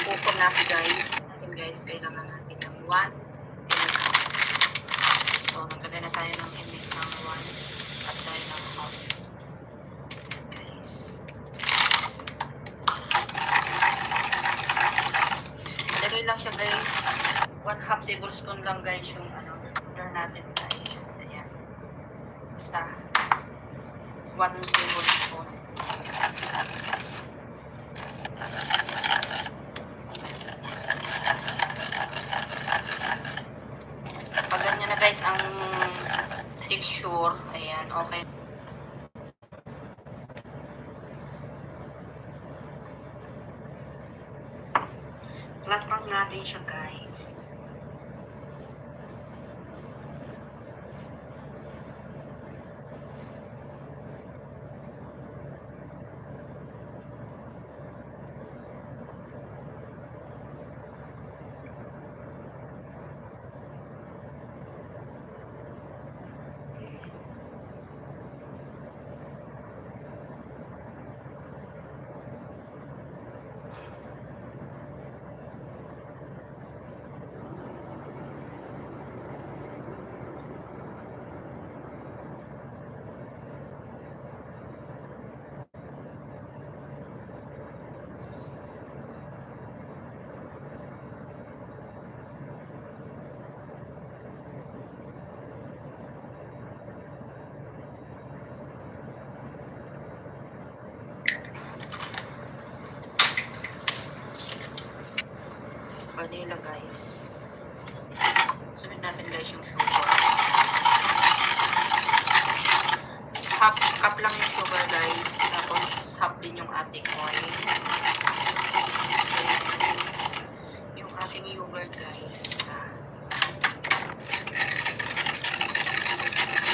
Coconut guys. Guys, kailangan natin ng 1 and a half. So, magkagay na tayo ng init ng 1 at tayo ng half. Ilagay lang siya guys. 1/2 tablespoon lang guys yung sugar natin guys. Ayan. Basta 1 tablespoon. texture. Ayan, okay. Flat lang natin siya, guys. Vanilla, guys. Sunod natin, guys, yung sugar. Half cup lang yung sugar, guys. Tapos half din yung ating oil. Yung ating yogurt, guys.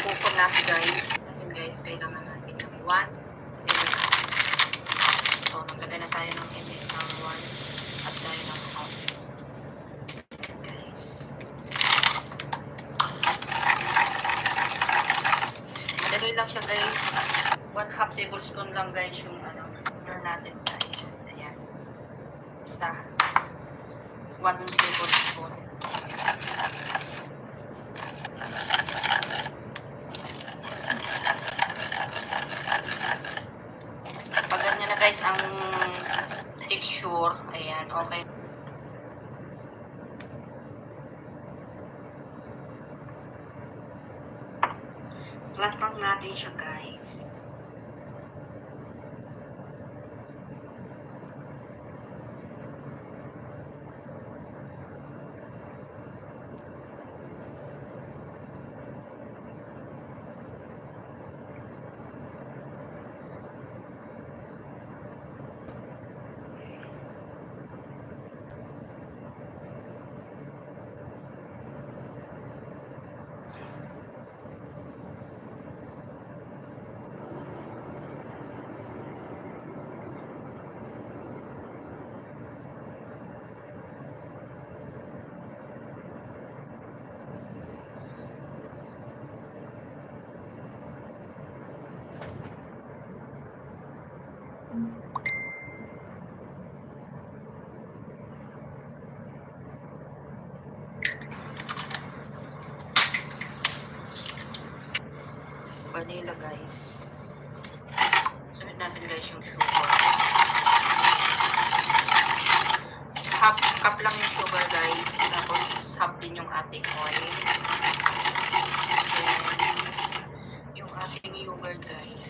Coconut, guys. Ayan, guys, kailangan natin ng 1. So, naglagay na tayo ng init ng 1 at tayo ng half. Guys. Madali lang siya, guys. 1/2 tablespoon lang, guys, yung butter natin, guys. Ayan. Basta 1 tablespoon. Pag ganyan na, guys, ang texture, ayan, okay. Flat lang natin siya, guys. Vanilla, guys. Sunod natin, guys, yung sugar. Half cup lang yung sugar, guys. Tapos half din yung ating oil. Then, yung ating yogurt, guys.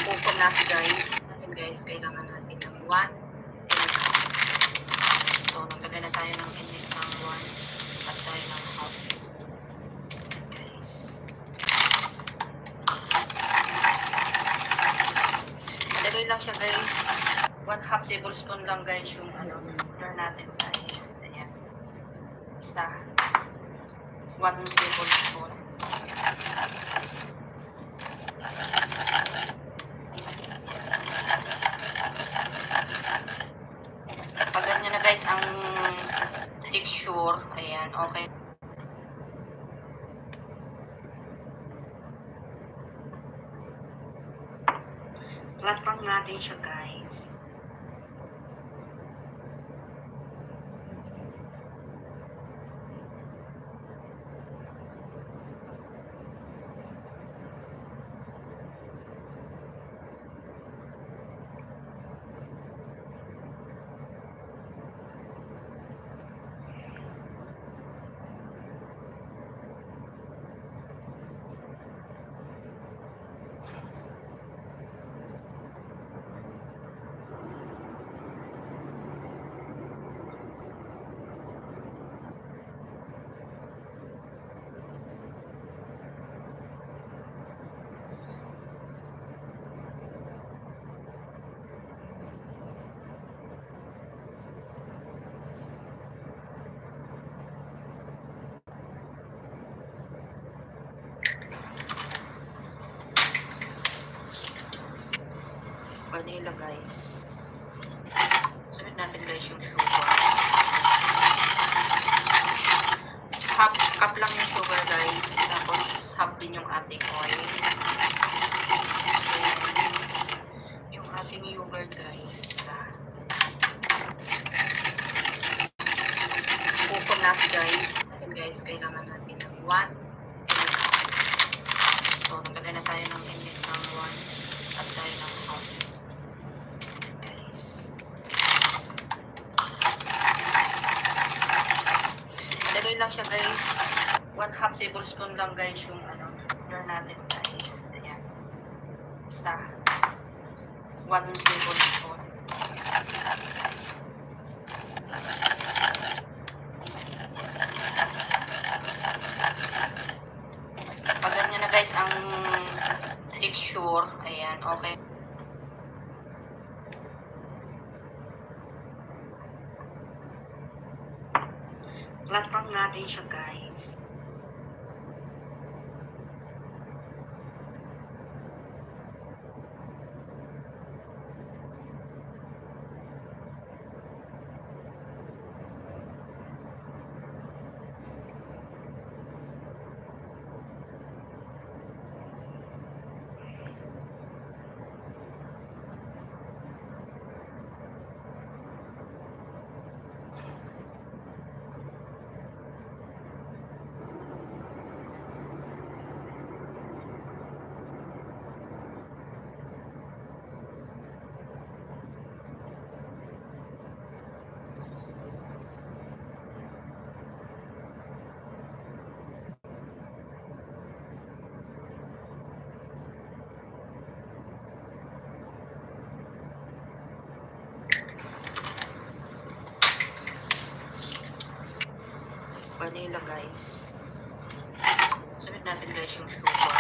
Coconut, guys. Ayan, guys, kailangan natin ng 1. So, naglagay na tayo ng init ng 1 at tayo ng half. Guys. Madali lang siya, guys. 1/2 tablespoon lang, guys, yung butter natin, guys. Ayan. Basta 1 tablespoon. Pag ganyan na, guys, ang texture, ayan, okay. Flat lang natin siya, guys. vanilla guys. Sunod natin guys yung sugar. Half cup lang yung sugar guys. Tapos half din yung ating oil. Then, yung ating yogurt guys. Coconut guys. And guys, kailangan natin ng 1 and a half. So, naglagay na tayo ng init ng 1 at tayo ng half. Guys. Lagay lang siya guys. 1/2 tablespoon lang guys yung sugar natin guys. Ayan. Basta 1 tablespoon. Pag ganyan na guys ang texture, ayan, okay. Platpang natin siya guys. Vanilla guys. Sunod natin guys yung sugar.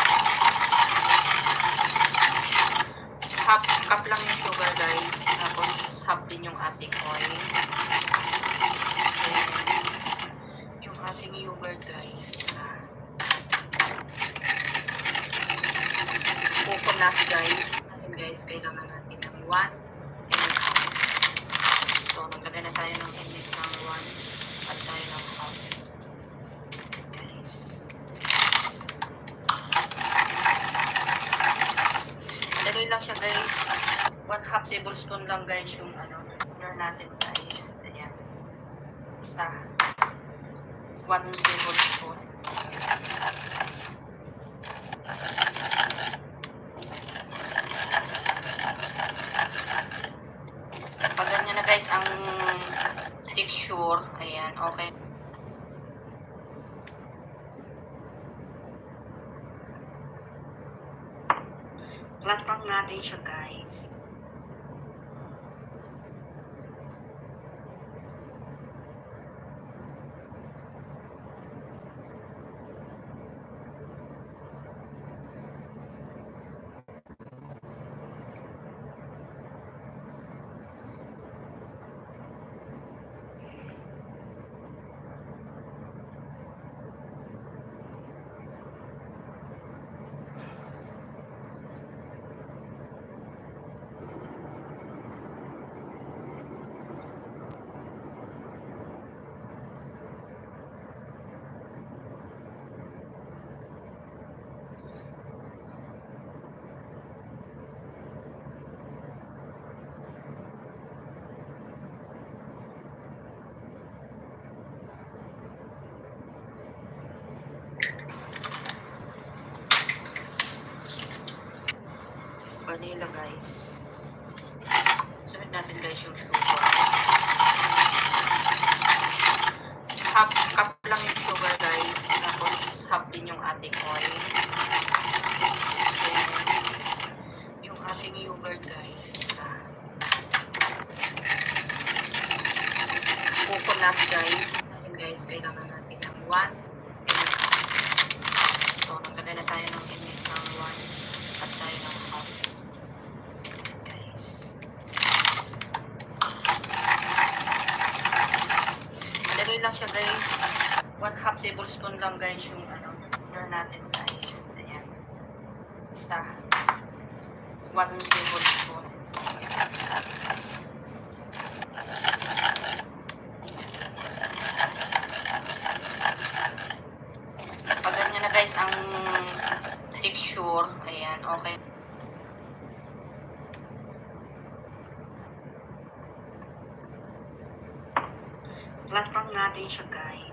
Half cup lang yung sugar guys. Tapos half din yung ating oil. Then, yung ating yogurt guys. Coconut guys. And guys, kailangan natin ng 1 and a half. So, naglagay na tayo ng init ng 1 at tayo ng half. Lagay lang siya guys. 1/2 tablespoon lang guys yung sugar natin guys. Ayan. Basta 1 tablespoon. Pag ganyan na guys ang texture, ayan, okay. Platpang natin siya guys. Vanilla guys. Sunod natin guys yung sugar. Half cup lang yung sugar guys. Tapos half din yung ating oil. Then, yung ating yogurt guys. Coconut guys. And guys, kailangan natin ng 1 and a half. So, naglagay na tayo ng init ng 1 at tayo ng half. Lagay lang siya guys. 1/2 tablespoon lang guys yung sugar natin guys. Ayan. Basta 1 tablespoon. okay. Platform natin siya, guys.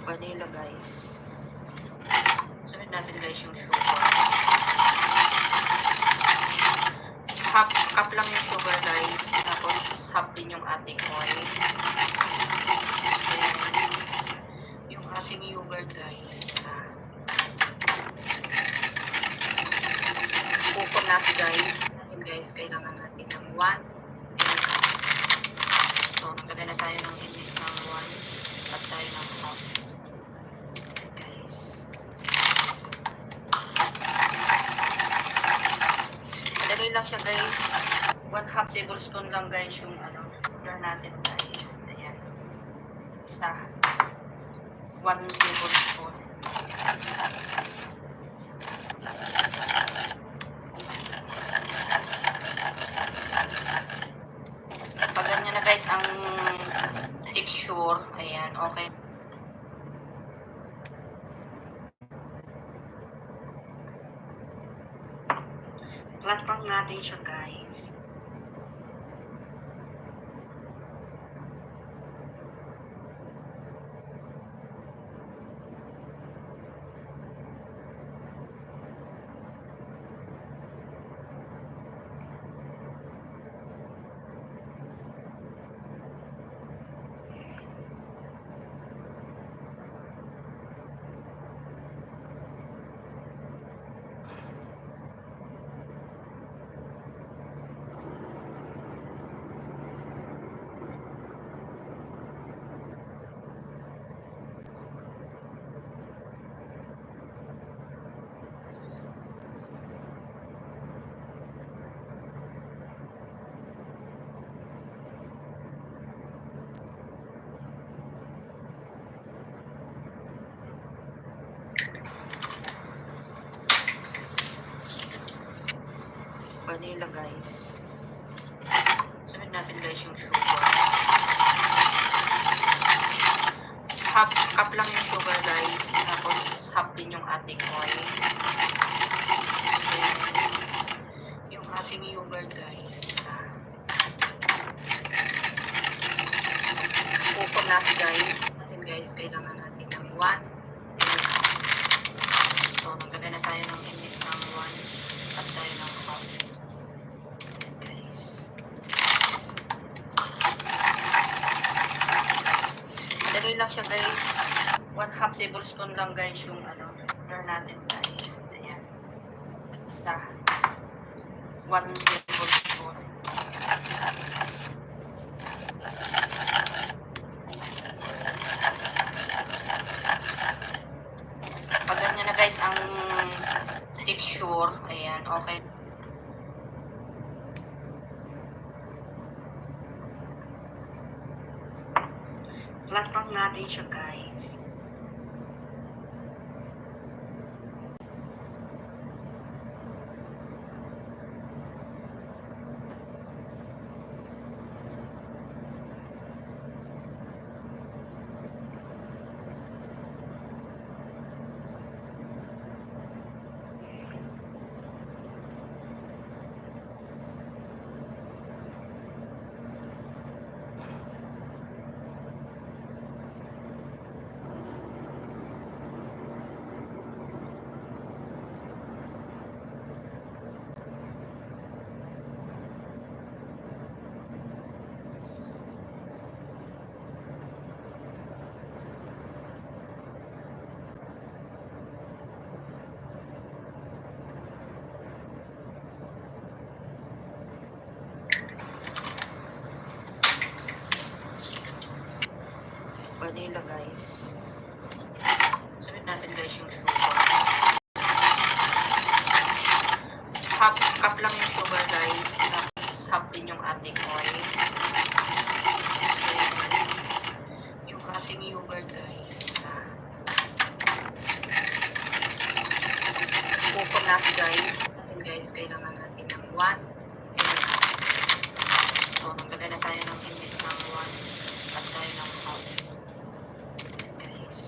Vanilla, guys. Sunod natin, guys, yung sugar. Half cup lang yung sugar, guys. Tapos half din yung ating oil. Then, yung ating yogurt, guys. Cocoa nut, guys. And guys, kailangan natin ng 1 and a half. So, naglagay na tayo ng init ng 1 at tayo ng half. Madali lang siya, guys. 1/2 tablespoon lang, guys, yung sugar natin, guys. Ayan. 1 tablespoon. Pag ganyan na, guys, ang texture, ayan, okay. Platform natin siya, guys. Vanilla, guys. Sunod natin, guys, yung sugar. Half cup lang yung sugar, guys. Tapos half din yung ating oil. Then, yung ating yogurt, guys. Cocoa nut, guys. And guys, kailangan natin ng 1 and a half. So, naglagay na tayo ng init ng 1 at tayo ng half. Madali lang siya, guys. 1/2 tablespoon lang, guys, yung sugar natin, guys. Ayan. 1 tablespoon. Pag ganyan na, guys, ang texture, ayan, okay. Platform natin siya, guys. natin guys. Kailangan natin ng 1 and a half. So, naglagay na tayo ng init ng 1 at tayo ng half. Guys.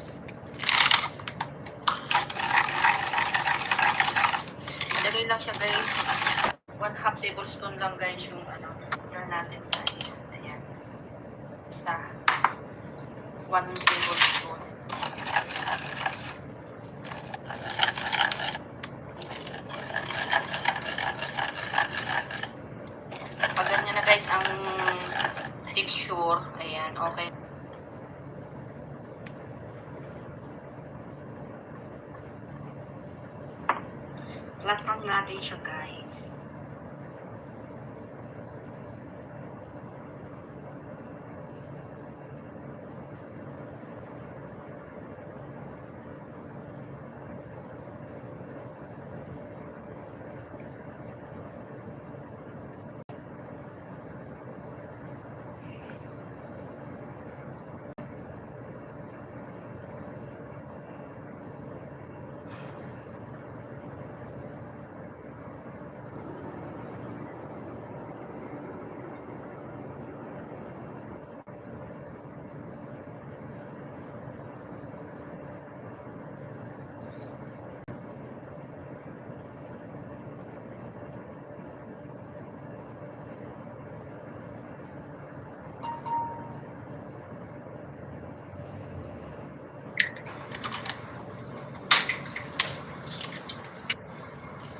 Madali lang siya guys. 1/2 tablespoon lang guys yung flour natin guys. Ayan. Basta 1 tablespoon. Pag ganyan na guys ang texture, ayan, okay. Flat pan natin siya guys.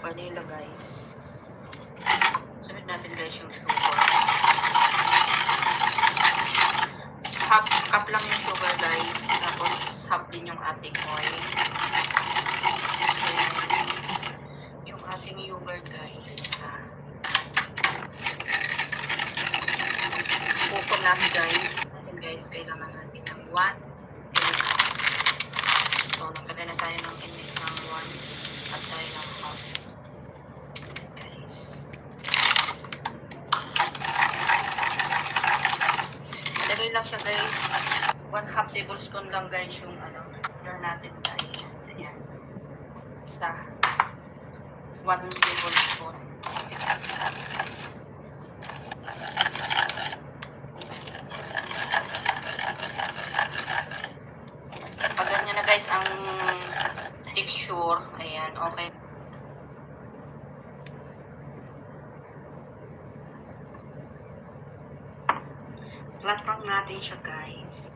Vanilla guys. Sunod natin guys yung sugar. Half cup lang yung sugar guys. Tapos half din yung ating oil. Ayan. Yung ating yogurt guys. Hukom natin guys. Kailangan natin ng 1 and a half. So, naglagay na tayo ng init ng 1 at tayo ng half. Madali lang siya guys. 1/2 tablespoon lang guys yung flour natin guys. Ayan. Basta 1 tablespoon. Pag ganyan na guys ang texture, ayan, okay. Flat pan natin siya guys.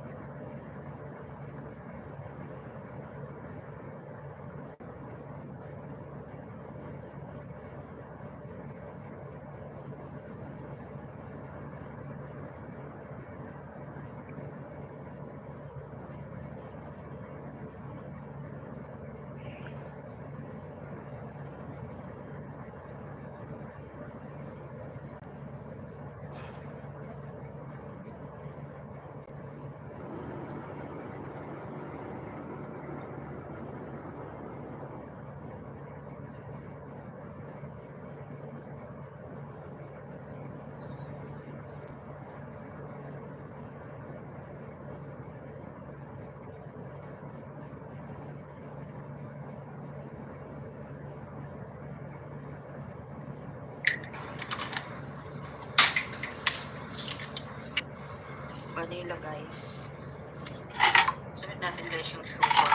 Vanilla guys. Sunod natin guys yung sugar.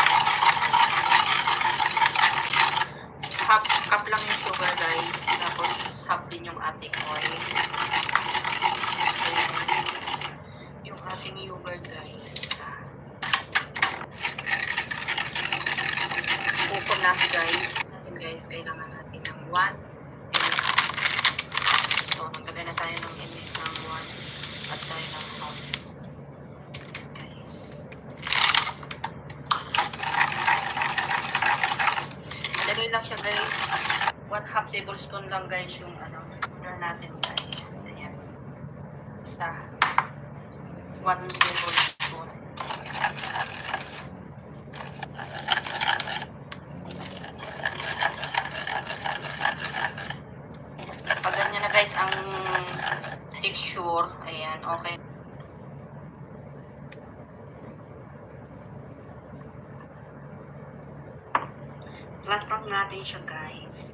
Half cup lang yung sugar guys. Tapos half din yung ating oil. Ayan. Yung ating yogurt guys. Hukom natin guys. Kailangan natin ng 1 and a half. So, naglagay na tayo ng init ng 1 at tayo ng half. Madali lang siya guys. 1/2 tablespoon lang guys yung flour natin guys. Ayan. Basta 1 tablespoon. Pag ganyan na guys ang texture, ayan, okay. Flat lang natin siya, guys.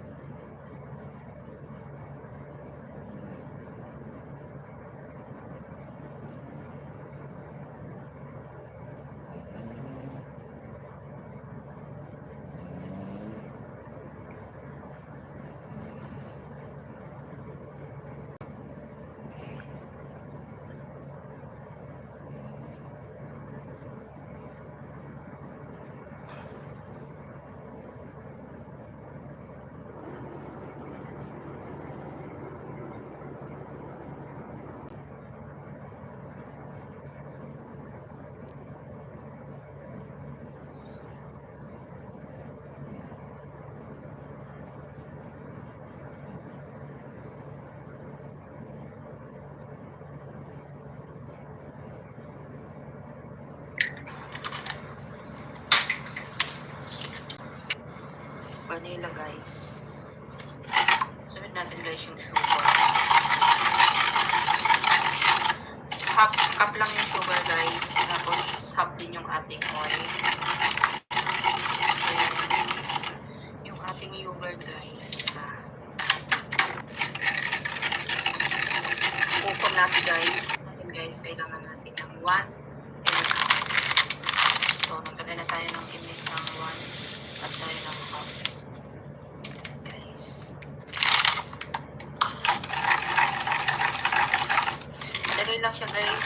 Vanilla, guys. Sunod natin, guys, yung sugar. Half cup lang yung sugar, guys. Tapos half din yung ating oil. Ayan. Yung ating yogurt, guys. Ukon natin, guys. Ayan, guys, kailangan natin ng 1 and a half. So, nagtagay na tayo ng init ng 1 at tayo ng half. Lagay lang siya, guys.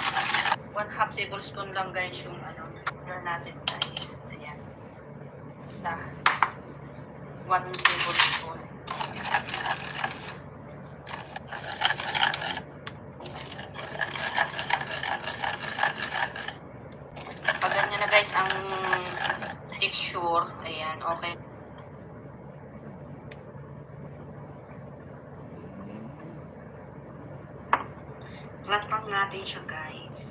1/2 tablespoon lang, guys, yung sugar natin, guys. Ayan. 1 tablespoon. Pag ganyan na, guys, ang texture, ayan, okay. Flat lang natin siya, guys.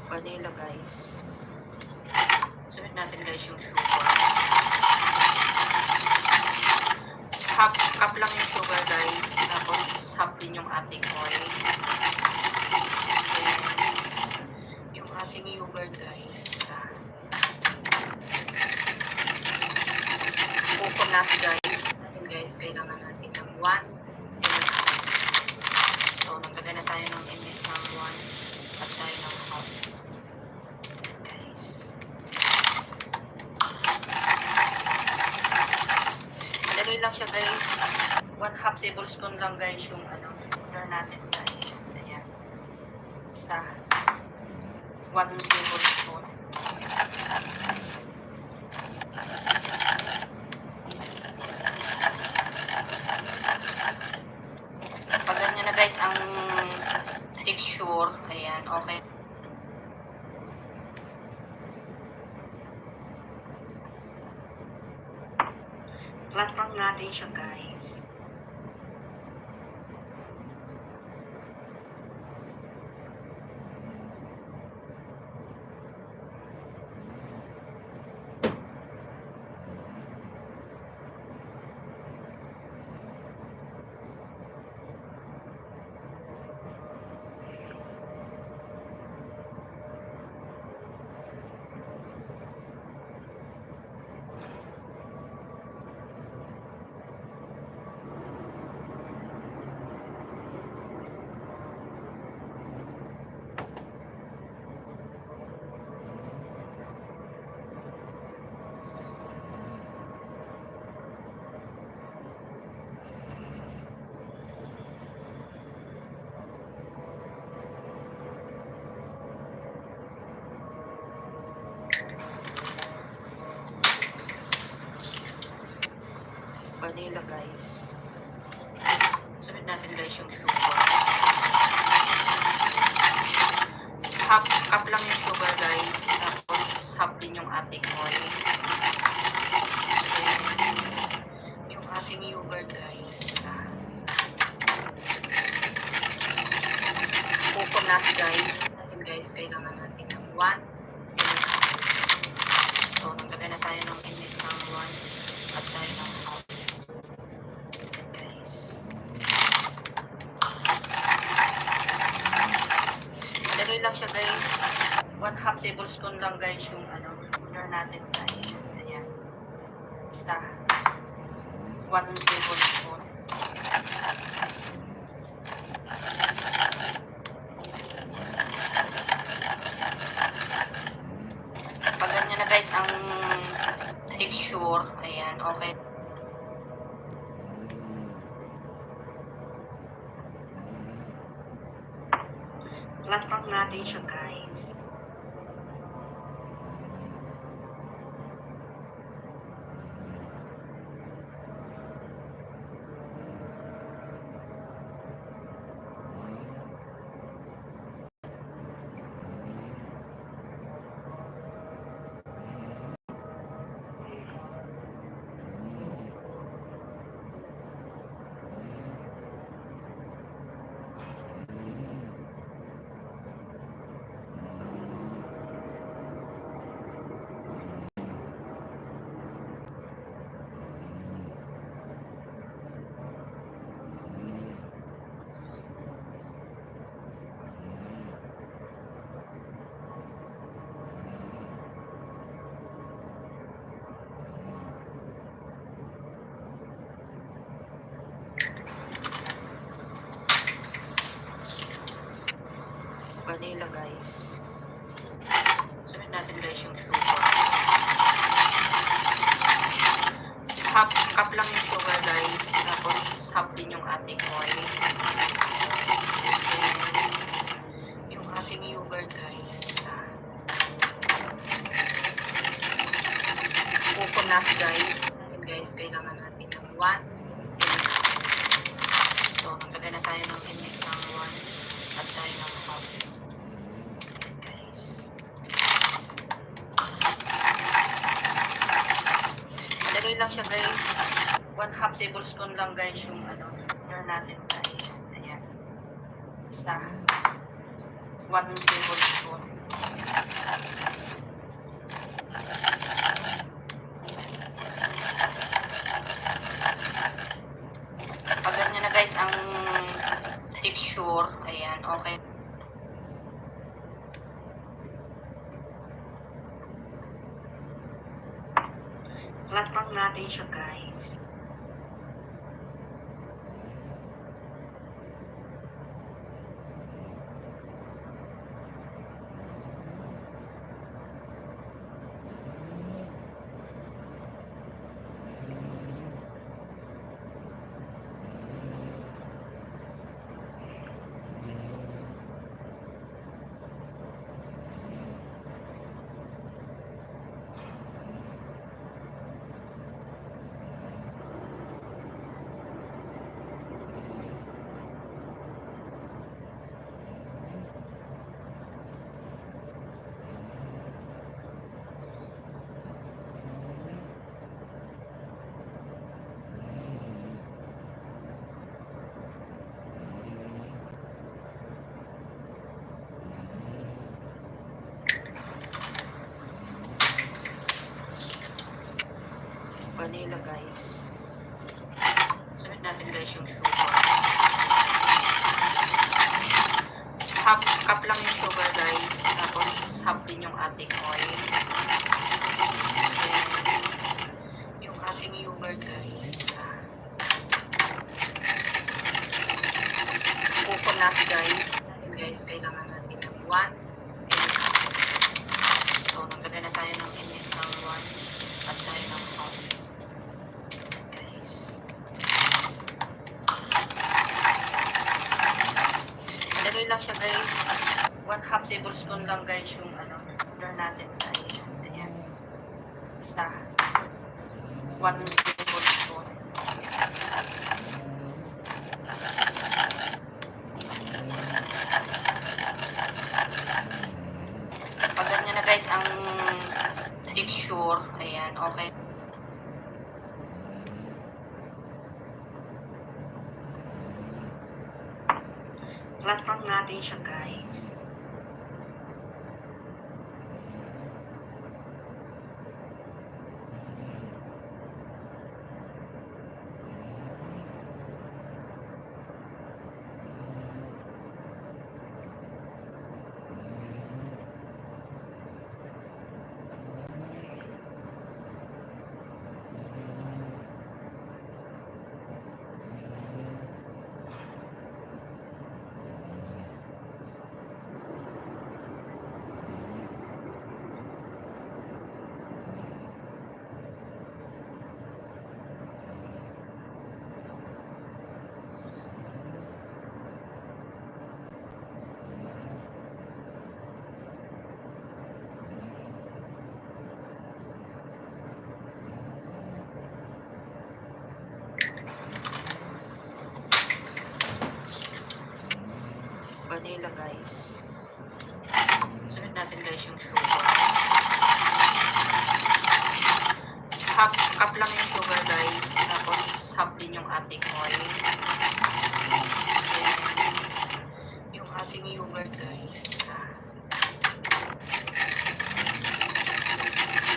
Vanilla, guys. Sunod natin, guys, yung sugar. Half cup lang yung sugar, guys. Tapos half din yung ating oil. Ayan. Yung ating yogurt, guys. Ukon natin, guys. Ayan, guys, kailangan natin ng 1 and a half. So, nagtagay na tayo ng init ng 1 at tayo ng half. Lagay lang siya, guys. 1/2 tablespoon lang, guys, yung sugar natin, guys. Ayan. 1 tablespoon. Pag ganyan na, guys, ang texture, ayan, okay. Flat lang natin siya, guys. vanilla guys. Sunod natin guys yung sugar. Half cup lang yung sugar guys. Tapos half din yung ating oil. Then, yung ating yogurt guys. Coconut guys. Natin guys, kailangan natin ng 1. So, naglagay na tayo ng init ng 1 at tayo ng half. Guys. Lagay lang siya guys. 1/2 tablespoon lang guys yung sugar natin guys. Ayan. Basta 1 tablespoon. Pag ganyan na guys ang texture, ayan, okay. Flat natin siya guys. Vanilla guys. Sunod natin guys yung sugar. Half cup lang yung sugar guys. Tapos half din yung ating oil. Then, yung ating yogurt guys. Coconut guys. Natin guys, kailangan natin ng 1. So, naglagay na tayo ng init ng 1 at tayo ng half. Lagay lang siya guys. 1/2 tablespoon lang guys yung sugar natin guys. Ayan. Basta 1 tablespoon. Pag ganyan na guys ang texture, ayan, okay. Flat natin siya guys. Vanilla guys. Sunod natin guys yung sugar. Half cup lang yung sugar guys. Tapos half din yung ating oil. Then, yung ating yogurt guys. Coconut guys. Guys, kailangan natin ng 1. So, naglagay na tayo ng init ng 1 at tayo ng half. Guys. Nalagay lang siya guys. 1/2 tablespoon lang guys yung sugar natin guys. Ayan. Basta 1 tablespoon. Platform natin siya, guys. Vanilla, guys. Sunod natin, guys, yung sugar. Half cup lang yung sugar, guys. Tapos half din yung ating oil. Then, yung ating yogurt, guys.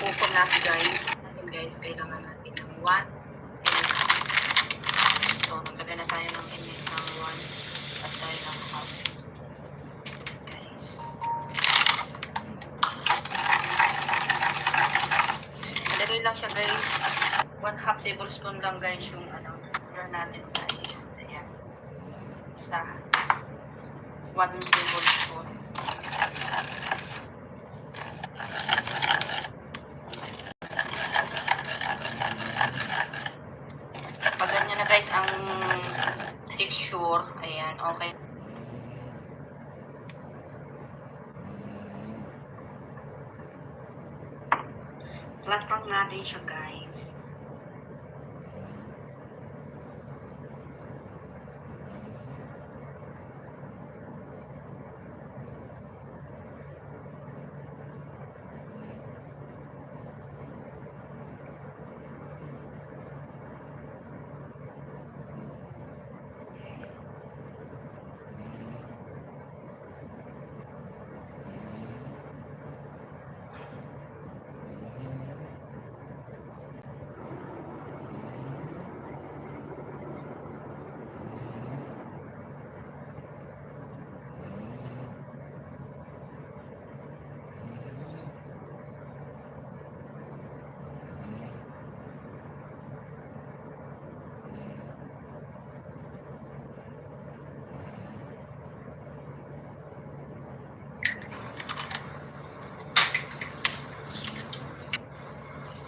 Coconut, guys. Guys, kailangan natin ng 1. So, naglagay na tayo ng init ng 1 at tayo ng half. Guys. Nalagay lang siya, guys. 1/2 tablespoon lang, guys, yung sugar natin, guys. Ayan. Isa. 1 tablespoon. Pag ganyan na, guys, ang texture, ayan, okay. Platform natin siya, guys.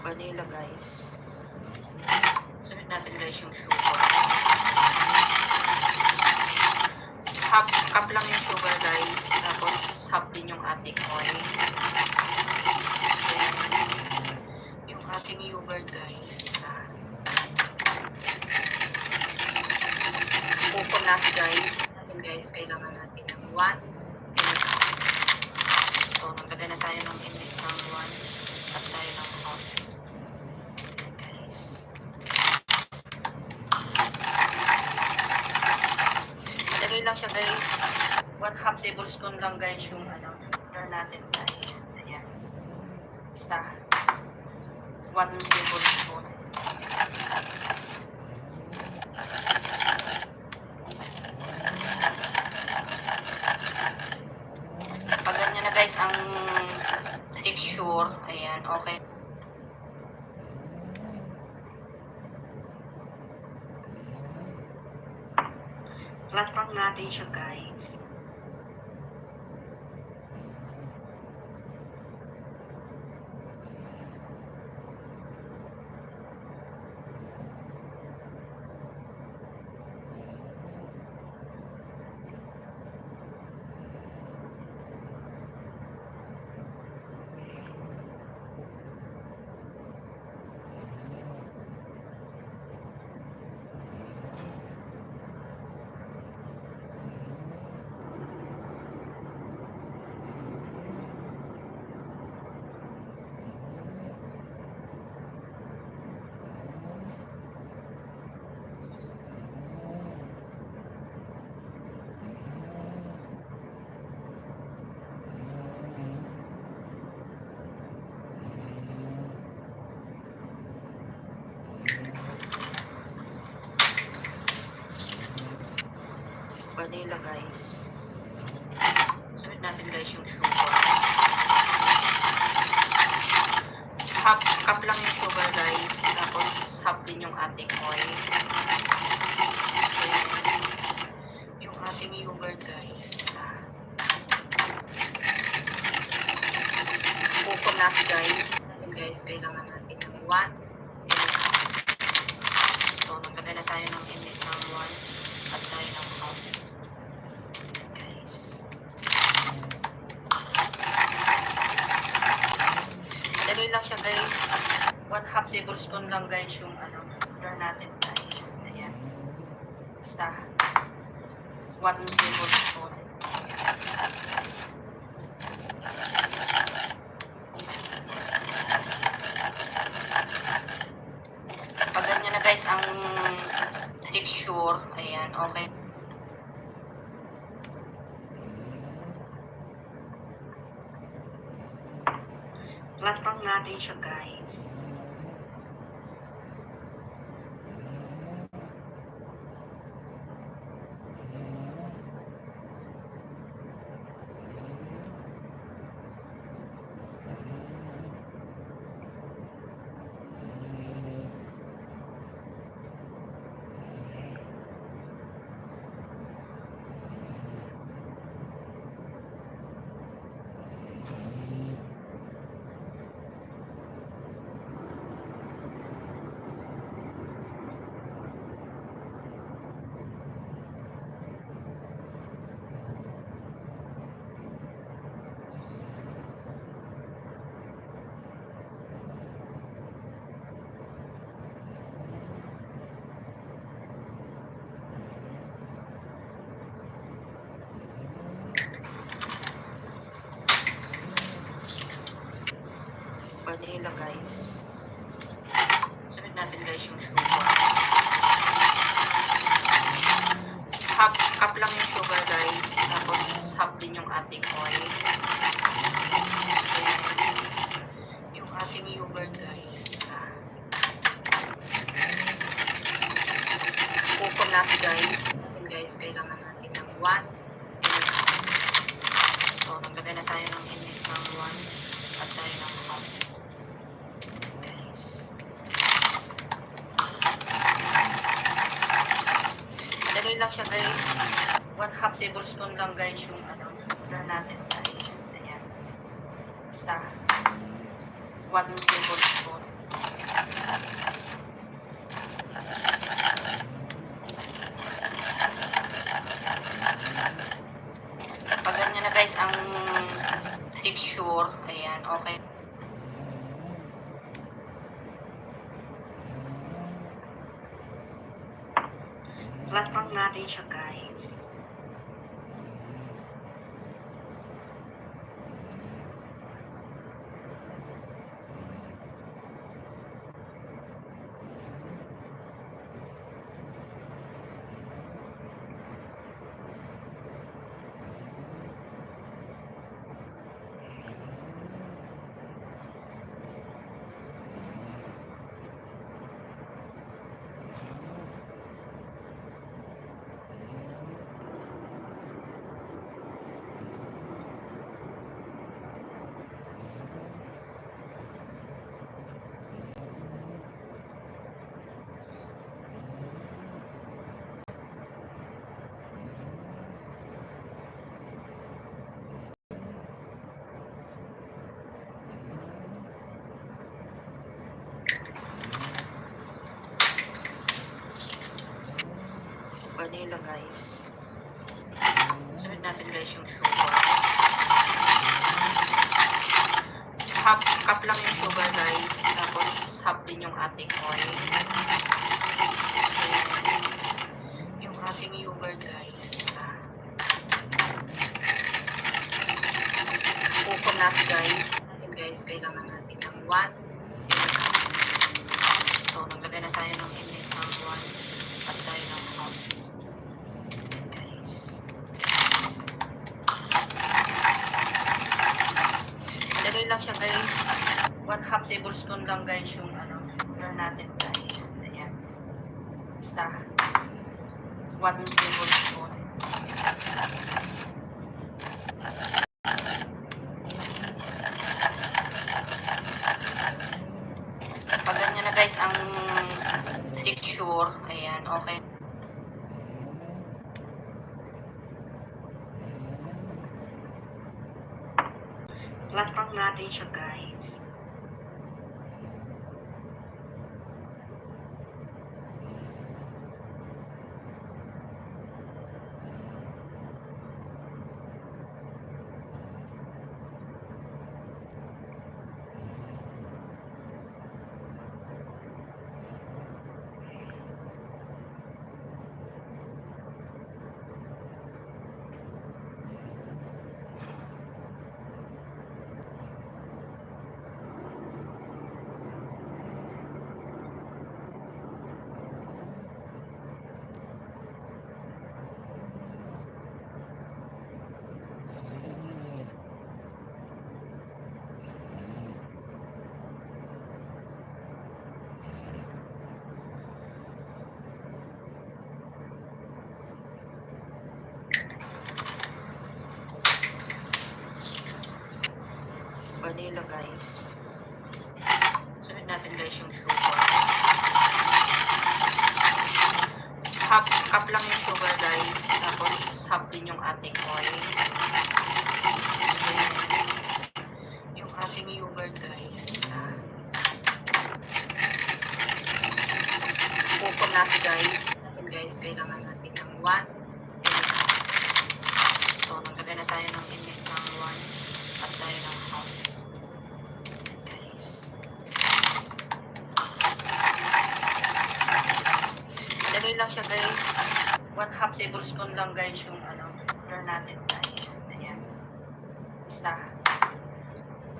Vanilla, guys. Sunod natin, guys, yung sugar. Half cup lang yung sugar, guys. Tapos half din yung ating oil. Then, yung ating yogurt, guys. Coconut, guys. Guys, kailangan natin ng 1. So, naglagay na tayo ng init ng 1 at tayo ng half. Guys. Nalagay lang siya, guys. 1/2 tablespoon lang, guys, yung sugar natin, guys. Ayan. Isa. 1 tablespoon. Pag ganyan na, guys, ang texture, ayan, okay. Platform natin siya, guys. vanilla guys. Sunod natin guys yung sugar. Half cup lang yung sugar guys. Tapos half din yung ating oil. Then, yung ating yogurt guys. Coconut guys. Guys, kailangan natin ng 1 and a half. So, naglagay na tayo ng init ng 1 at tayo ng half. Guys. Lagay lang siya guys. 1/2 tablespoon lang guys yung sugar natin guys. Ayan. Basta 1 tablespoon. Pag ganyan na guys ang texture, ayan, okay. Platpang natin siya guys. Vanilla guys. Sunod natin guys yung sugar. Half cup lang yung sugar guys. Tapos half din yung ating oil. Then, yung ating yogurt guys. Coconut guys. And guys, kailangan natin ng 1 and a half. So, naglagay na tayo ng init ng 1 at tayo ng half. Lagay lang siya guys. 1/2 tablespoon lang guys yung sugar natin guys. Ayan. Basta 1 tablespoon. Pag ganyan na guys ang texture, ayan, okay. Platpang natin siya guys. Vanilla guys. Sunod natin guys yung sugar. Half cup lang yung sugar guys. Tapos half din yung ating oil. Then, yung ating yogurt guys. Coconut guys. And guys, kailangan natin ng 1 and a half. So, naglagay na tayo ng init ng 1 at tayo ng half. Lagay lang siya guys. 1/2 tablespoon lang guys yung sugar natin guys. Ayan. Basta 1 tablespoon. Pag ganyan na guys ang texture, ayan, okay. Flat pack natin siya guys. Vanilla guys. Sunod natin guys yung sugar. Half cup lang yung sugar guys. Tapos half din yung ating oil. Then, yung ating yogurt guys. Kukon natin guys. And guys, kailangan natin ng 1. So, nagkagay na tayo ng init ng 1 at tayo ng half. Lagay lang siya guys. 1/2 tablespoon lang guys yung flour natin guys. Ayan. Isa.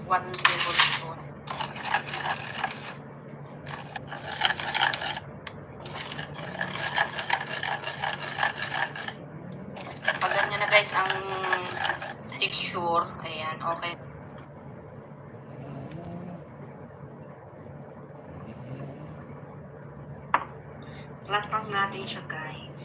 1 tablespoon. Pag ganyan na guys ang texture, ayan, okay. Flat pack natin siya guys.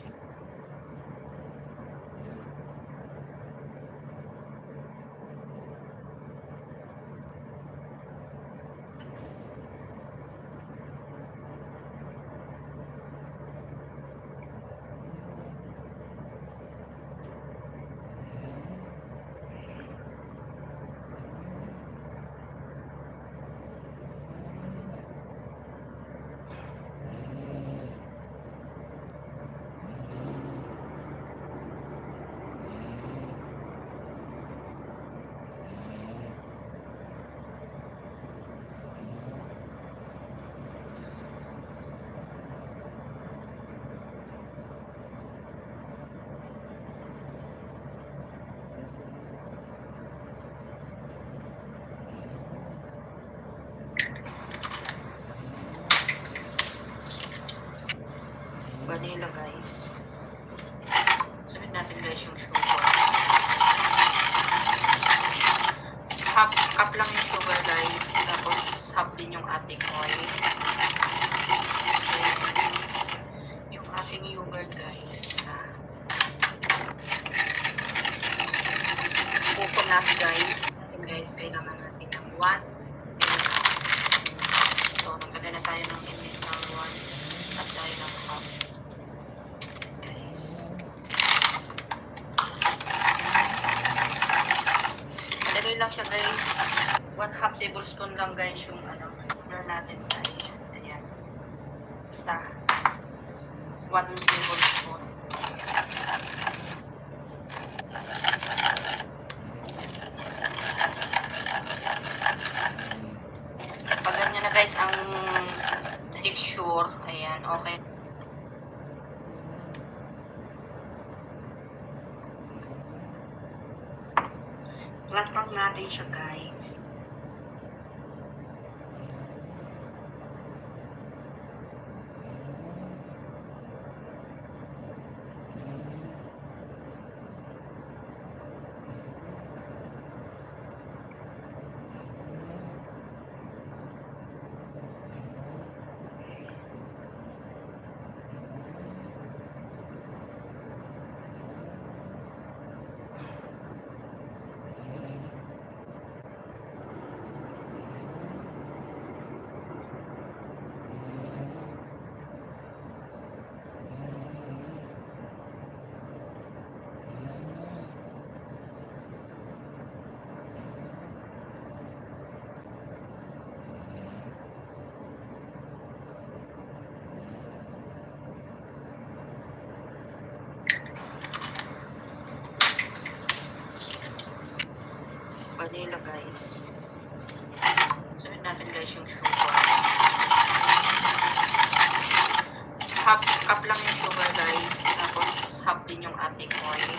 Vanilla guys. Sunod natin guys yung sugar. Half cup lang yung sugar guys. Tapos half din yung ating oil. Then, yung ating yogurt guys. Kukon natin guys. And guys, kailangan natin ng 1. So, nagkagay na tayo ng init ng 1 at tayo ng half. Lagay lang siya guys. 1/2 tablespoon lang guys yung flour natin guys. Ayan. Isa. 1 tablespoon. Pag ganyan na guys ang texture, ayan, okay. Flat pack natin siya guys. guys. Sunod natin guys yung sugar. Half cup lang yung sugar guys. Tapos half din yung ating oil.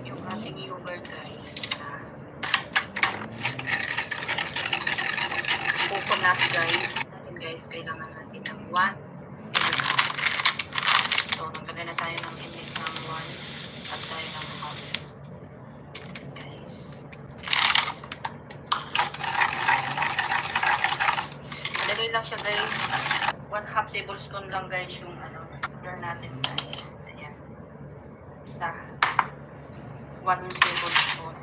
Yung ating yogurt guys. Coconut guys. Guys, kailangan natin ng 1 and a half. So, naglagay na tayo ng init ng 1 at tayo ng half. Guys. Nalagay lang siya guys. 1/2 tablespoon lang guys yung sugar natin guys. Ayan. Isa. 1 tablespoon.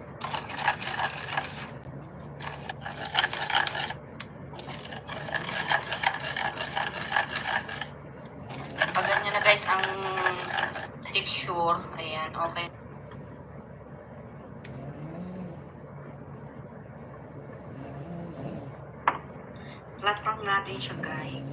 Pag ganyan na guys ang texture, ayan, okay. Platform natin siya guys.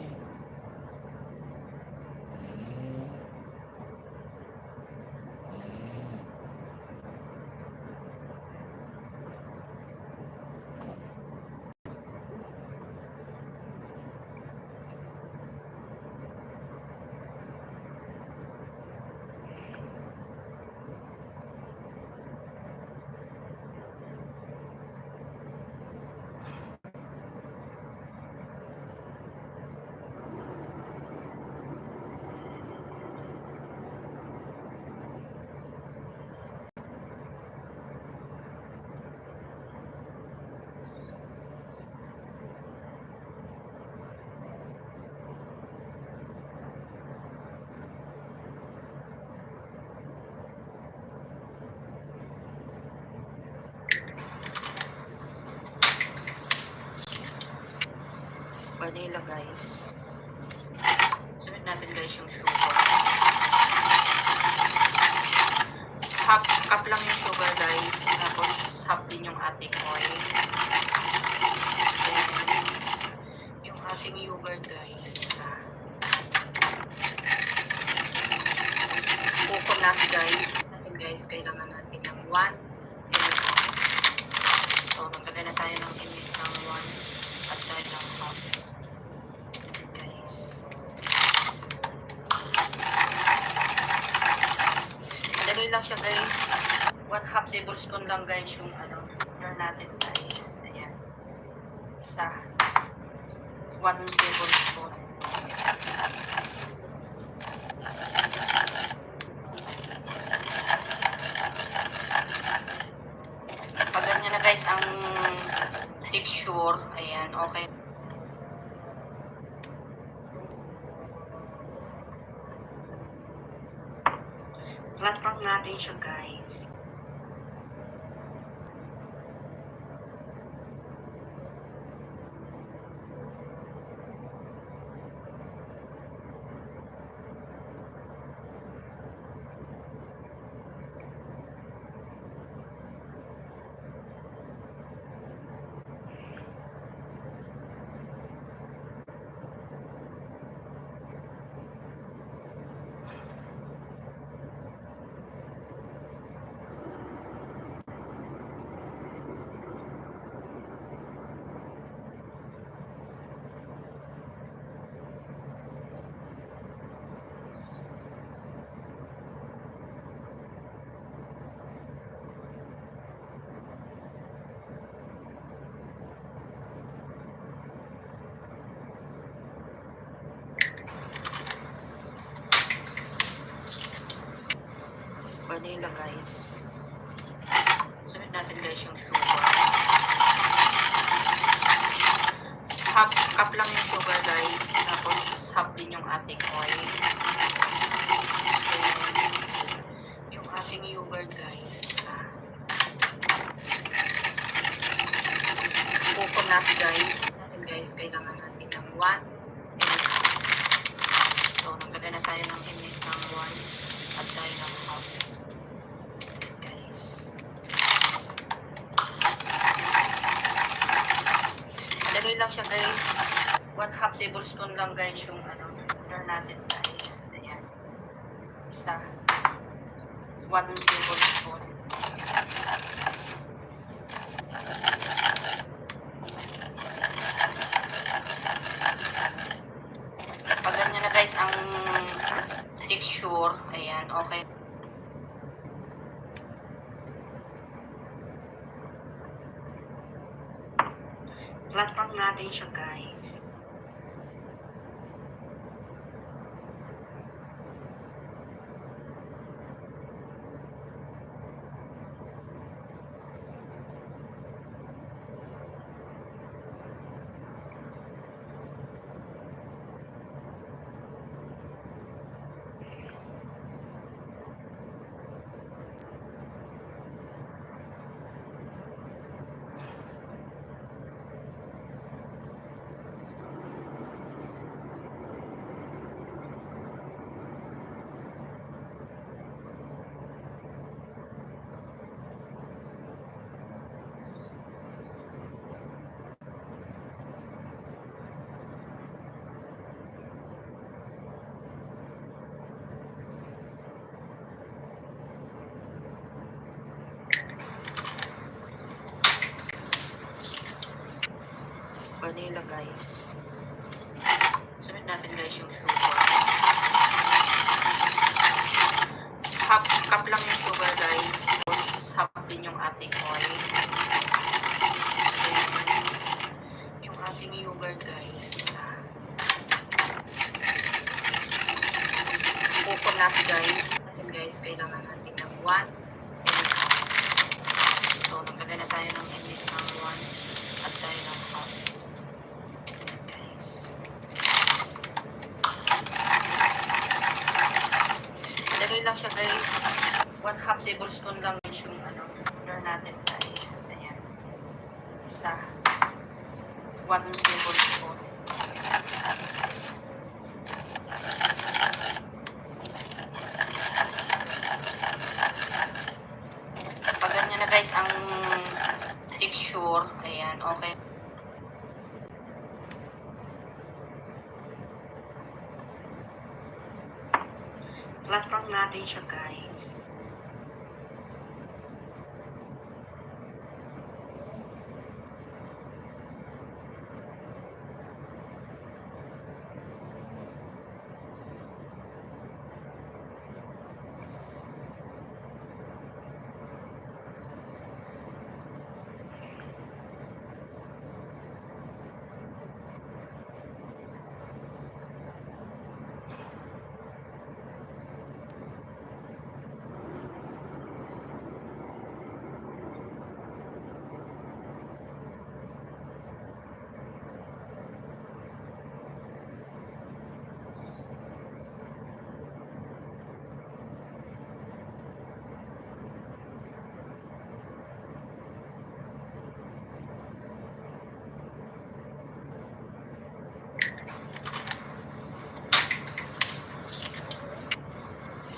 Vanilla guys. Sunod natin guys yung sugar. Half cup lang yung sugar guys. Tapos half din yung ating oil. Then, yung ating yogurt guys. Coconut guys. Guys, kailangan natin ng 1 and a half. So, maglagay na tayo ng init ng 1 at tayo ng half. Nalagay lang siya guys. 1/2 tablespoon lang guys yung sugar natin guys. Ayan. Isa. 1 tablespoon. Pag ganyan na guys ang texture, ayan, okay. Platform natin siya guys. Vanilla guys. Sunod natin guys yung sugar. Half cup lang yung sugar guys. Tapos half din yung ating oil. Then, yung ating yogurt guys. Coconut guys. Guys, kailangan natin ng 1 and a half. So, naglagay na tayo ng init ng 1 at tayo ng half. Guys. Nalagay lang siya guys. 1/2 tablespoon lang guys yung sugar natin guys. Ayan. Isa. 1 tablespoon. Pag ganyan na guys ang texture, ayan, okay. Flat lang natin siya guys. Vanilla guys. Sunod natin guys yung sugar. Half cup lang yung sugar guys. Tapos half din yung ating oil. Then, yung ating yogurt guys. Kukon natin guys. Then guys, kailangan natin ng 1. So, naglagay na tayo ng init ng 1 at tayo ng half. Ilagay lang siya guys. 1/2 tablespoon lang guys yung sugar natin guys. Ayan. Isa. 1 tablespoon. Pag ganyan na guys ang texture, ayan, okay. Flat lang natin siya guys.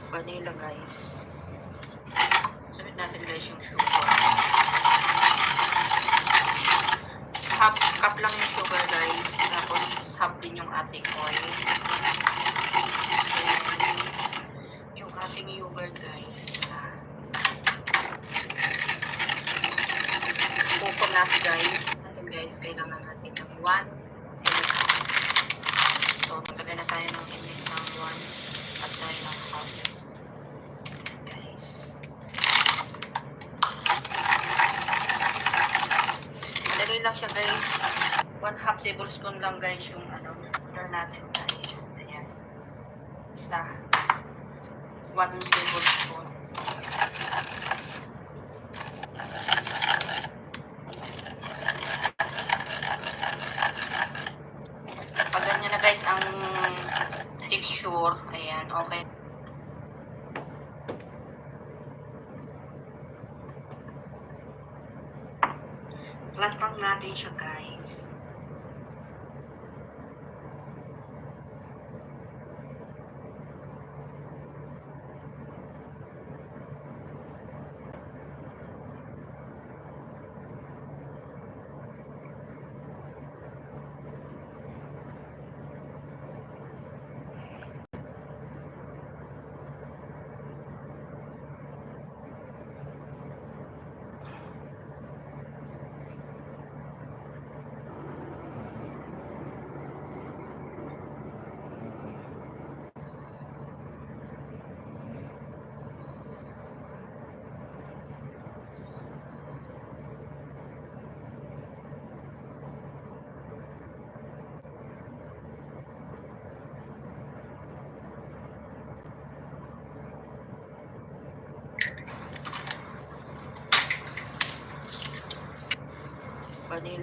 Vanilla guys. Sunod natin guys yung sugar. Half cup lang yung sugar guys. Tapos half din yung ating oil. Then, yung ating yogurt guys. Kukon natin guys. Guys, kailangan natin ng 1. So, maglagay na tayo ng init ng 1 at tayo ng half. Ilagay lang siya guys. 1/2 tablespoon lang guys yung sugar natin guys. Ayan. Isa. 1 tablespoon. Pag ganyan na guys ang texture, ayan, okay. Flat lang natin siya guys.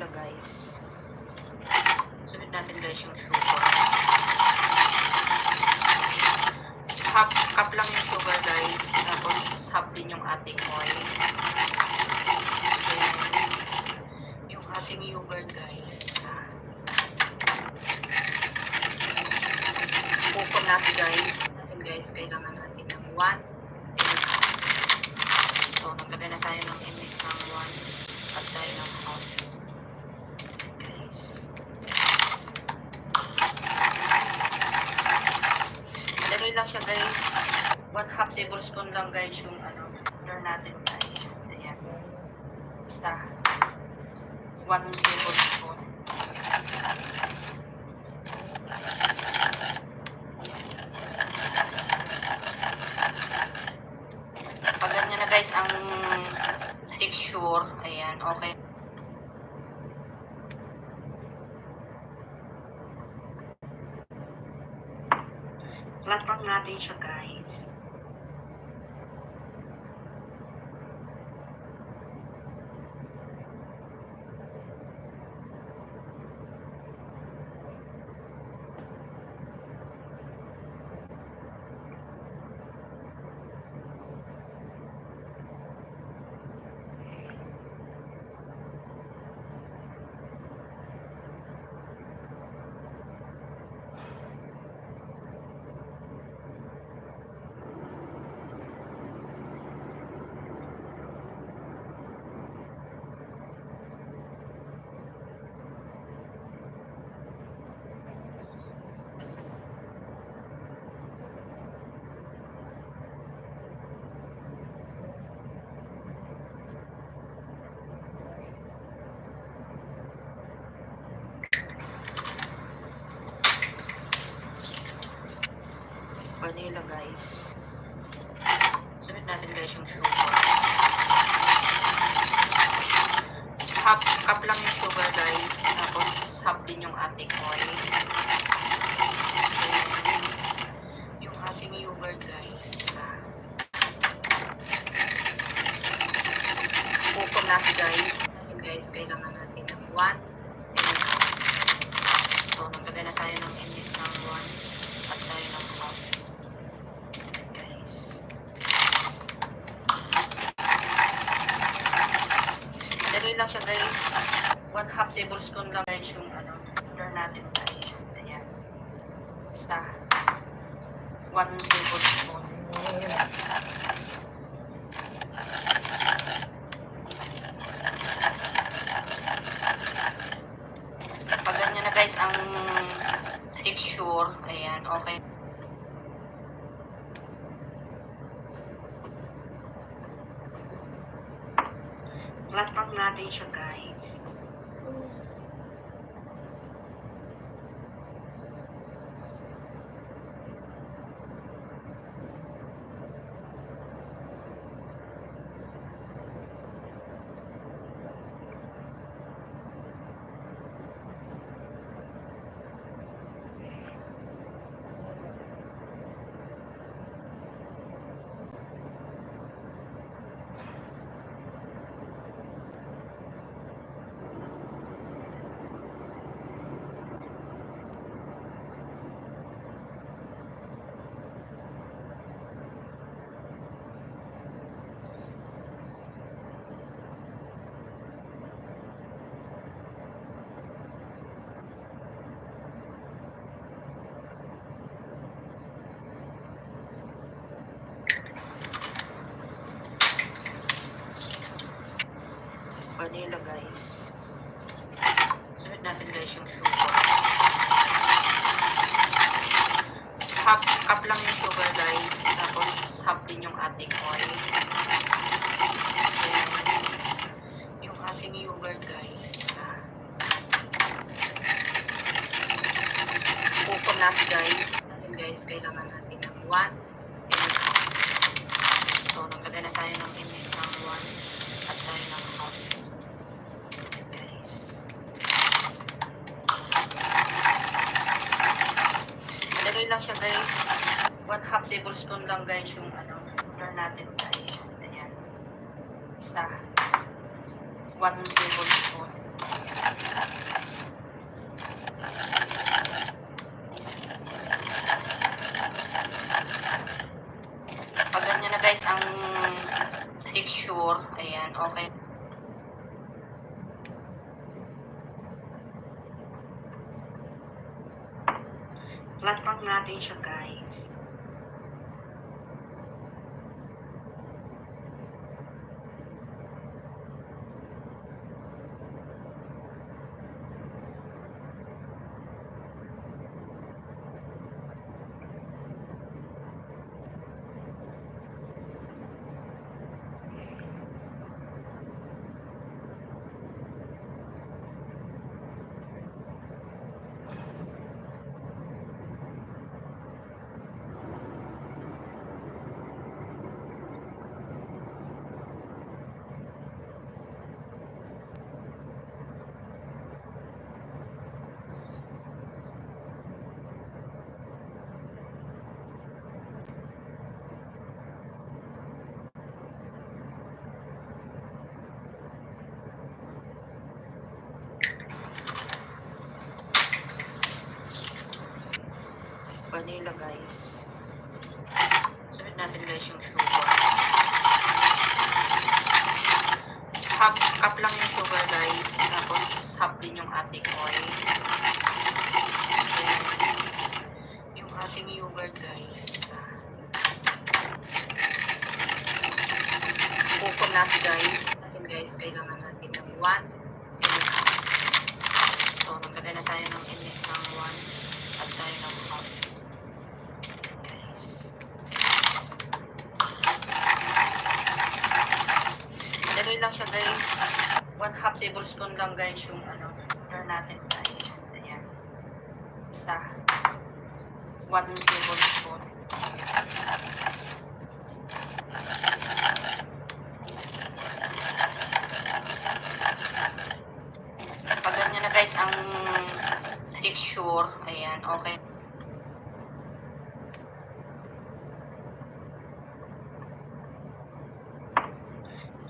Vanilla guys. Sunod natin guys yung sugar. Half cup lang yung sugar guys. Tapos half din yung ating oil. Then, yung ating yogurt guys. Bukod natin guys. Kailangan natin ng 1. So, naglagay na tayo ng init ng 1 at tayo ng half. Guys. Malagay lang siya guys. 1/2 tablespoon lang guys yung flour natin guys. Ayan. Basta 1 tablespoon. Pag ganyan na guys ang texture, ayan, okay. Flat natin siya guys. Vanilla guys. Sunod natin guys yung sugar. Half cup lang yung sugar guys. Tapos half din yung ating oil. Then, yung ating yogurt guys. Bukod natin guys. Kailangan natin ng 1. So, naglagay na tayo ng init ng 1 at tayo ng half. Lagay lang siya guys. 1/2 tablespoon lang guys yung flour natin guys. Ayan. Basta 1 tablespoon. Pag ganyan na guys ang texture, ayan, okay. Flat natin siya guys. Vanilla guys. Sunod natin guys yung sugar. Half cup lang yung sugar guys. Tapos half din yung ating oil. Then, yung ating yogurt guys. Bukod natin guys. Kailangan natin ng 1. So, naglagay na tayo ng init ng 1 at tayo ng half. Malagay lang siya guys. 1/2 tablespoon lang guys yung flour natin guys. Ayan. Basta 1 tablespoon. Pag ganyan na guys ang texture, ayan, okay. Flat pack natin siya guys. Vanilla guys. Sunod natin guys yung sugar. Half cup lang yung sugar guys. Tapos half din yung ating oil. Ayan. Yung ating yogurt guys. Coconut guys. Atin guys, kailangan natin ng 1 and a half. So, maglagay na tayo ng init ng 1 at tayo ng half. Lagay lang siya guys. 1/2 tablespoon lang guys yung butter natin guys. Ayan. Isa. 1 tablespoon. Pag ganyan na guys ang texture, ayan, okay.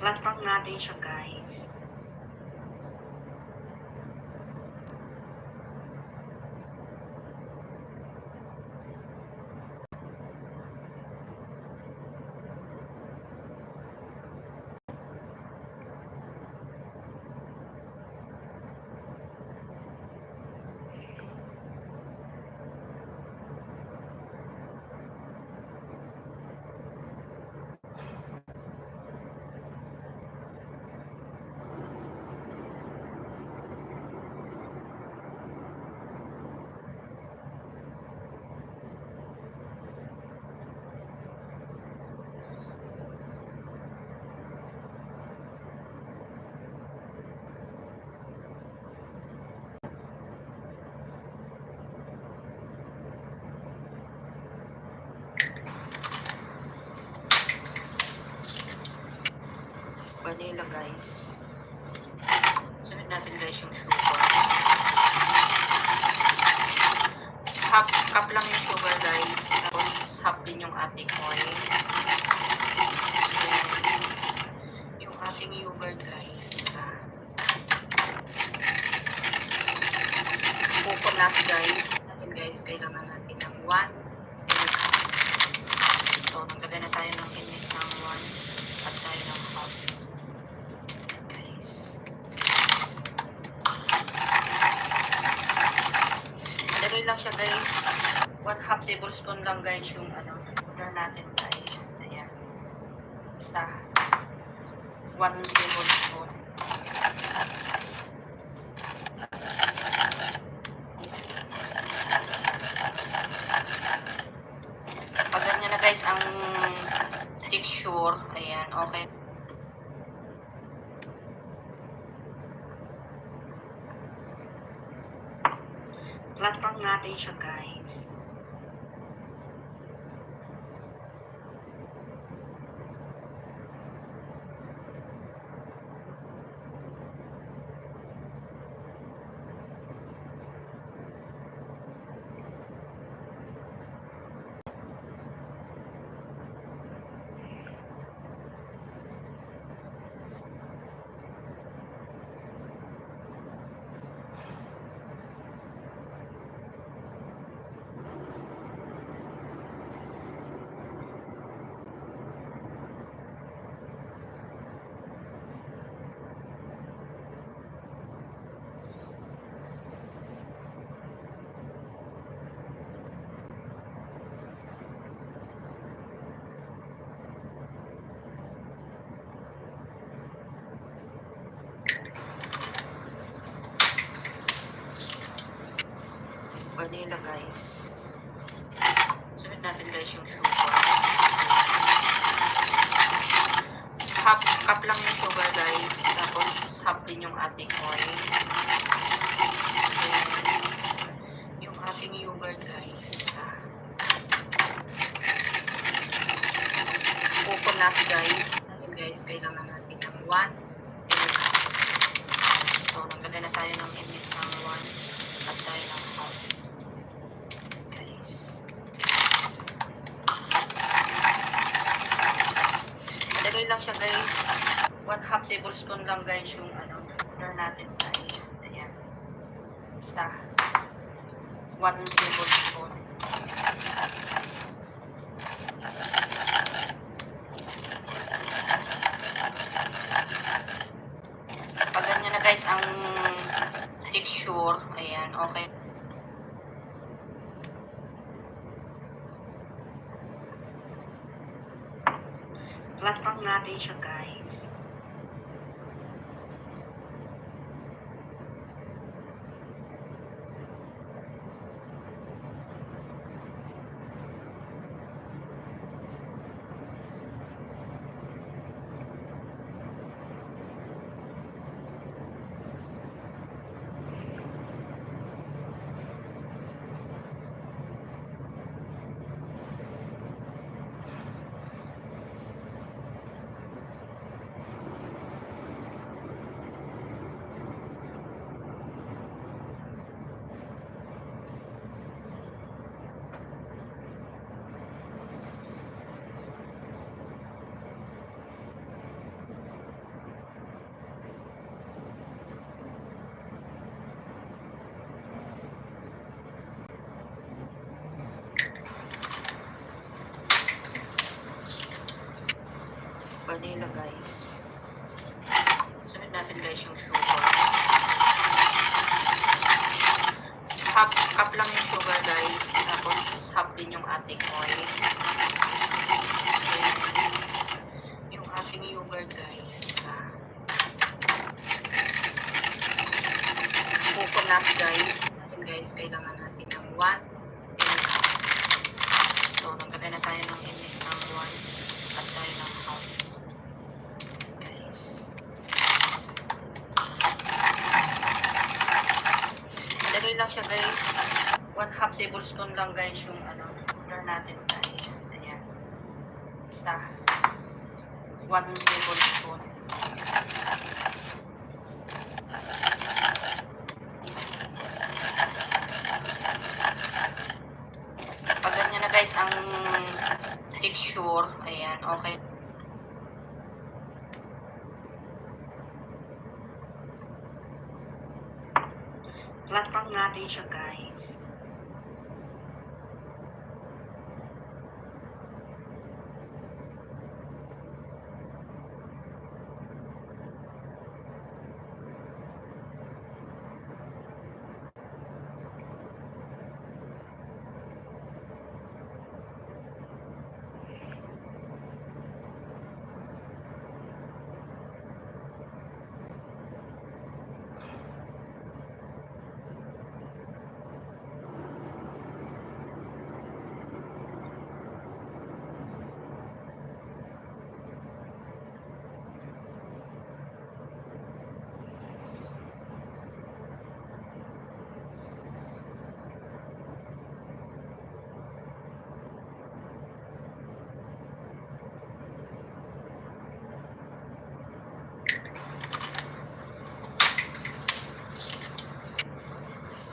Flat pack natin siya guys. Vanilla guys. Sunod natin guys yung sugar. Half cup lang yung sugar guys. Tapos half din yung ating oil. Ayan. Yung ating yogurt guys. Isa. Coconut guys. Natin guys, kailangan natin ng 1 and a half. So, maglagay na tayo ng init ng 1 at tayo ng half. Lagay lang siya guys. 1/2 tablespoon lang guys yung butter natin guys. Ayan. Isa. 1 tablespoon. Pag ganyan na guys ang texture, ayan, okay. Flat pack natin siya guys. guys. Sunod natin guys yung sugar. Half cup lang yung sugar guys. Tapos half din yung ating oil. Then, yung ating yogurt guys. Coconut guys. Guys, kailangan natin ng 1 and a half. So, naglagay na tayo ng init ng 1 at tayo ng half. Guys. Nalagay lang siya guys. 1/2 tablespoon lang guys yung butter natin guys. Ayan. Basta. 1 tablespoon. Pag ganyan na guys ang texture, ayan, okay. Flat natin siya guys. Vanilla guys. Sunod natin guys yung sugar. Half cup lang yung sugar guys. Tapos half din yung ating oil. Then, yung ating yogurt guys. Coconut guys. Guys, kailangan natin ng 1 and a half. So, naglagay na tayo ng init ng 1 at tayo ng half. Nalagay lang siya guys. 1/2 tablespoon lang guys yung butter natin guys. Ayan. Basta. 1 tablespoon. Pag ganyan na guys ang texture, ayan, okay. Flat natin siya guys.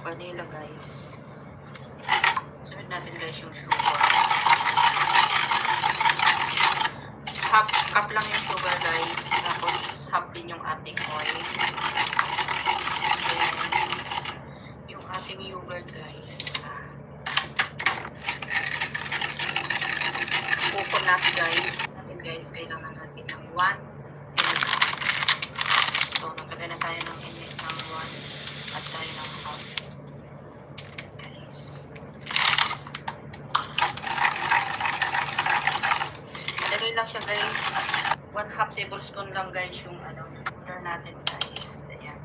Vanilla guys. Sunod natin guys yung sugar. Half cup lang yung sugar guys. Tapos half din yung ating oil. Then, yung ating yogurt guys. Coconut guys. Guys, kailangan natin ng 1 and a half. So, naglagay na tayo ng init ng 1 at tayo ng half. Guys. Nalagay lang siya guys. 1/2 tablespoon lang guys yung butter natin guys. Ayan.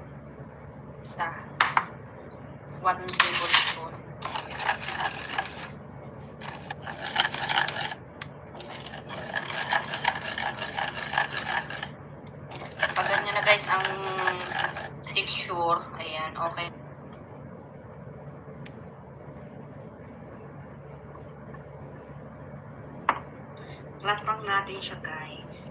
Basta. 1 tablespoon. Flat lang natin siya, guys.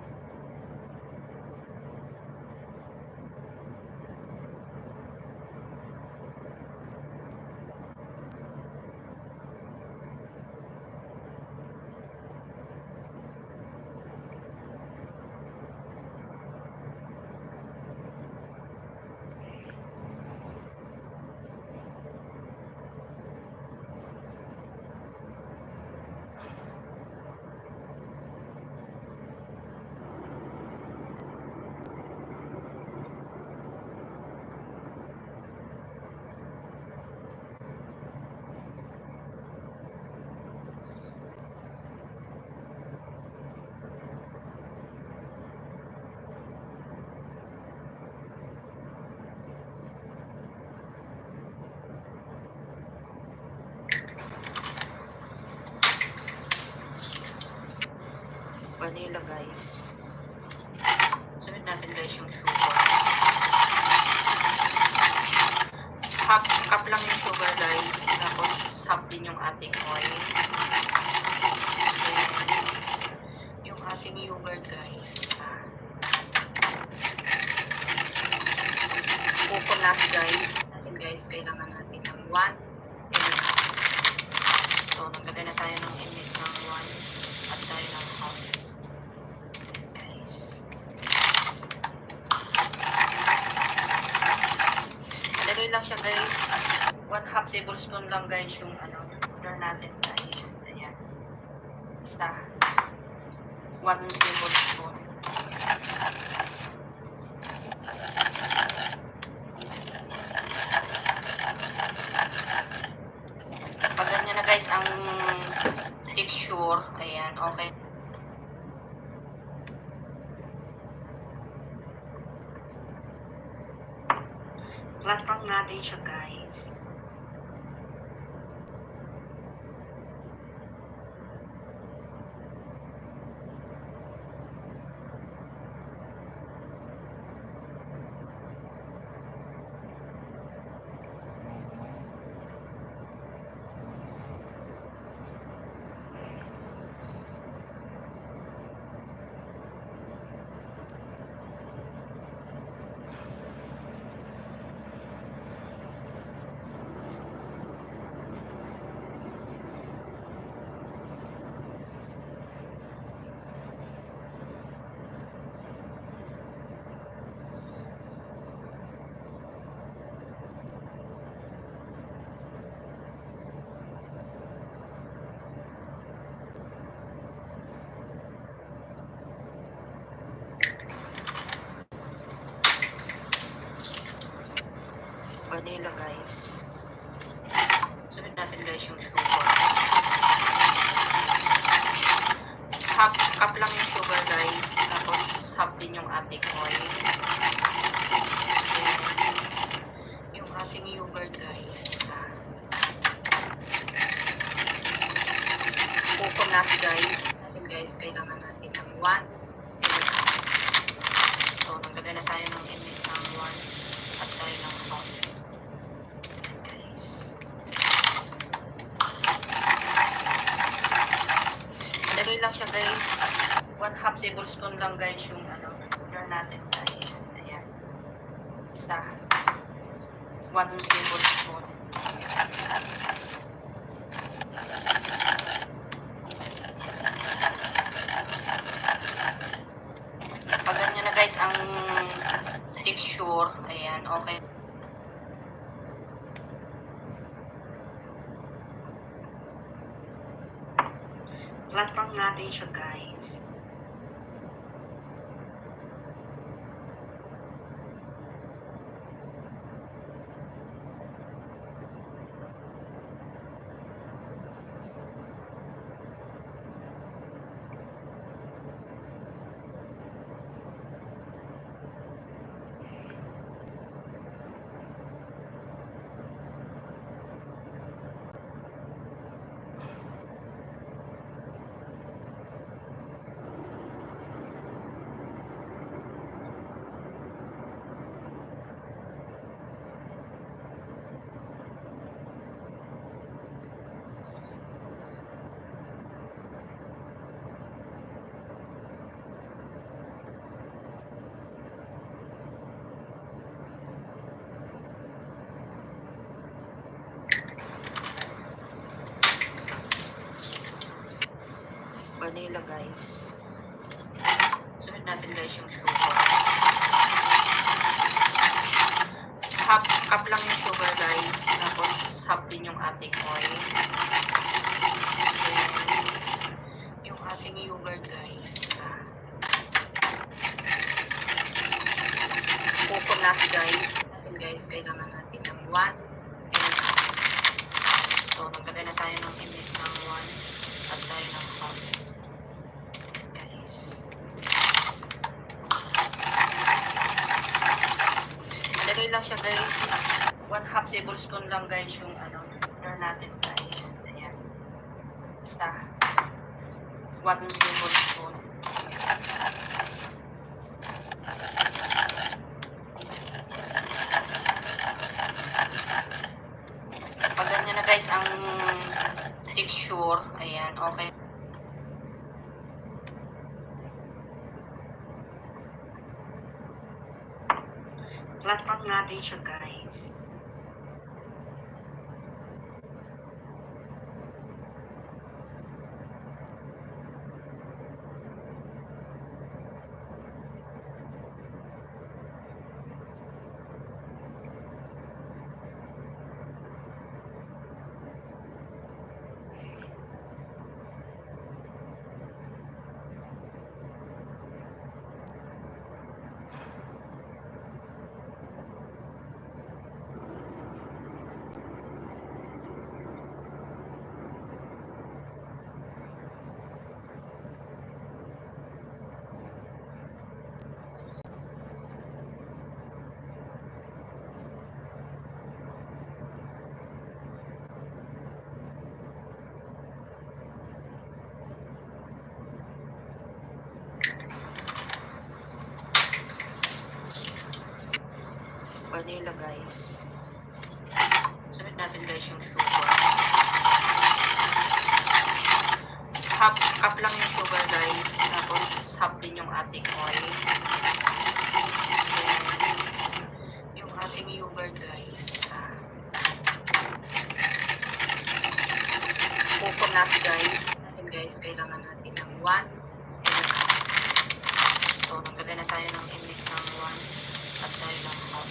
Vanilla, guys. Sunod natin, guys, yung sugar. Half cup lang yung sugar, guys. Tapos half din yung ating oil. Then, yung ating yogurt, guys. Coconut, guys. Guys, kailangan natin ng 1 and a half. So, naglagay na tayo ng init ng 1 at tayo ng half. Guys. Nalagay lang siya, guys. 1/2 tablespoon lang, guys, yung sugar natin, guys. Ayan. Basta. 1 tablespoon. Pag ganyan na, guys, ang texture, ayan, okay. Flat lang natin siya, guys. Vanilla, guys. Sunod natin, guys, yung sugar. Half cup lang yung sugar, guys. Tapos half din yung ating oil. Then, yung ating yogurt, guys. Coconut, guys. Guys, kailangan natin ng 1 and a half. So, naglagay na tayo ng init ng 1 at tayo ng half. Nalagay lang siya, guys. 1/2 tablespoon lang, guys, yung sugar natin, guys. Ayan. Basta. 1 tablespoon. Pag ganyan na, guys, ang texture, ayan, okay. Flat lang natin siya, guys. Vanilla guys. Sunod natin guys yung sugar. Half cup lang yung sugar guys. Tapos half din yung ating oil. Then, yung ating yogurt guys. Coconut guys. Guys, kailangan natin ng 1 and half. So, maglagay na tayo ng init ng 1 at tayo ng half. Guys. Lagay lang siya guys. 1/2 tablespoon lang guys yung butter natin guys. Ayan. Basta. 1 tablespoon. Pag ganyan na guys ang texture, ayan, okay. Flat natin siya guys. Vanilla guys. Sunod natin guys yung sugar. Half cup lang yung sugar guys. Tapos half din yung ating oil. Then, yung ating yogurt guys. Coconut guys. And guys, kailangan natin ng 1 and half. So, naglagay na tayo ng init ng 1 at tayo ng half.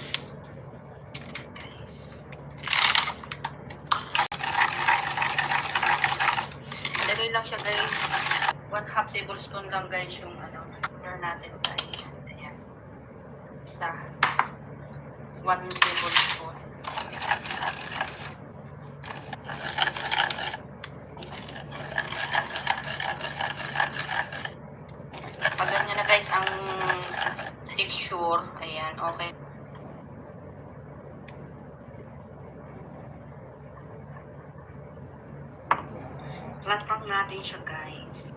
Lagay lang siya guys. 1/2 tablespoon lang guys yung butter natin guys. Ayan. Basta. 1 tablespoon. Pag ganyan na guys ang texture, ayan, okay. Flat natin siya guys.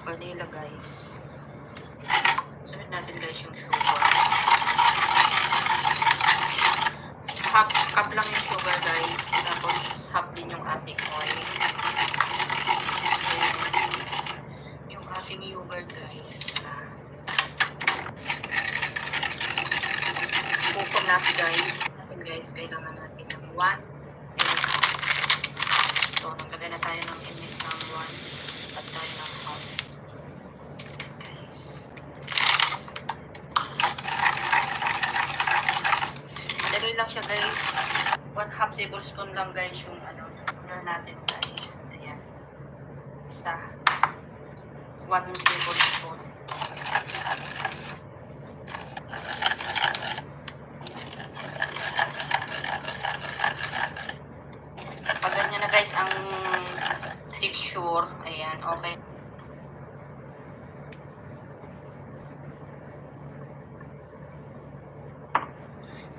Vanilla guys. Sunod natin guys yung sugar. Half cup lang yung sugar guys. Tapos half din yung ating oil. Then, yung ating yogurt guys. Coconut guys. And guys, kailangan natin ng 1 and half. So, naglagay na tayo ng init ng 1 at tayo ng half. Lagay lang siya guys. 1/2 tablespoon lang guys yung butter natin guys. Ayan. Basta. 1 tablespoon.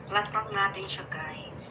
Flat rank natin siya, guys.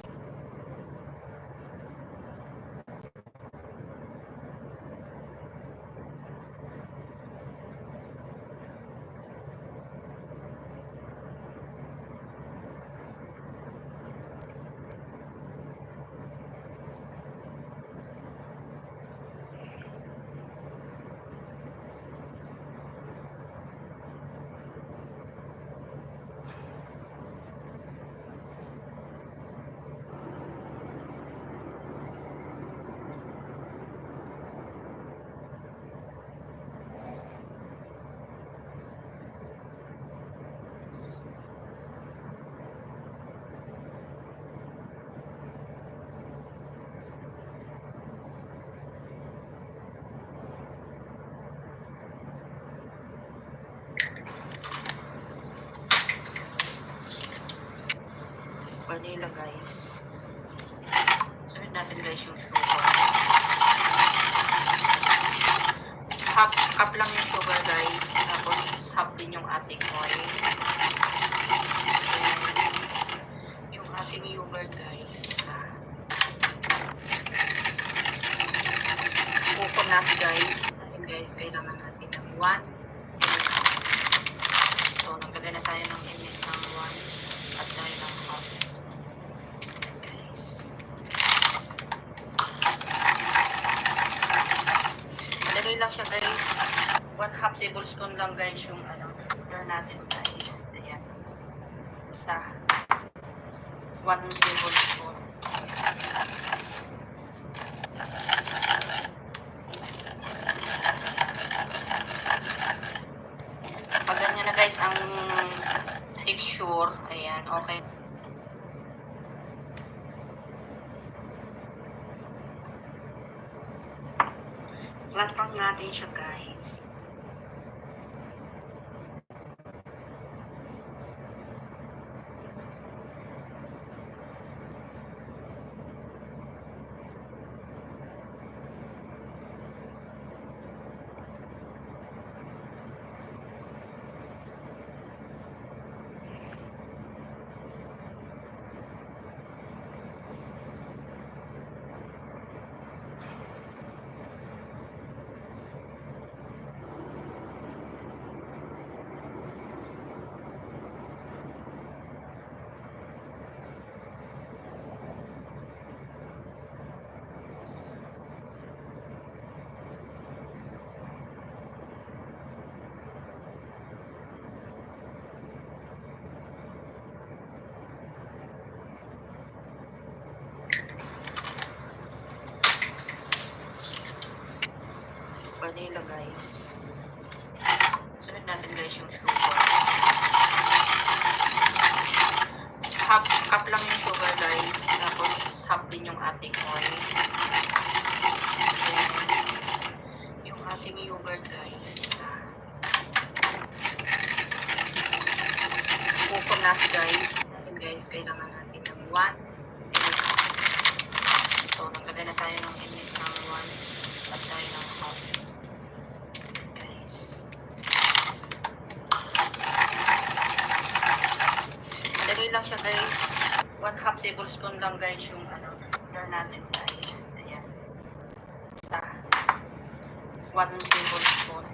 Vanilla, guys. Sunod natin, guys, yung sugar. Half cup lang yung sugar, guys. Tapos half din yung ating oil. Then, yung ating yogurt, guys. Coconut, guys. Ayun, guys, kailangan natin ng 1. So, naglagay na tayo ng init ng 1 at tayo ng half. Malagay lang siya, guys. 1/2 tablespoon lang, guys, yung sugar natin, guys. Ayan. Basta 1 tablespoon. Pag ganyan na, guys, ang texture, ayan, okay. Flat rank natin siya, guys. Vanilla, guys. Sunod natin, guys, yung sugar. Half cup lang yung sugar, guys. Tapos half din yung ating oil. Then, yung ating yogurt, guys. Coconut, guys. Ayun, guys, kailangan natin ng 1. So, naglagay na tayo ng init ng 1 at tayo ng half. Malagay lang siya, guys. 1/2 tablespoon lang, guys, yung sugar natin, guys. Ayan. Basta 1 tablespoon.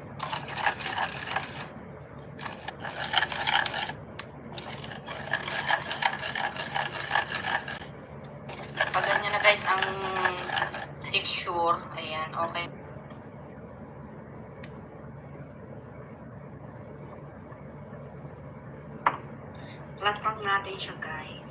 Pag ganyan na, guys, ang texture, ayan, okay. Flat rank natin siya, guys.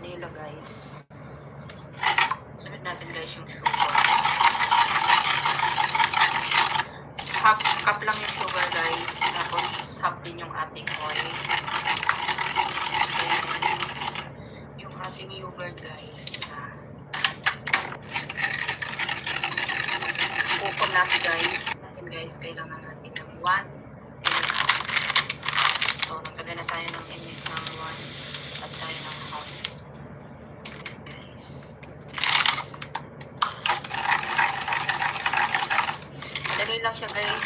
vanilla guys. Sunod natin guys yung sugar. Half cup lang yung sugar guys. Tapos half din yung ating oil. Then, yung ating yogurt guys. Coconut guys. And guys, kailangan natin ng 1 and a half. So, nagtaga na tayo ng init ng 1 at tayo ng half. Guys. Lagay lang siya guys.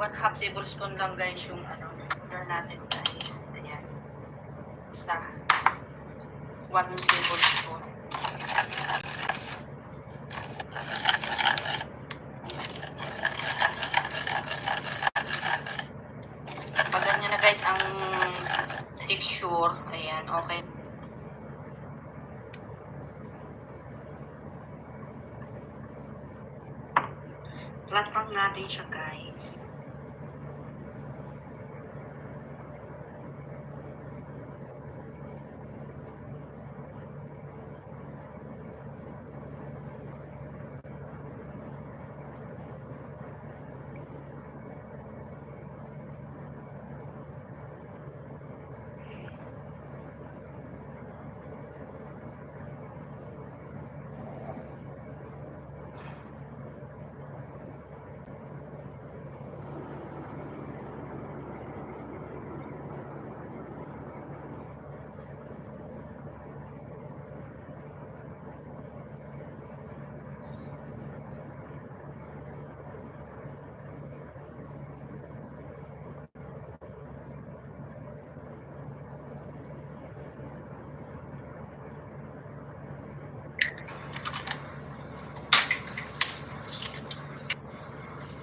1/2 tablespoon lang guys yung sugar natin guys. Ayan. Basta 1 tablespoon. Pag ganyan na guys ang texture, ayan, okay. Flat pan natin siya guys.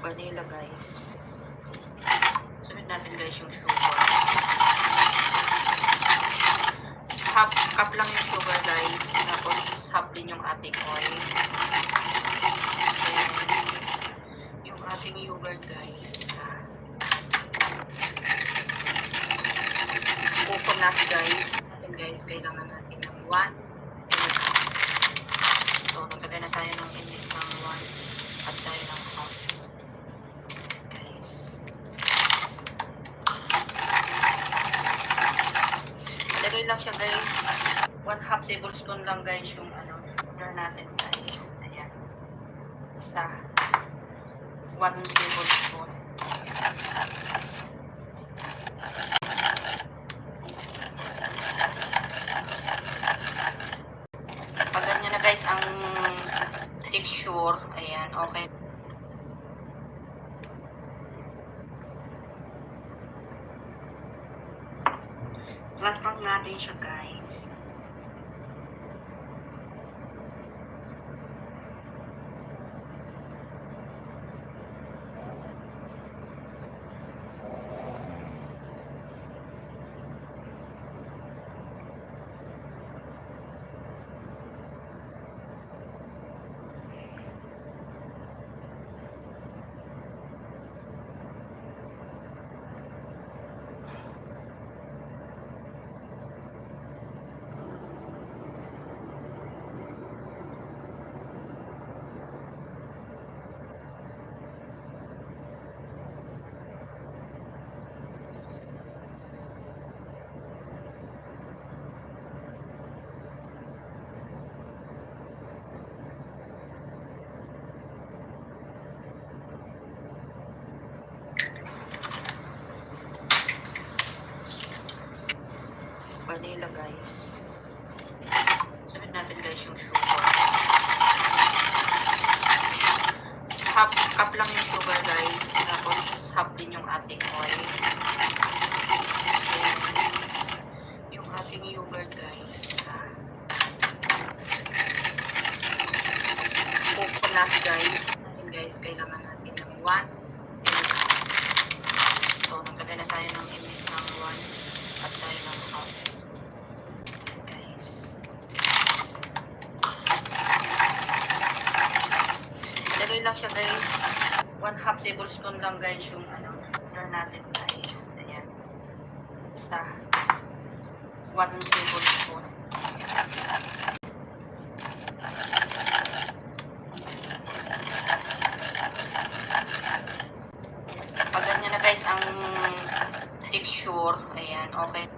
Vanilla guys. Sunod natin guys yung sugar. Half cup lang yung sugar guys. Tapos half din yung ating oil. Then, yung ating yogurt guys. Coconut guys. And guys, kailangan natin ng 1 and a half. So, nagtaga na tayo ng init ng 1 at tayo ng half. Lagay lang siya guys. 1/2 tablespoon lang guys yung sugar natin guys. Ayan. Basta 1 tablespoon. Pag ganyan na guys ang texture, ayan, okay. Flat pan natin siya guys. Vanilla guys. Sunod natin guys yung sugar. Half cup lang yung sugar guys. Tapos half din yung ating oil. Then, yung ating yogurt guys. Coconut guys. And guys, kailangan natin ng 1 and a half. So, nagtaga na tayo ng init ng 1 at tayo ng half. Lagay lang siya guys. 1/2 tablespoon lang guys yung sugar natin guys. Ayan. Basta 1 tablespoon. texture. Ayan, okay.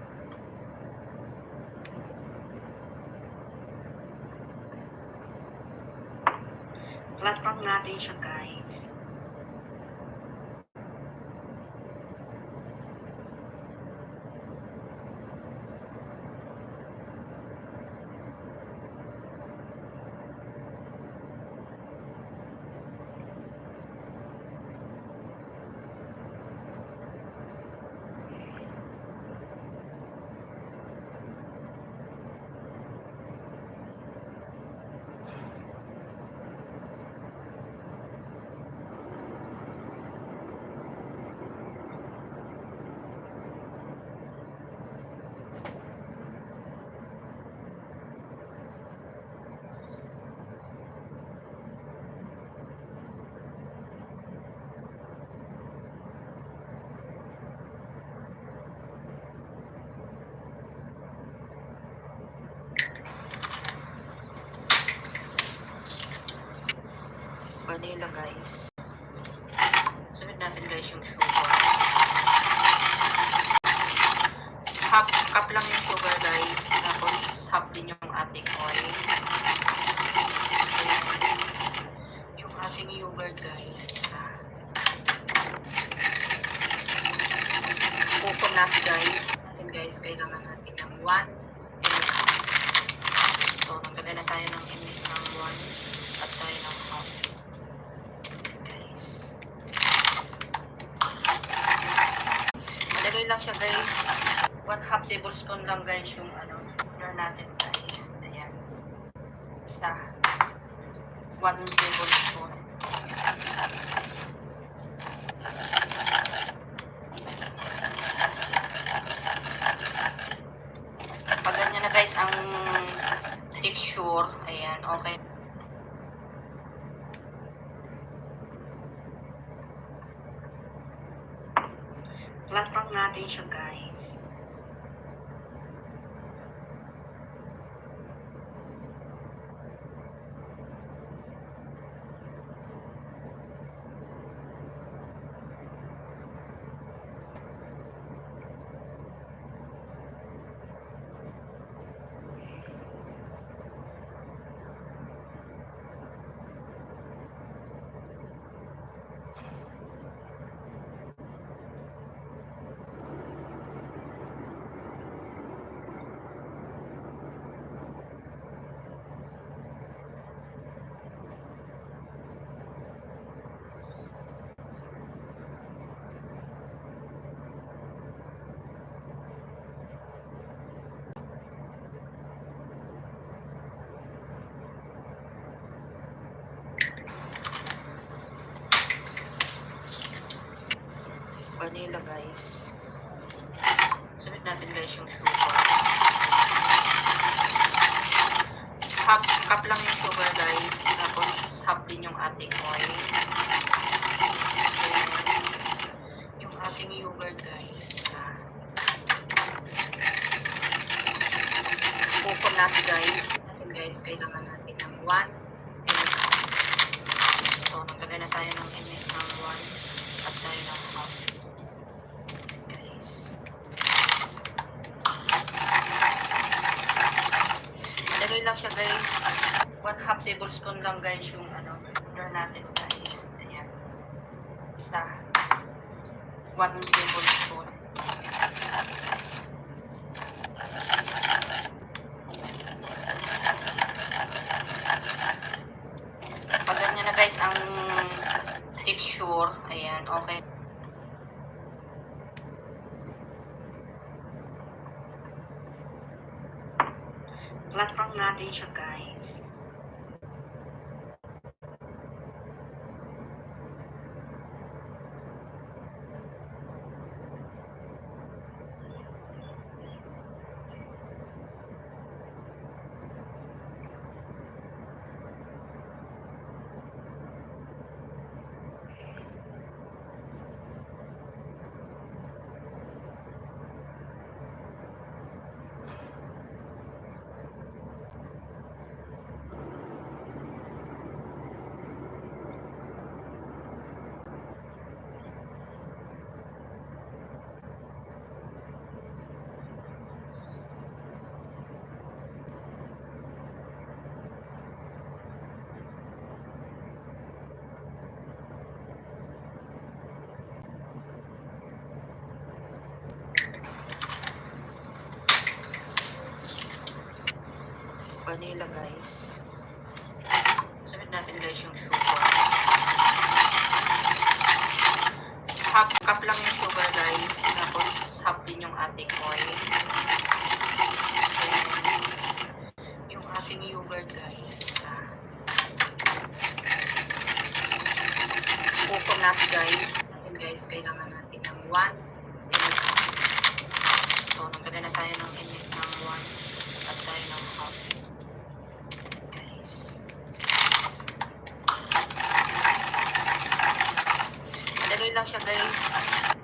Flat pang natin siya, guys. Vanilla, guys. Sunod natin, guys, yung sugar. Half cup lang yung sugar, guys. Tapos half din yung ating oil. Ayan. Yung ating yogurt, guys. Bukod natin, guys. Guys, kailangan natin ng 1 and a half. So, nagkagay na tayo ng init ng 1 at tayo ng half. Guys. Malagay lang siya, guys. 1/2 tablespoon lang, guys, yung sugar natin, guys. Ayan. Isa. 1 tablespoon. Pag ganyan na, guys, ang texture, ayan, okay. Flat pang natin siya, guys. Vanilla, guys. Sunod natin, guys, yung sugar. Half cup lang yung sugar, guys. Tapos half din yung ating oil. Ayan. Yung ating yogurt, guys. Bukod natin, guys. Guys, kailangan natin ng 1 and a half. So, nagkagay na tayo ng init ng 1 at tayo ng half. Lagay lang siya, guys. 1/2 tablespoon lang, guys, yung sugar natin, guys. Ayan. Isa. 1 tablespoon. Pag ganyan na, guys, ang texture, ayan, okay. Flat pang natin siya, guys. vanilla guys. Sunod natin guys yung sugar. Half cup lang yung sugar guys. Tapos half din yung ating oil. Then, yung ating yogurt guys. Coconut guys. And guys, kailangan natin ng 1 and a half. So, nagkagana tayo ng init ng 1 at tayo ng half. Guys. Madali lang siya guys.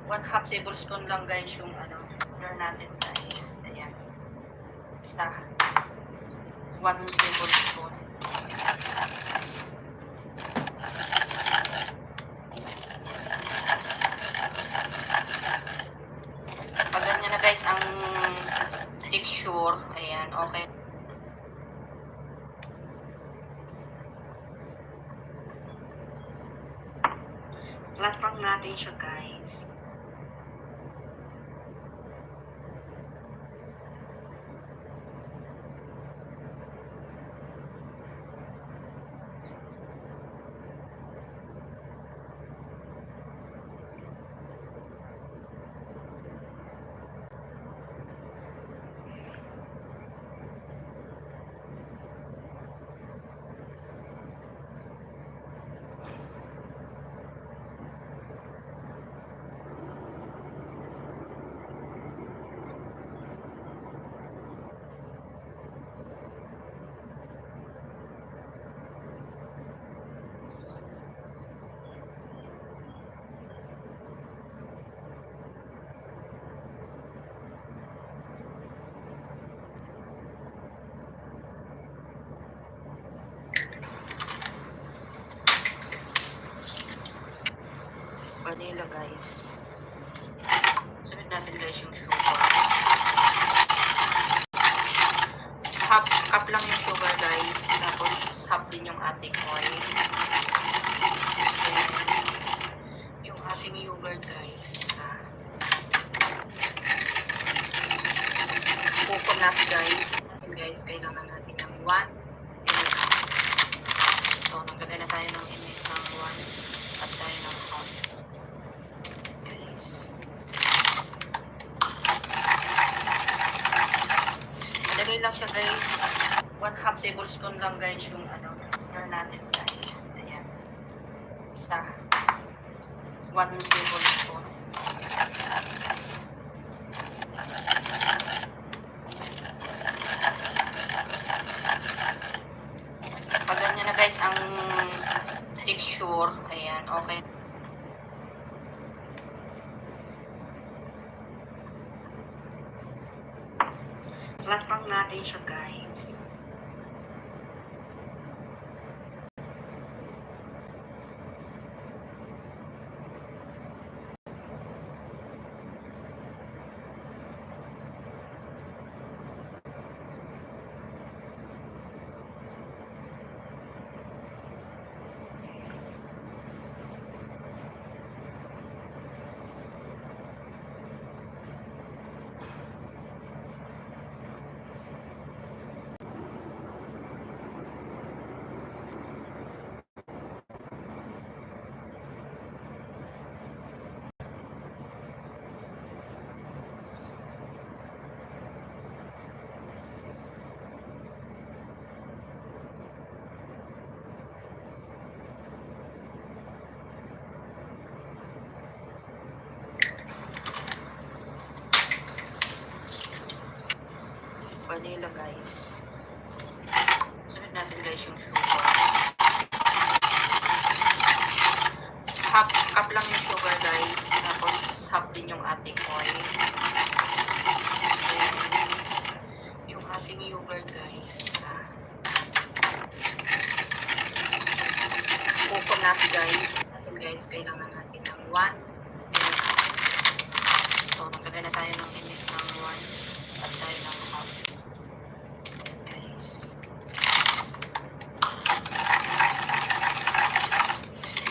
1/2 tablespoon lang guys yung sugar natin guys. Ayan. Basta 1 tablespoon. Pag ganyan na guys ang texture, ayan, okay. Flat natin siya guys. Vanilla guys. Sunod natin guys yung sugar. Half cup lang yung sugar guys. Tapos half din yung ating oil. Then, yung ating yogurt guys. Coconut guys. And guys, kailangan natin ng 1 and a half. So, nagkagana tayo ng init ng 1 at tayo ng half. Madali lang siya guys. 1/2 tablespoon lang guys yung sugar natin guys. Ayan. Basta 1 tablespoon. Pag ganyan na guys ang texture, ayan, okay. Flat natin siya guys. Vanilla guys. Sunod natin guys yung sugar. Half cup lang yung sugar guys. Tapos half din yung ating oil. Then, yung ating yogurt guys. Coconut guys. And guys, kailangan natin ng 1 and a half. So, nagkagana tayo ng init ng 1 at tayo ng half.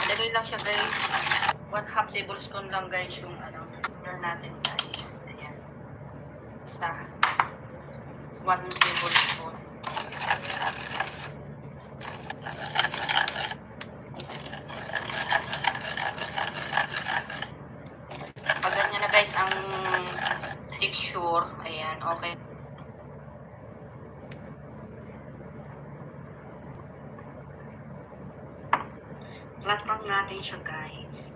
Madali lang siya guys. 1/2 tablespoon lang guys yung sugar natin guys. Ayan. Basta 1 tablespoon. texture. Ayan, okay. Flat lang natin siya, guys.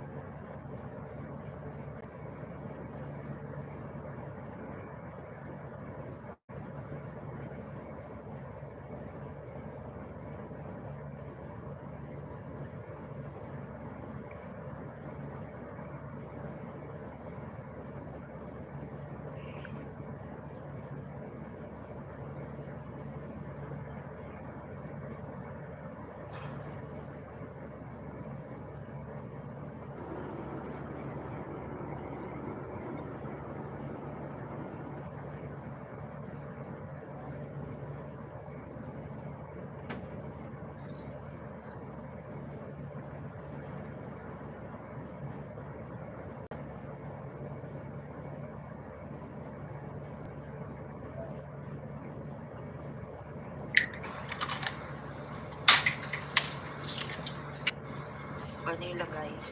Vanilla, guys.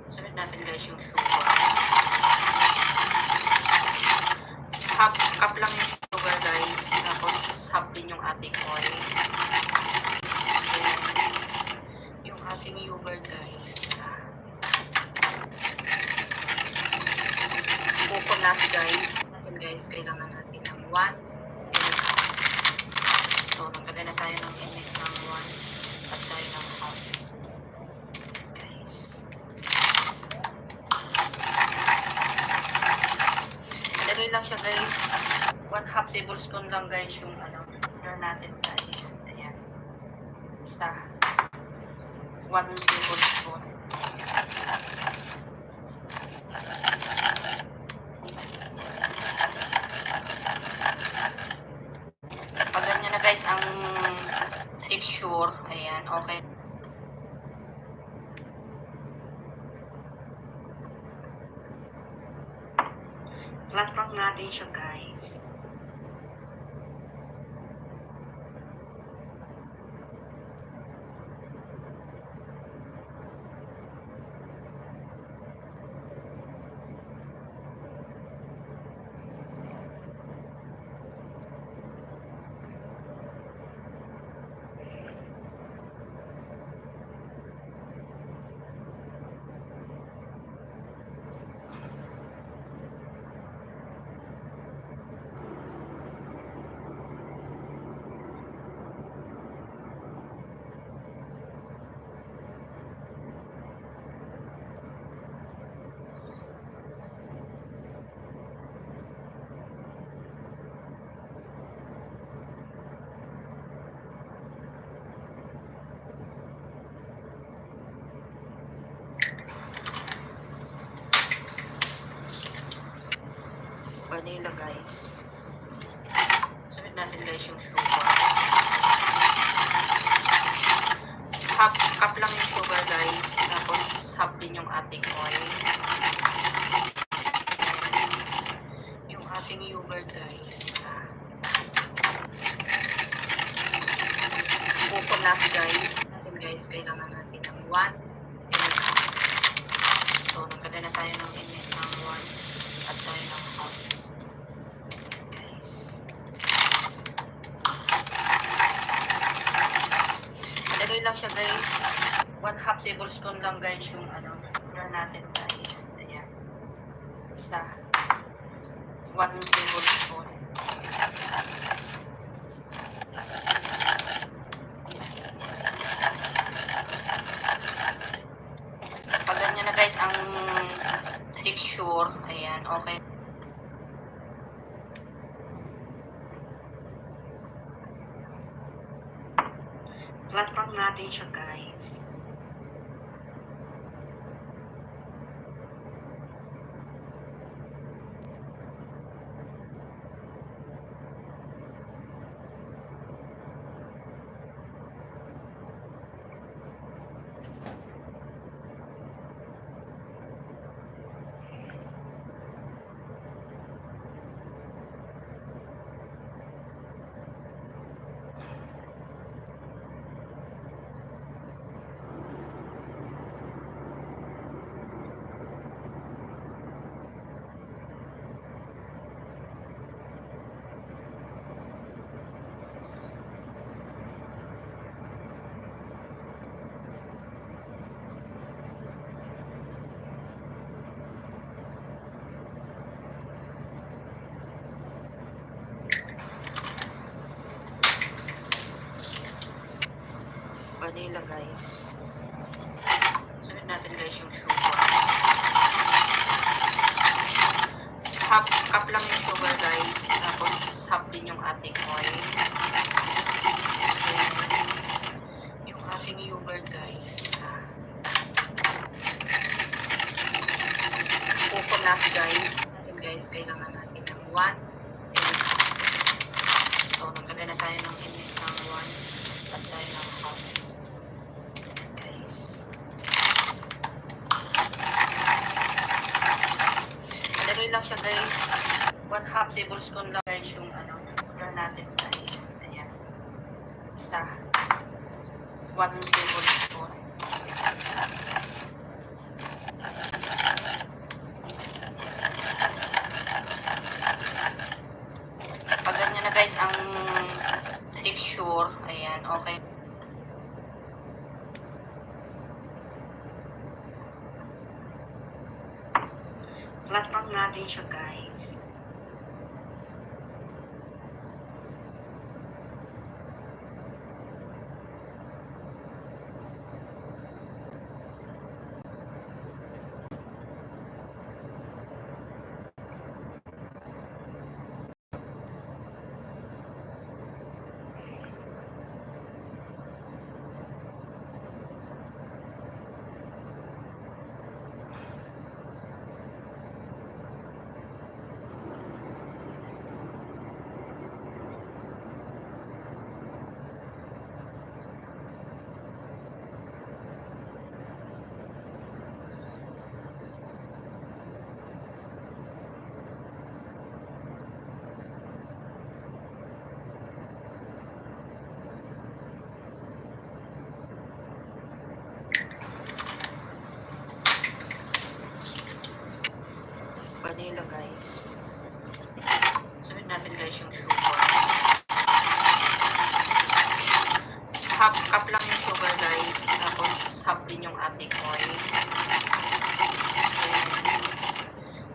Sunod natin, guys, yung sugar. Half cup lang yung sugar, guys. Tapos half din yung ating oil. Then, yung ating yogurt, guys. Coconut, guys. Then, guys, kailangan natin ng 1. So, nagkagay na tayo ng init ng 1 at tayo ng half. Ilagay lang siya, guys. 1/2 tablespoon lang, guys, yung sugar natin, guys. Ayan. Isa. 1 tablespoon. Pag ganyan na, guys, ang texture. Ayan, okay. Flat lang natin siya, guys. Vanilla, guys. Sunod natin, guys, yung sugar. Half cup lang yung sugar, guys. Tapos half din yung ating oil. Yung ating yogurt, guys. Coconut, guys. Natin, guys, kailangan natin ng 1. So, nagkagay na tayo ng init ng 1 at tayo ng half. Ilagay lang siya, guys. 1/2 tablespoon lang, guys, yung sugar natin, guys. Ayan. Isa. 1 tablespoon. Pag ganyan na, guys, ang texture. Ayan, okay. Flat lang natin siya, guys. guys. Sunod natin guys yung sugar. Half cup lang yung sugar guys. Tapos half din yung ating oil. Then, yung ating yogurt guys. Coconut guys. Natin guys, kailangan natin ng 1. So, naglagay na tayo ng init ng 1. At tayo ng half. Guys. Nalagay lang siya guys. 1/2 tablespoon lang guys yung sugar natin guys. Ayan. Isa. 1 tablespoon. Pag ganyan na guys ang texture, ayan, okay. Flat lang natin siya guys. Vanilla guys. Sunod natin guys yung sugar. Half cup lang yung sugar guys. Tapos half din yung ating oil. Then,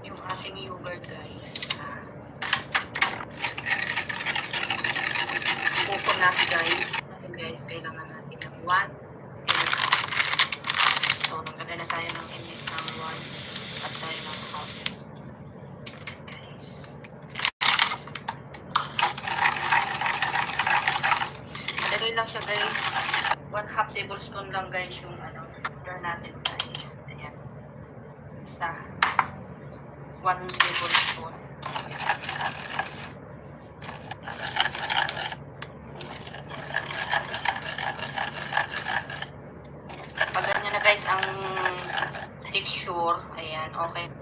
yung ating yogurt guys. Coconut guys. Natin guys, kailangan natin ng 1. So, naglagay na tayo ng init ng 1. At tayo ng half. Nalagay lang siya guys. 1/2 tablespoon lang guys yung sugar natin guys. Ayan. Isa. 1 tablespoon. Pag ganyan na guys ang texture, ayan, okay.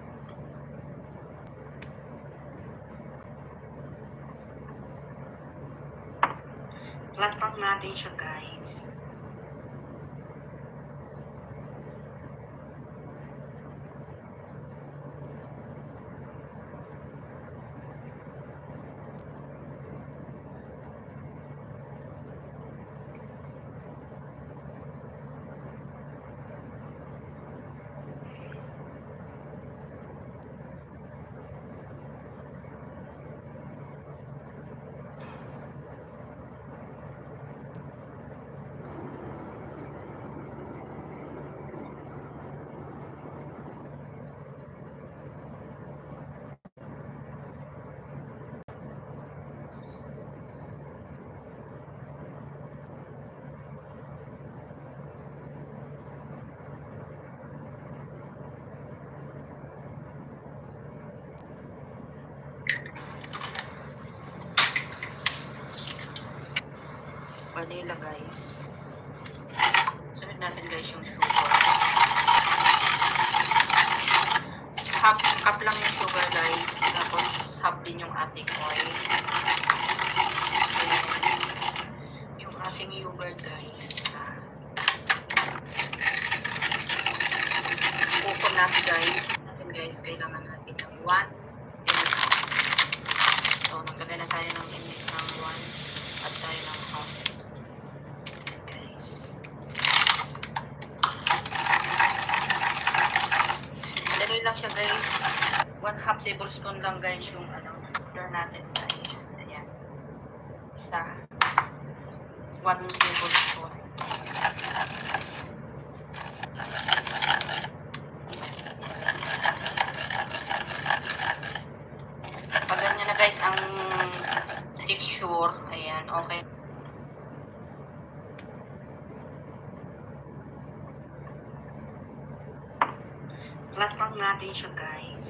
Flat lang natin siya guys. Vanilla guys. Sunod natin guys yung sugar. Half cup lang yung sugar guys. Tapos half din yung ating oil. Then, yung ating yogurt guys. Coconut guys. Natin guys, kailangan natin ng 1. So, naglagay na tayo ng init ng 1 at tayo ng half. Nalagay lang siya guys. 1/2 tablespoon lang guys yung sugar natin guys. Ayan. Isa. 1 tablespoon. texture. Ayan, okay. Flat lang natin siya, guys.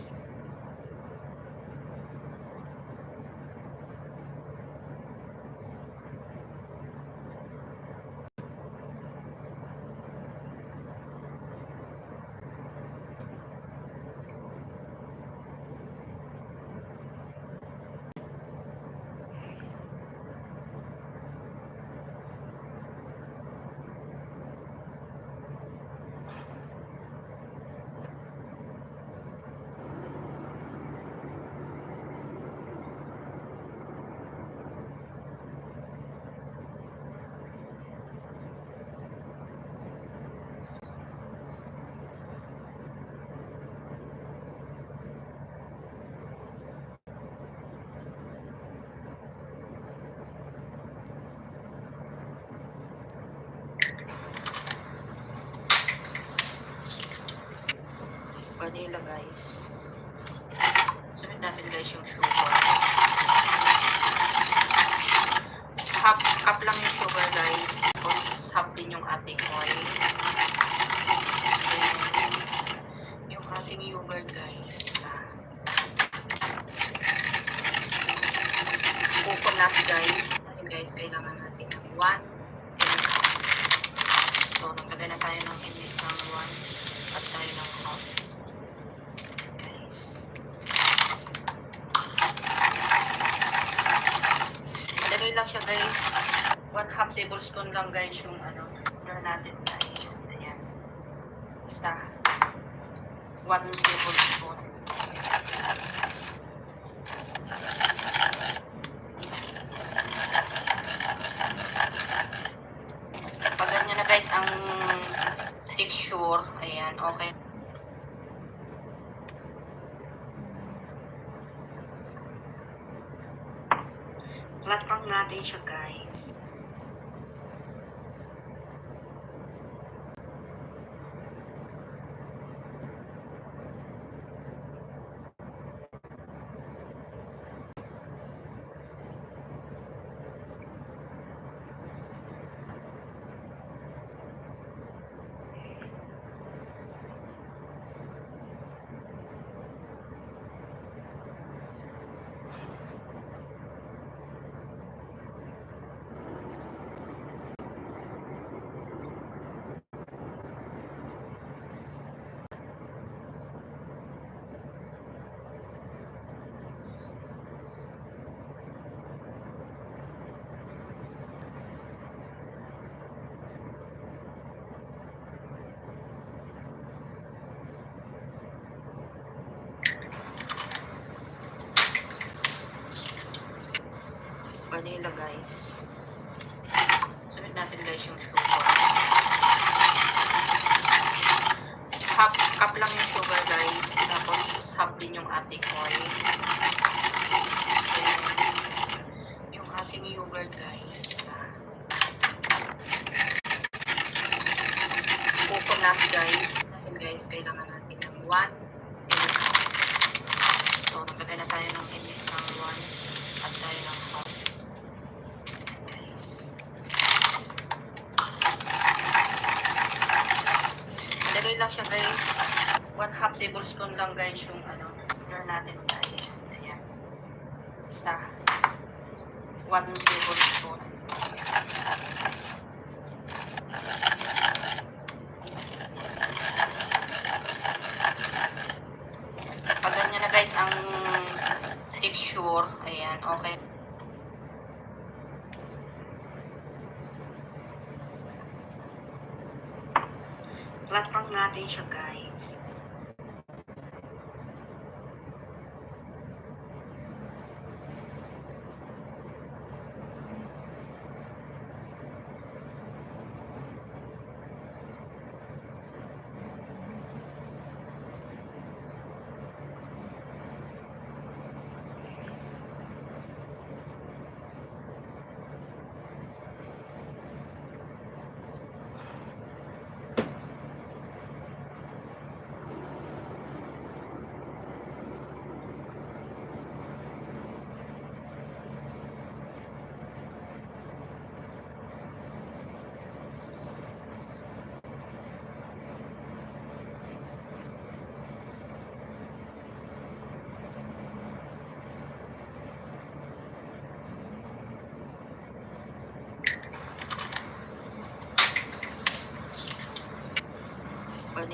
Vanilla, guys. Sunod natin, guys, yung sugar. Half cup lang yung sugar, guys. Tapos half din yung ating oil. Then, yung ating yogurt, guys. Coconut, guys. Guys, kailangan natin ng 1 and a half. So, naglagay na tayo ng init ng 1 at tayo ng half. Ilagay lang siya, guys. 1/2 tablespoon lang, guys, yung sugar natin, guys. Ayan. Basta 1 tablespoon. Pag ganyan na, guys, ang texture, ayan, okay. Flat lang natin siya, guys. Vanilla, guys. Sunod natin, guys, yung sugar. Half cup lang yung sugar, guys. Tapos half din yung ating oil. Then, yung ating yogurt, guys. Coconut, guys. Guys, kailangan natin ng 1 and a half. So, naglagay na tayo ng init ng 1 at tayo ng half. Ilagay lang siya, guys. 1/2 tablespoon lang, guys, yung sugar natin, guys. Ayan. Basta 1 tablespoon. Pag ganyan na, guys, ang texture, ayan, okay. Flat lang natin siya, guys.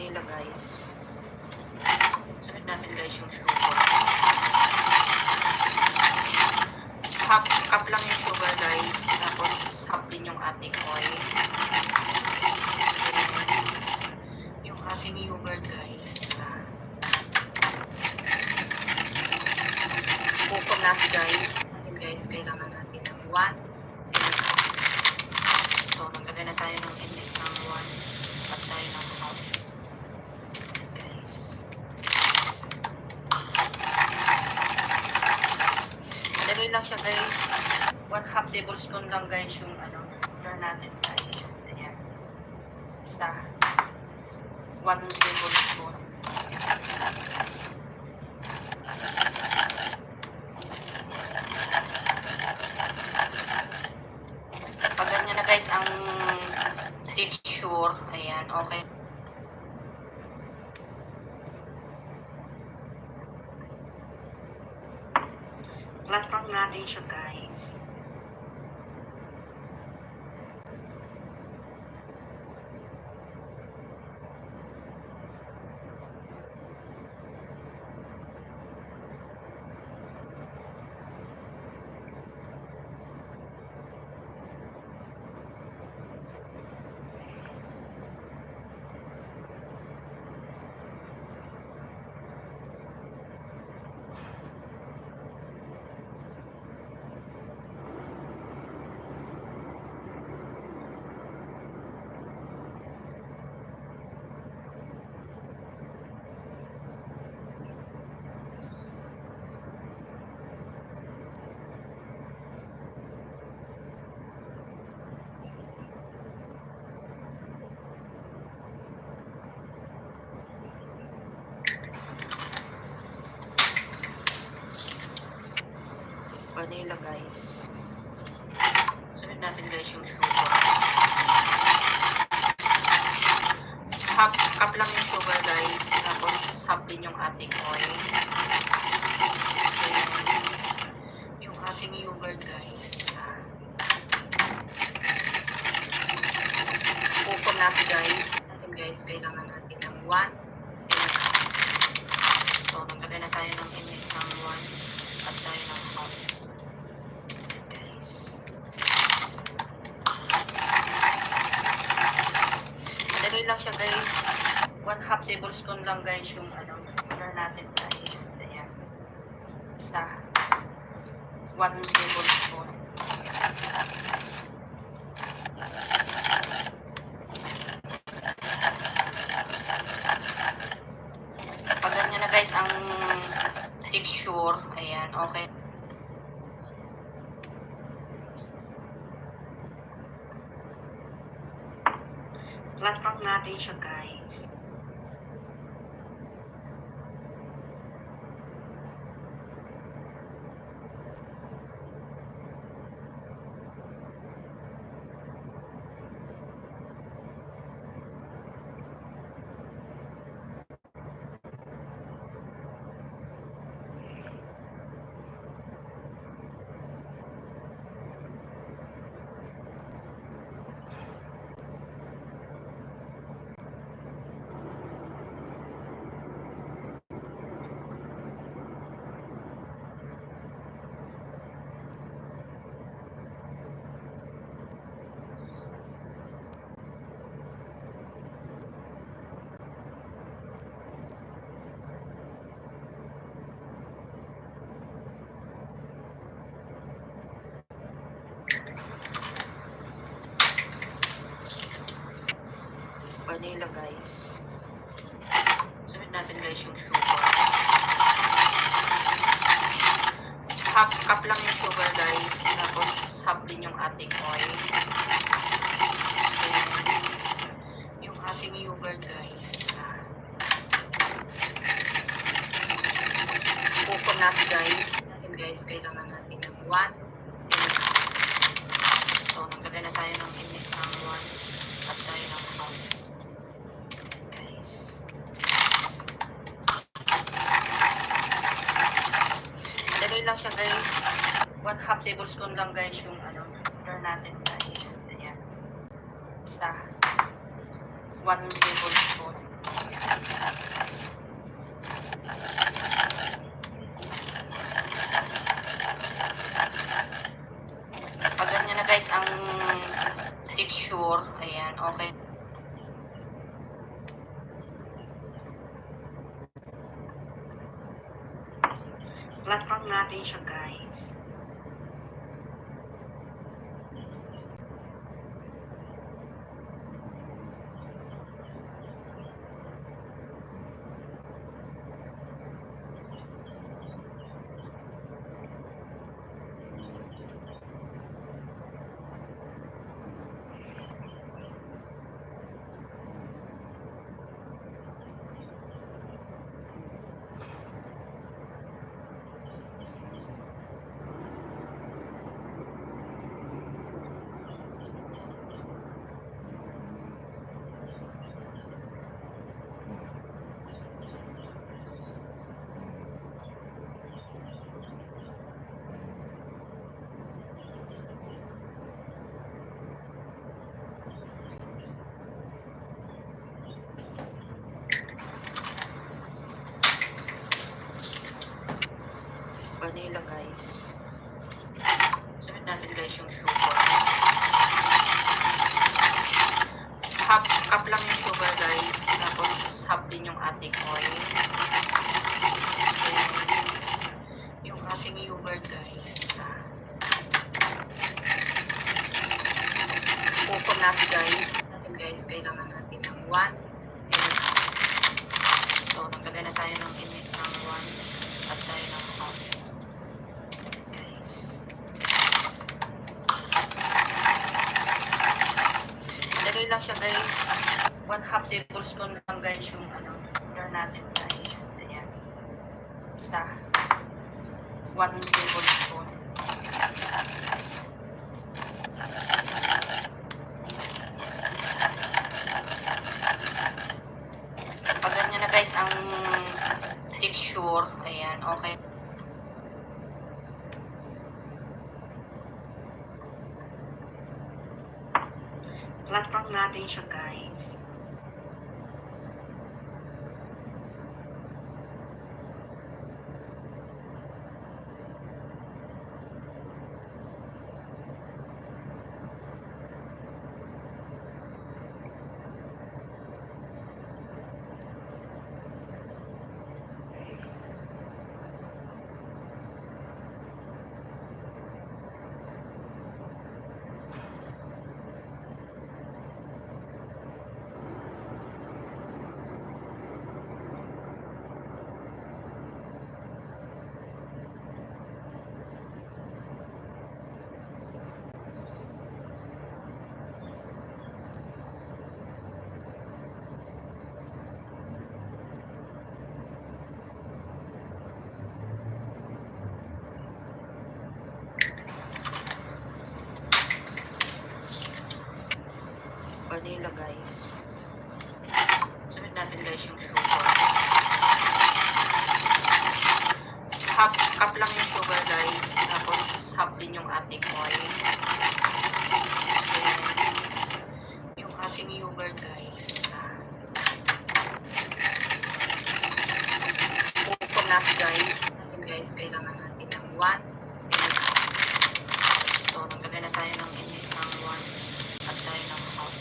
Vanilla guys. Sunod natin guys yung sugar. Half cup lang yung sugar guys. Tapos half din yung ating oil. Yung ating yogurt guys. Buko natin guys. And guys, kailangan natin ng 1. So, maglagay na tayo ng init ng 1. At tayo ng half. Guys. Malagay lang siya guys. 1/2 tablespoon lang guys yung sugar natin guys. Ayan. Isa. 1 tablespoon. Pag ganyan na guys ang texture, ayan, okay. Flat lang natin siya guys. Vanilla guys. Sunod natin guys yung sugar. Half cup lang yung sugar guys. Tapos half din yung ating oil. Ayan. Yung ating yogurt guys. Buko natin guys. And guys, kailangan natin ng 1. So, maglagay na tayo ng init ng 1. At tayo ng half. Malagay lang siya guys. 1/2 tablespoon lang guys yung sugar natin guys. Ayan. Isa. 1 tablespoon. Pag ganyan na guys ang texture, ayan, okay. Flat lang natin siya guys. Vanilla guys. Sunod natin guys yung sugar. Half cup lang yung sugar guys. Tapos half din yung ating oil. Ayan. Yung ating yogurt guys. Buko natin guys. And guys, kailangan natin ng 1. So, naglagay na tayo ng init ng 1. At tayo ng half. Malagay lang siya guys. 1/2 tablespoon lang guys yung sugar natin guys. Ayan. Isa. 1 tablespoon. Pag ganyan na guys ang texture, ayan, okay. Flat pan natin siya guys. Vanilla guys. Sunod natin guys yung sugar. Half cup lang yung sugar guys. Tapos half din yung ating oil. Then, yung ating yogurt guys. Coconut natin guys. Kailangan natin ng 1 and half. So, naglagay na tayo ng init ng 1 at tayo ng half. Lagay lang siya guys. 1/2 tablespoon lang guys yung sugar natin guys. Ayan. Basta 1 tablespoon. Pag ganyan na guys ang texture, ayan, okay. Flat pan natin siya guys. Vanilla guys. Sunod natin guys yung sugar. Half cup lang yung sugar guys. Tapos half din yung ating oil. Then, yung ating yogurt guys. Coconut guys. Kailangan natin ng 1 and half. So, naglagay na tayo ng init ng 1 at tayo ng half.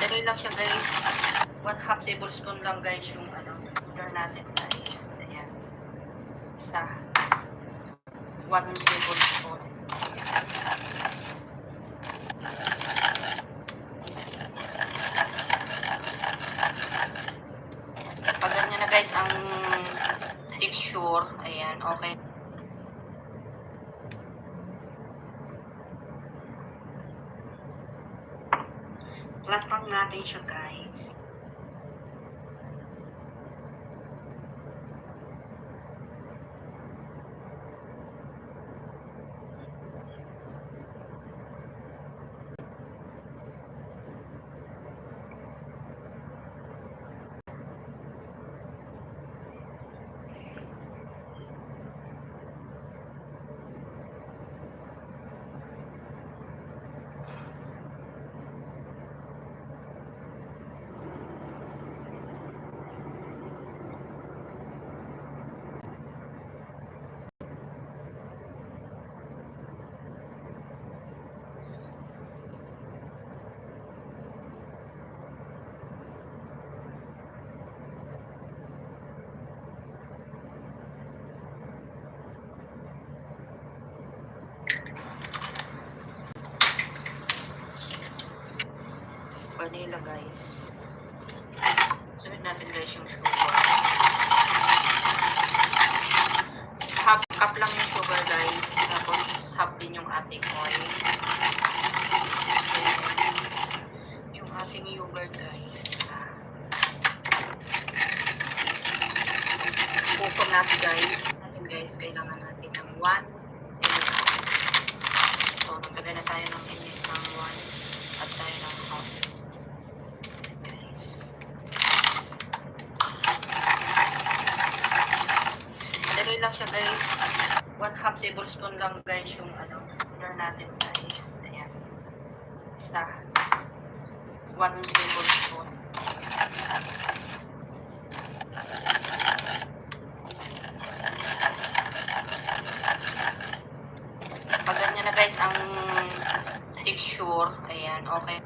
Lagay lang siya guys. 1/2 tablespoon lang guys yung sugar natin guys. Ayan. Basta 1 tablespoon. Pag ganyan na guys ang texture, ayan, okay. Flat pan natin siya guys. vanilla guys. Sunod natin guys yung sugar. Half cup lang yung sugar guys. Tapos half din yung ating oil. Then, yung ating yogurt guys. Bukod natin guys. Kailangan natin ng 1 and a half. So, naglagay na tayo ng init ng 1 at tayo ng half. Guys. Malagay lang siya guys. 1/2 tablespoon lang guys yung sugar natin guys. Ayan. Isa. 1 tablespoon. Pag ganyan na guys ang texture, ayan, okay.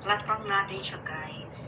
Flat pang natin siya guys.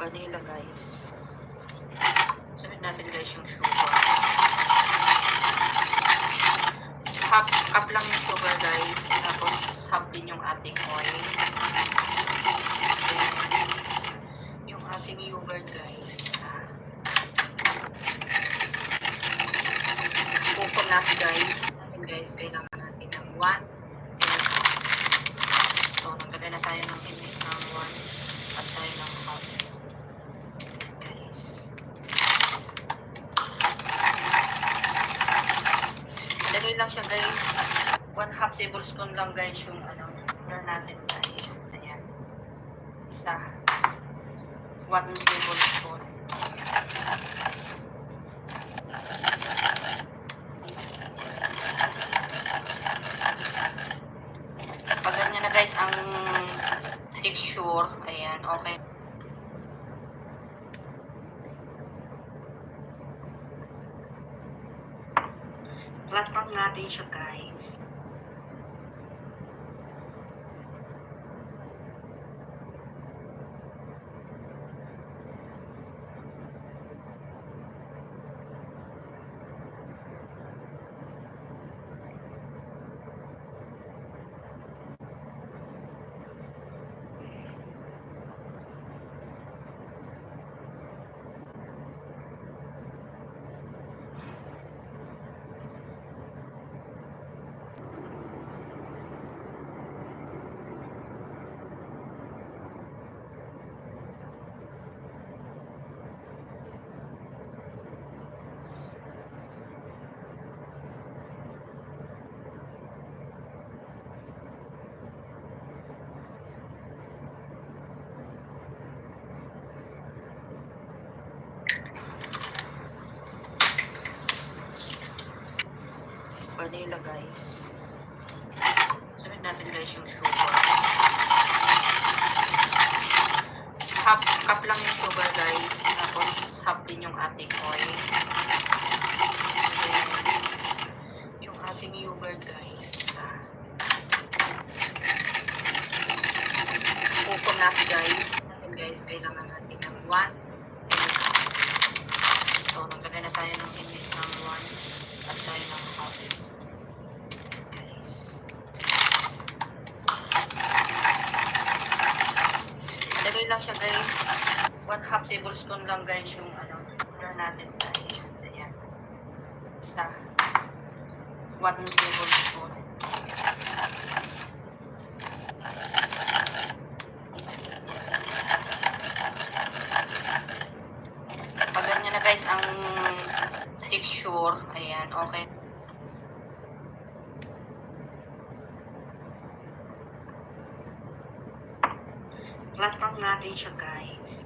Vanilla guys. Sunod natin guys yung sugar. Half cup lang yung sugar guys. Tapos half din yung ating oil. Then, yung ating yogurt guys. Bukod natin guys. Kailangan natin ng 1 and a half. So, naglagay na tayo ng init ng 1 at tayo ng half. Lagay lang siya guys. 1/2 tablespoon lang guys yung sugar natin guys. Ayan. Isa. 1 tablespoon. Pag ganyan na guys ang texture, ayan, okay. Flat pang natin siya guys. Vanilla guys. Sunod natin guys yung sugar. Half cup lang yung sugar guys. Tapos half din yung ating oil. Then, yung ating yogurt guys. Bukod natin guys. Kailangan natin ng 1 and a half. So, naglagay na tayo ng init ng 1 at tayo ng half. Lagay lang siya guys. 1/2 tablespoon lang guys yung sugar natin guys. Ayan. Isa. 1 tablespoon. Platform natin siya, guys.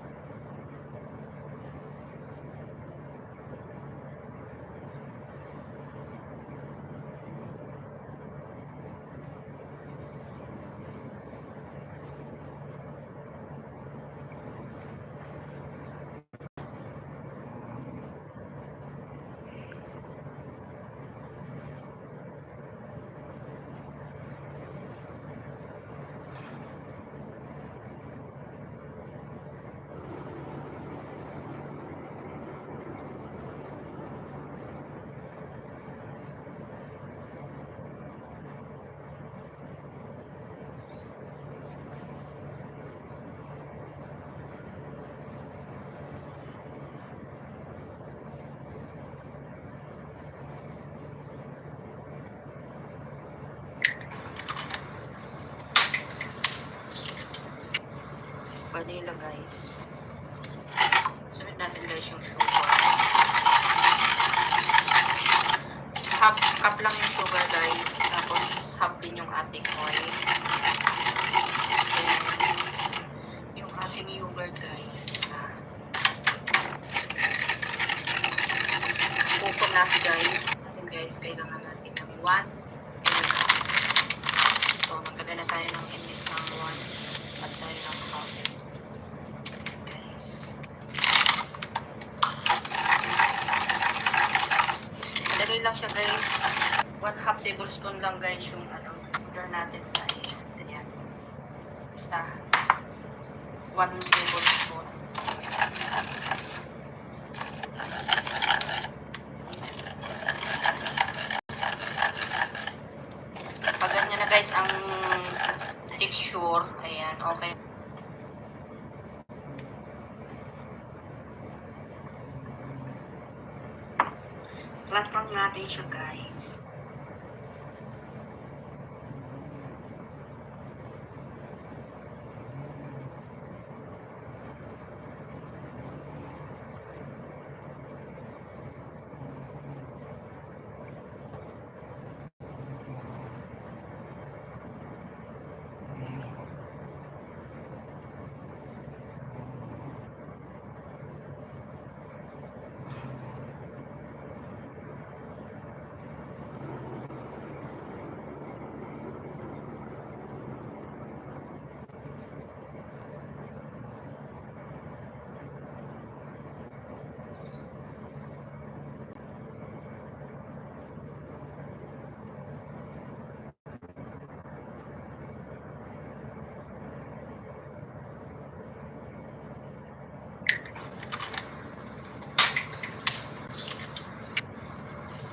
Vanilla, guys. Sunod natin, guys, yung sugar. Half cup lang yung sugar, guys. Tapos half din yung ating oil. Then, yung ating yogurt, guys. Kukon natin, guys. Kailangan natin ng 1. So, maglagay na tayo ng init ng 1 at tayo ng half. Lagay lang siya, guys. 1/2 tablespoon lang, guys, yung sugar natin, guys. Ayan. Basta 1 tablespoon. Pag ganyan na, guys, ang texture, ayan, okay. Platform natin siya, guys.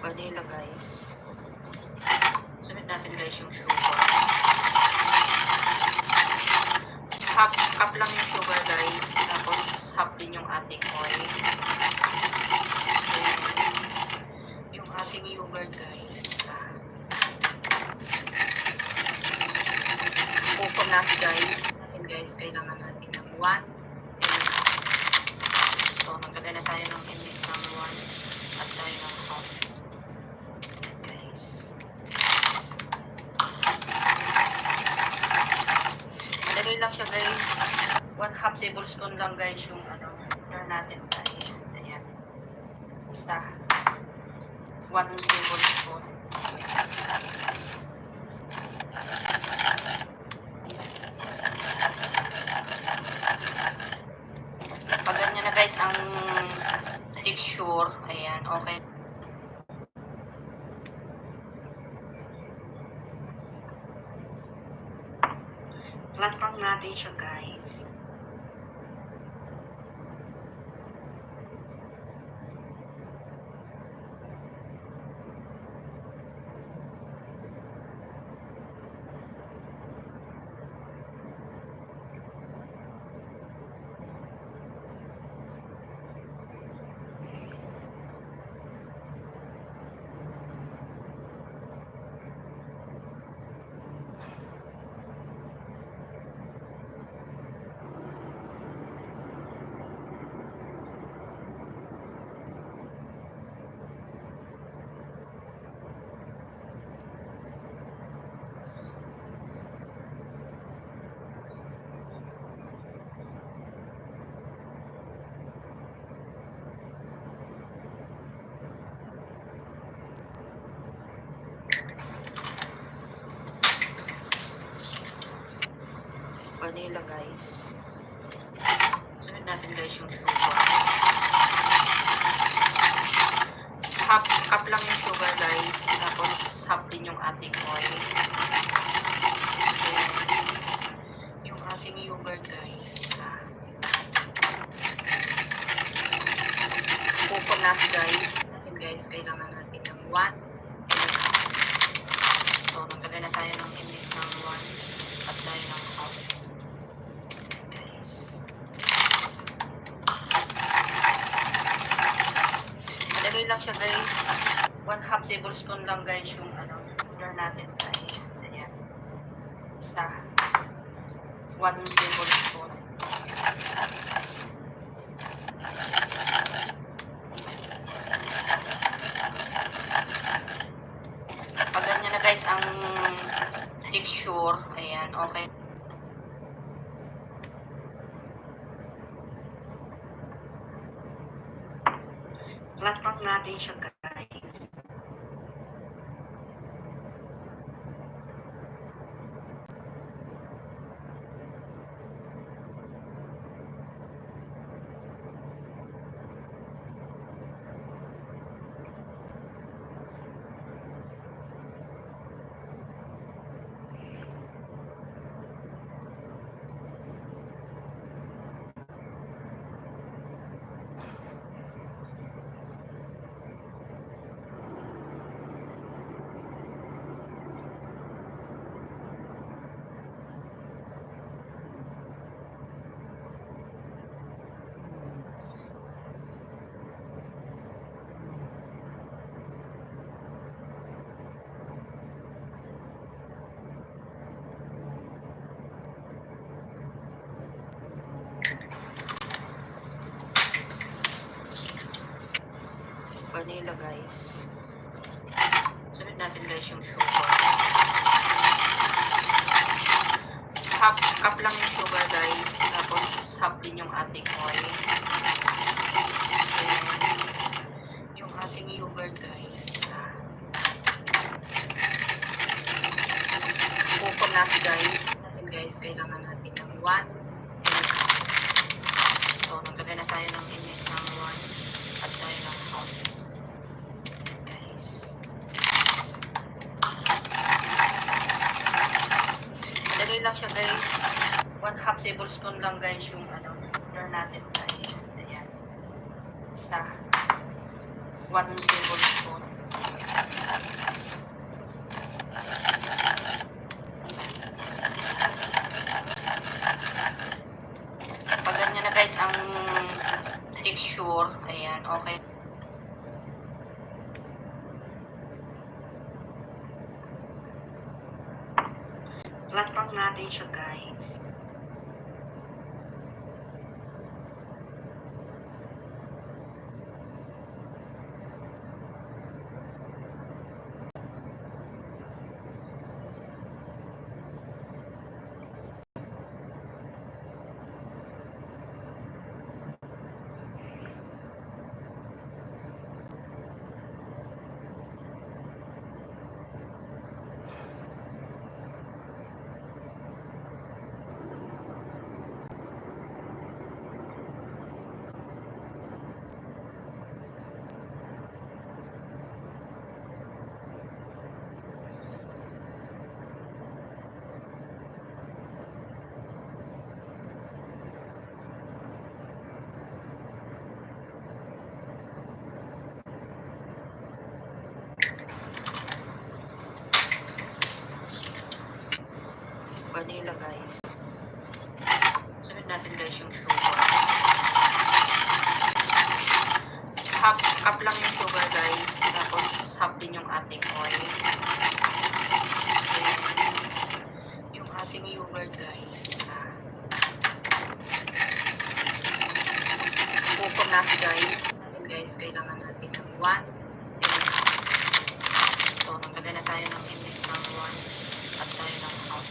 Vanilla, guys. Sunod natin, guys, yung sugar. Half cup lang yung sugar, guys. Tapos half din yung ating oil. Then, yung ating yogurt, guys. Kukon natin, guys. Kailangan natin ng 1. So, maglagay na tayo ng init ng 1 at tayo ng half. Lagay lang siya, guys. 1/2 tablespoon lang, guys, yung sugar natin, guys. Ayan. Basta 1 tablespoon. Pag ganyan na, guys, ang texture, ayan, okay. Platform natin siya, guys. vanilla guys. Sunod natin guys yung sugar. Half cup lang yung sugar guys. Tapos half din yung ating oil. Then, yung ating yogurt guys. Coconut guys. And guys, kailangan natin ng 1 and a half. So, naglagay na tayo ng init ng 1 at tayo ng half. Guys. Malagay lang siya guys. 1/2 tablespoon lang guys yung sugar natin guys. Ayan. Isa. 1 tablespoon. Pag ganyan na guys ang texture, ayan, okay. Flat natin siya guys. Vanilla guys. Sunod natin guys yung sugar. Half cup lang yung sugar guys. Tapos half din yung ating oil. Then, yung ating yogurt guys. Coconut guys. And guys, kailangan natin ng 1 and a half. So, naglagay na tayo ng init ng 1 at tayo ng half. Lagay lang siya guys. 1/2 tablespoon lang guys yung sugar natin guys. Ayan. Isa. 1 tablespoon. Pag ganyan na guys ang texture, ayan, okay. Flat natin siya guys. Vanilla guys. Sunod natin guys yung sugar. Half cup lang yung sugar guys. Tapos half din yung ating oil. Then, yung ating yogurt guys. Coconut guys. And guys, kailangan natin ng 1 and a half. So, naglagay na tayo ng init ng 1 at tayo ng half.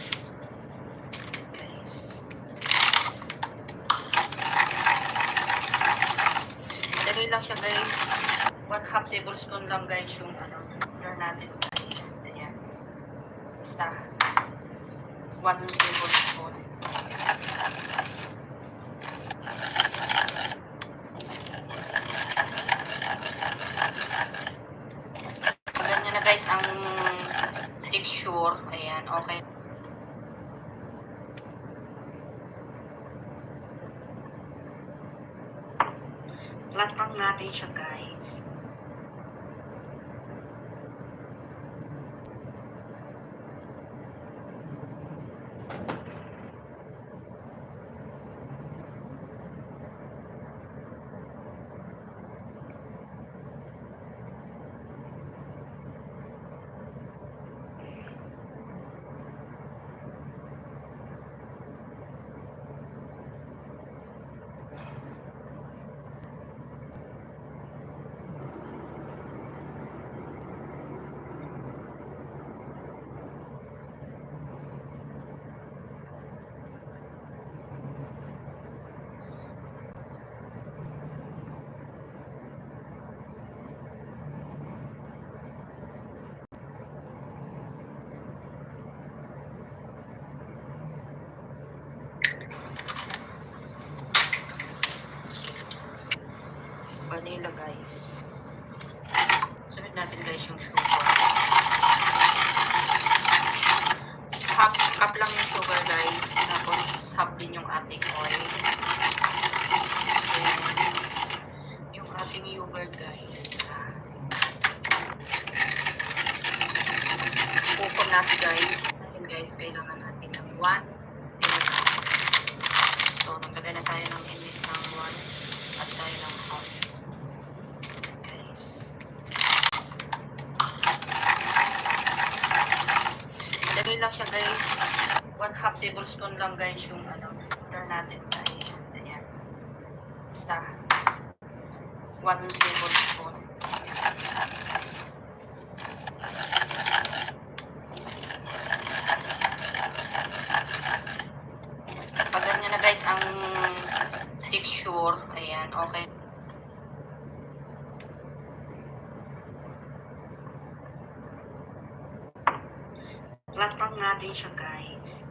Lagay lang siya guys. 1/2 tablespoon lang guys yung sugar natin guys. Ayan. Isa. 1 tablespoon. Platform natin siya, guys. Vanilla, guys. Sunod natin, guys, yung sugar. Half cup lang yung sugar, guys. Tapos half din yung ating oil. Ayan. Yung ating yogurt, guys. Kupon natin, guys. Ayan, guys, kailangan natin ng 1. So, naglagay na tayo ng init ng 1 at tayo ng half. Ilagay lang siya, guys. 1/2 tablespoon lang, guys, yung butter natin, guys. Ayan. Basta 1 tablespoon. Pag ganyan na, guys, ang texture, ayan, okay. Platform natin siya, guys.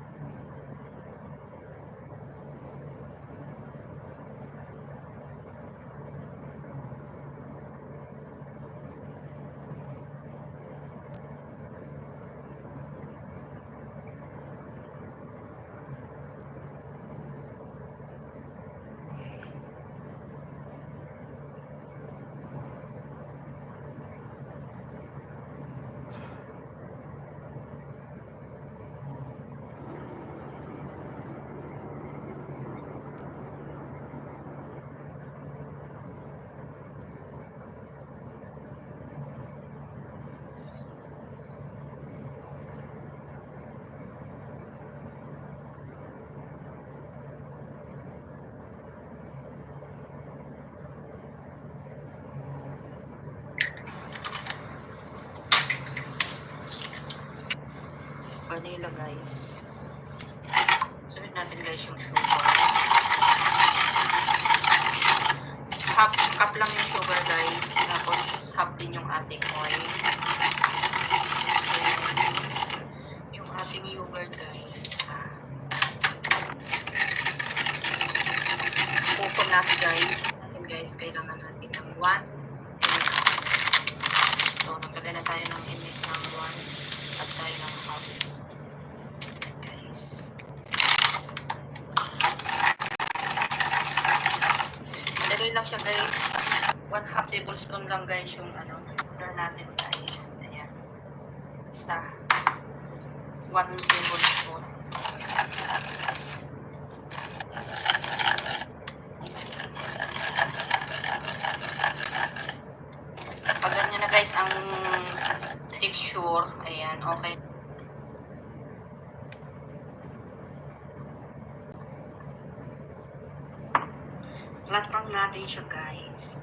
Vanilla, guys. Sunod natin, guys, yung sugar. Half cup lang yung sugar, guys. Tapos half din yung ating oil. Ayan. Yung ating yogurt, guys. Kupon natin, guys. Ayan, guys, kailangan natin ng 1. So, naglagay na tayo ng init ng 1 at tayo ng half. Ilagay lang siya, guys. 1/2 tablespoon lang, guys, yung butter natin, guys. Ayan. Basta 1 tablespoon. Pag ganyan na, guys, ang texture, ayan, okay. Platform natin siya, guys.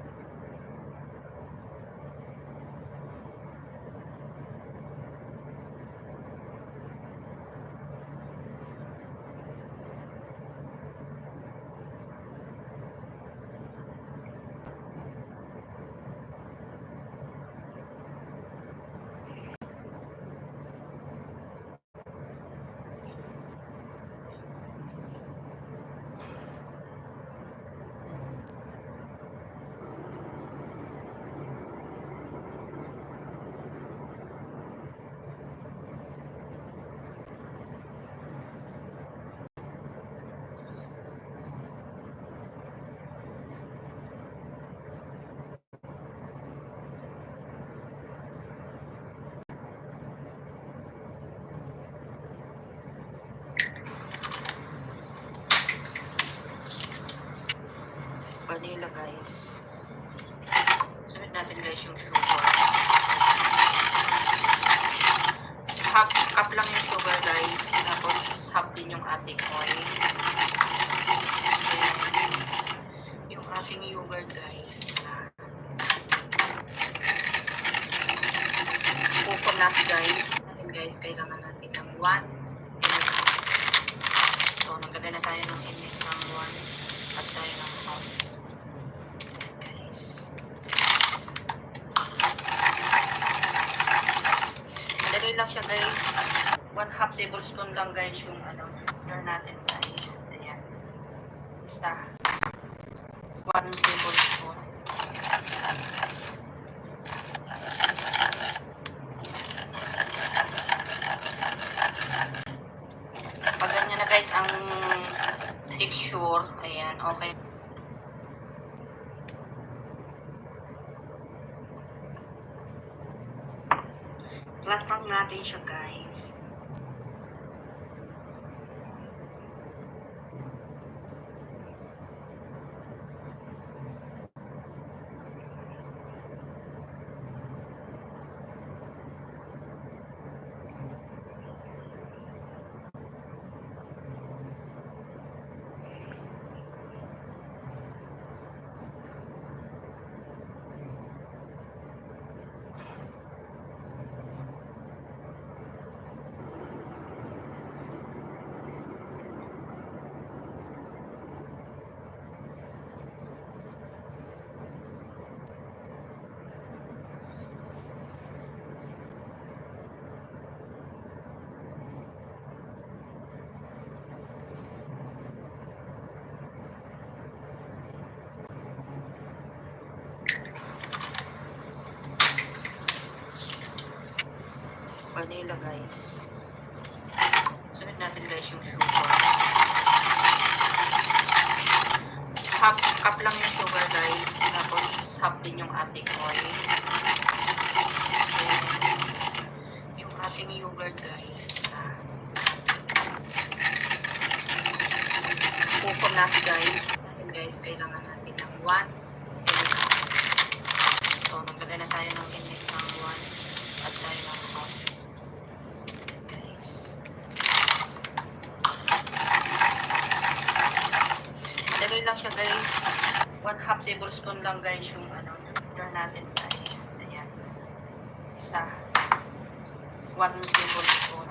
Vanilla guys. Sunod natin guys yung sugar. Half cup lang yung sugar guys. Tapos half din yung ating oil. Then, yung ating yogurt guys. Coconut guys. Guys, kailangan natin ng 1 and a half. So, naglagay na tayo ng init ng 1 at tayo ng half. Guys. Nalagay lang siya guys. 1/2 tablespoon lang guys yung sugar natin guys. Ayan. Basta 1 tablespoon. Pag ganyan na guys ang texture, ayan, okay. Platform natin siya guys. Vanilla guys. Sunod natin guys yung sugar. Half cup lang yung sugar guys. Tapos half din yung ating oil. Then, yung ating yogurt guys. Coconut guys. Guys, kailangan natin ng 1 and a half. So, naglagay na tayo ng init ng 1 at tayo ng half. Lagay lang siya guys. 1/2 tablespoon lang guys yung sugar natin guys. Ayan. Basta 1 tablespoon.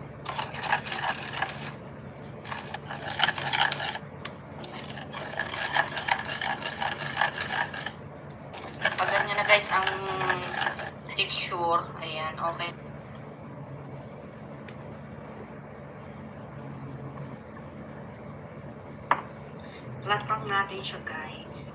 Pag ganyan na guys ang texture, ayan, okay. Platform natin siya guys.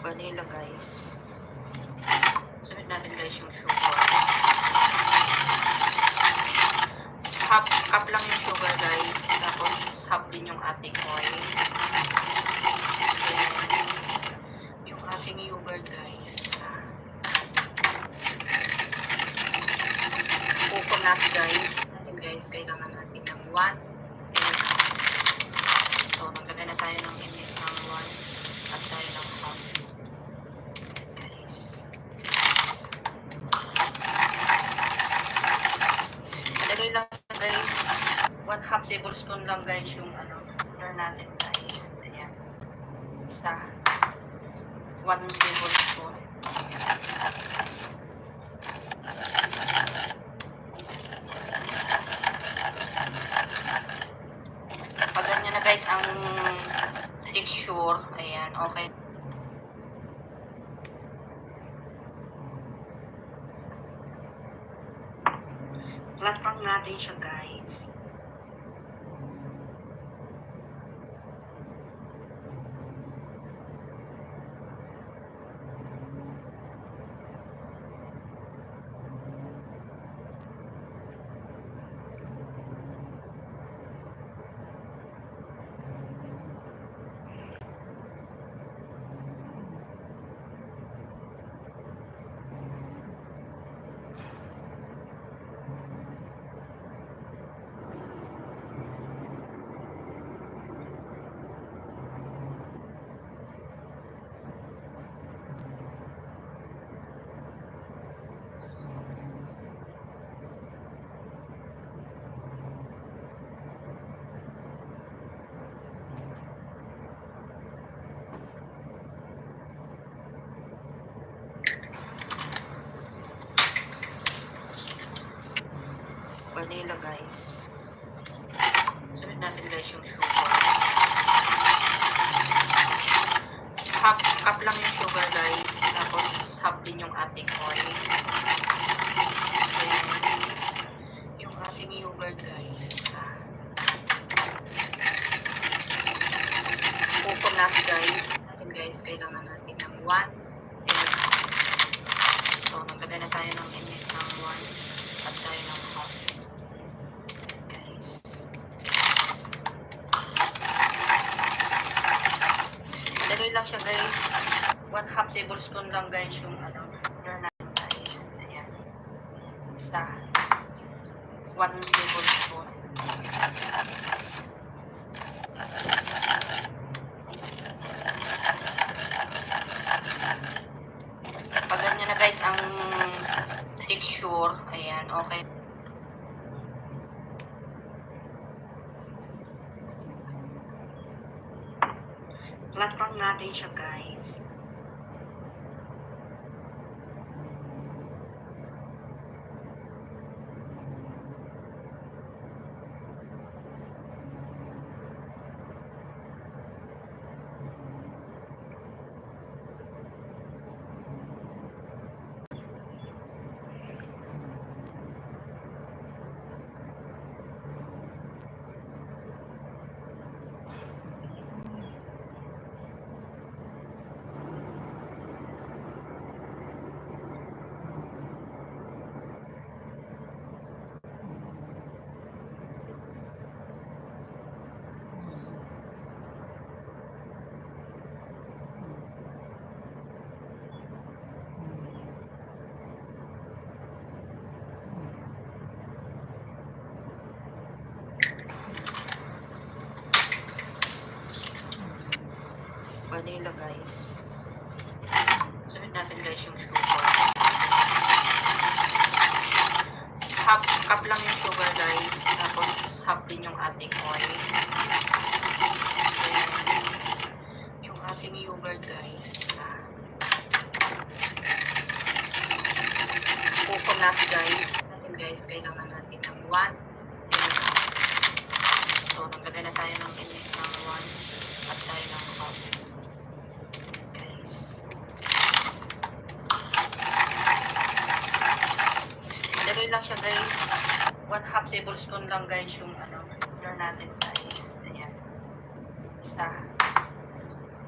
Vanilla guys. Sunod natin guys yung sugar. Half cup lang yung sugar guys. Tapos half din yung ating oil. Then, yung ating yogurt guys. Coconut guys. And guys, kailangan natin ng 1 and a half. So, naglagay na tayo ng init ng 1 at tayo ng half. Lagay lang guys. 1/2 tablespoon lang guys yung sugar natin guys. Ayan. Basta 1 tablespoon. texture. Ayan, okay. Flat lang natin siya, guys. Vanilla, guys. Sunod natin, guys, yung sugar. Half cup lang yung sugar, guys. Tapos half din yung ating oil. Then, yung ating yogurt, guys. Hukom natin, guys. Kailangan natin ng 1 and a half. So, naglagay na tayo ng init ng 1 at tayo ng half. Lagay lang siya, guys. 1/2 tablespoon lang, guys, yung sugar natin, guys. Ayan. Isa. 1 tablespoon. Pag ganyan na, guys, ang texture. Ayan, okay. Flat lang natin siya, guys. Vanilla, guys. Sunod natin, guys, yung sugar. Half cup lang yung sugar, guys. Tapos half din yung ating oil. Then, yung ating yogurt, guys. Hukom natin, guys. Kailangan natin ng 1 and a half. So, naglagay na tayo ng init ng 1 at tayo ng half. Lagay lang siya, guys. 1/2 tablespoon lang, guys, yung sugar natin, guys. Ayan. Isa.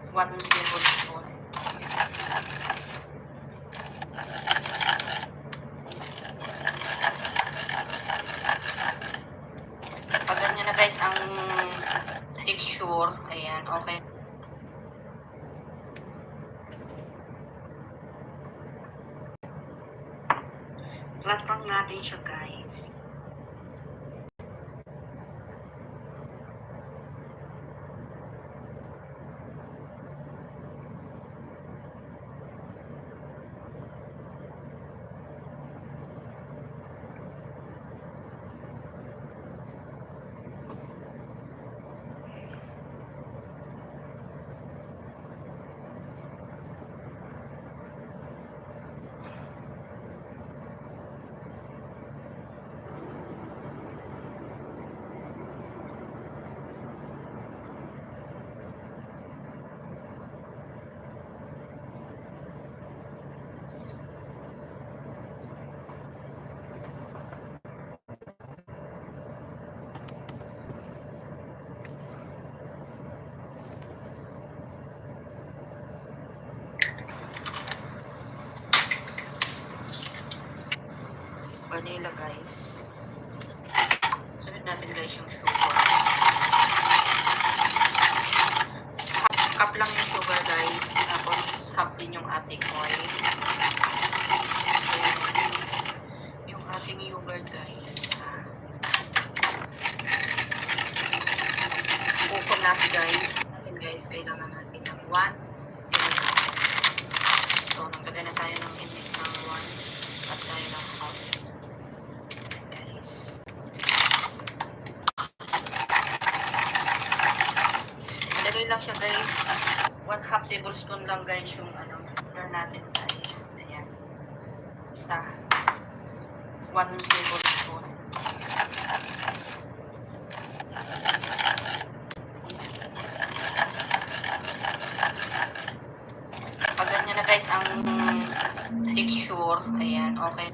1 tablespoon. Pag ganyan na, guys, ang texture. Ayan, okay. Flat lang natin siya, guys. vanilla guys. Sunod natin guys yung sugar. Half cup lang yung sugar guys. Tapos half din yung ating oil. Then, yung ating yogurt guys. Coconut guys. Guys, kailangan natin ng 1. So, naglagay na tayo ng init ng 1 at tayo ng half. Guys. Ilagay lang siya guys. 1/2 tablespoon lang guys yung sugar natin guys. Ayan. Basta 1 tablespoon. Pag ganyan na guys ang texture, ayan, okay.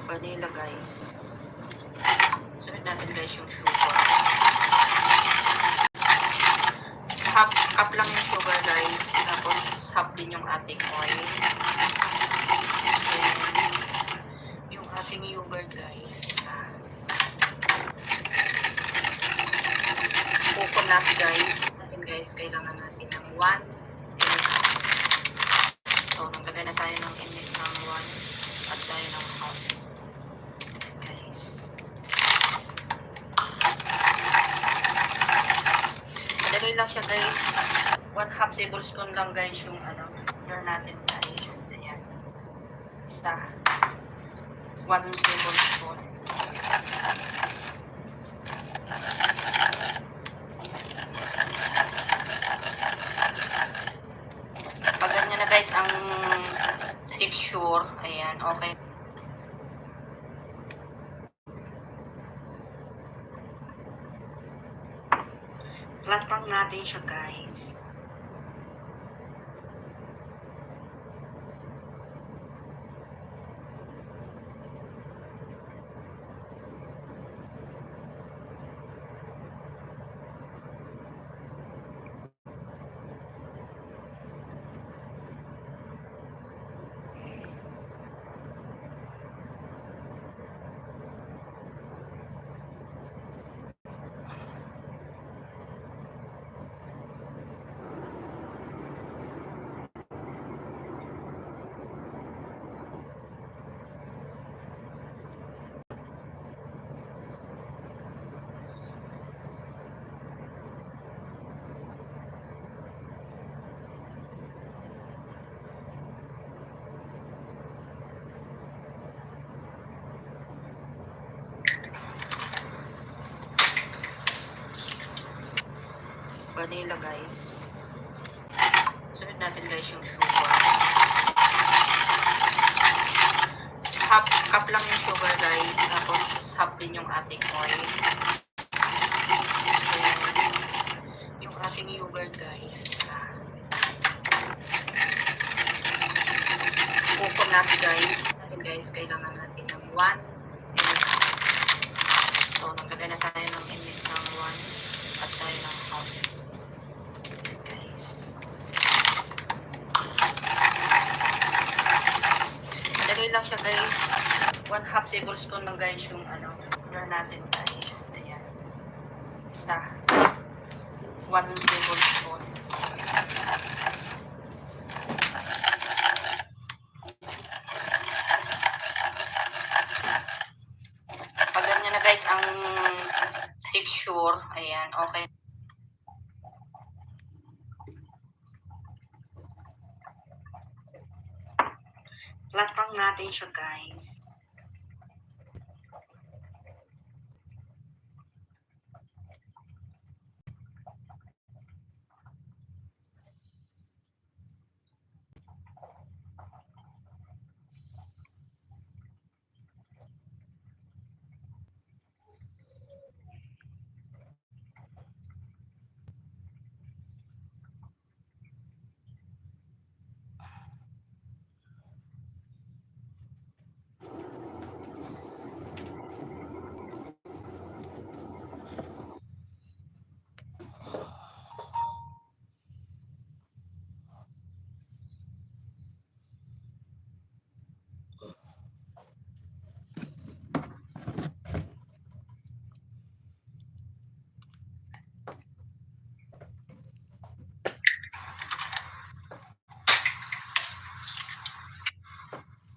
Vanilla guys. Sunod natin guys yung sugar. Half cup lang yung sugar guys. Tapos half din yung ating oil. Then, yung ating yogurt guys. Coconut guys. Guys, kailangan natin ng 1. So, naglagay na tayo ng init ng 1 at tayo ng half. Guys. Ilagay lang siya guys. 1/2 tablespoon lang guys yung sugar natin guys. Ayan. Basta 1 tablespoon. Pag ganyan na guys ang texture, ayan, okay. Flat lang natin siya guys. Vanilla guys. Sunod natin guys yung sugar. Half cup lang yung sugar guys. Tapos half din yung ating oil. Then, yung ating yogurt guys. Coconut guys. Guys, kailangan natin ng 1. So, naglagay na tayo ng init ng 1 at tayo ng half. Guys. Ilagay lang siya guys. 1/2 tablespoon lang guys yung sugar natin guys. Ayan. Basta 1 tablespoon. texture. Ayan, okay. Flat lang natin siya, guys.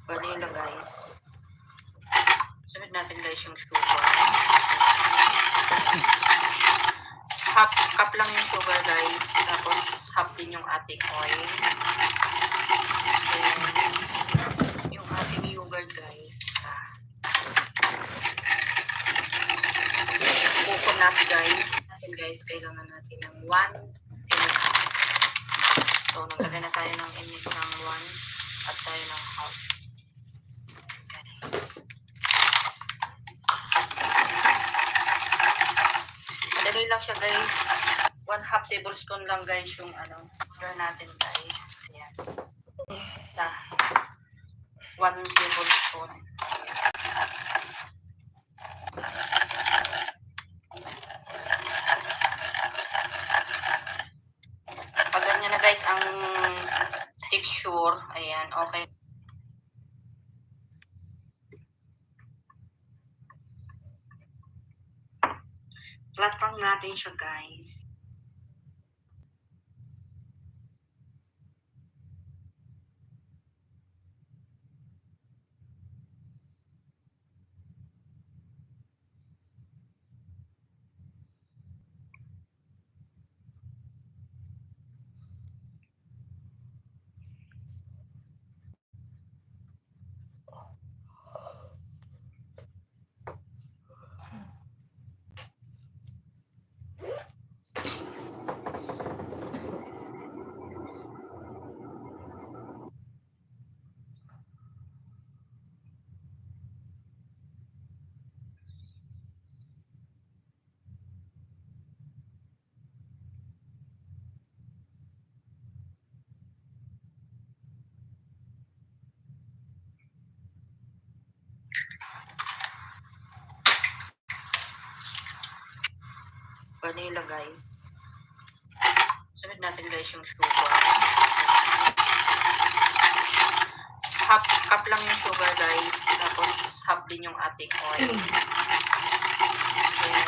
Vanilla, guys. Sunod natin, guys, yung sugar. Half cup lang yung sugar, guys. Tapos half din yung ating oil. Then, yung ating yogurt, guys. Coconut, guys. Natin, guys, kailangan natin ng 1 and a half. So, naglagay na tayo ng init ng 1 at tayo ng half. Madali lang siya, guys. 1/2 tablespoon lang, guys, yung sugar natin, guys. Ayan. 1 tablespoon. Pag ganyan na, guys, ang texture, ayan, okay. Flat lang natin siya, guys. Vanilla, guys. Sunod natin, guys, yung sugar. Half cup lang yung sugar, guys. Tapos half din yung ating oil. Then,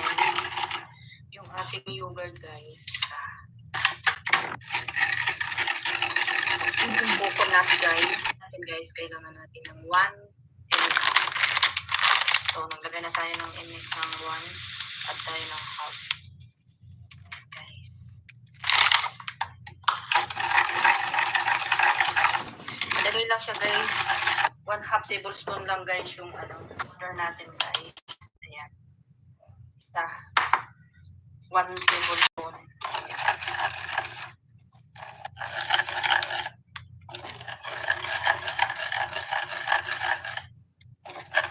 yung ating yogurt, guys. Coconut, guys. Natin, guys, kailangan natin ng 1 and a half. So, naglagay na tayo ng init ng 1 at tayo ng half. Guys. Madali lang siya, guys. 1/2 tablespoon lang, guys, yung sugar natin, guys. Ayan. 1 tablespoon.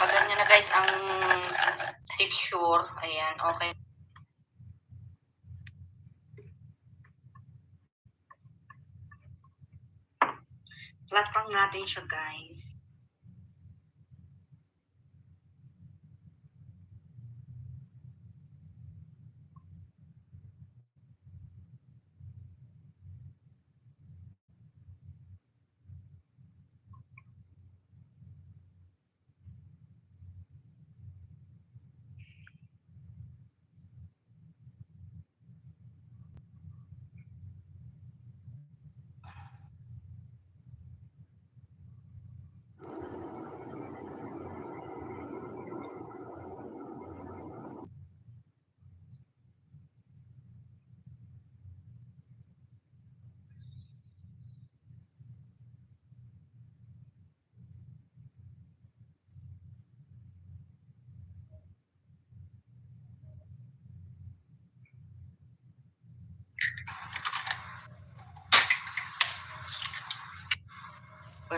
Pag ganyan na, guys, ang texture, ayan, okay. Flat lang natin siya, guys.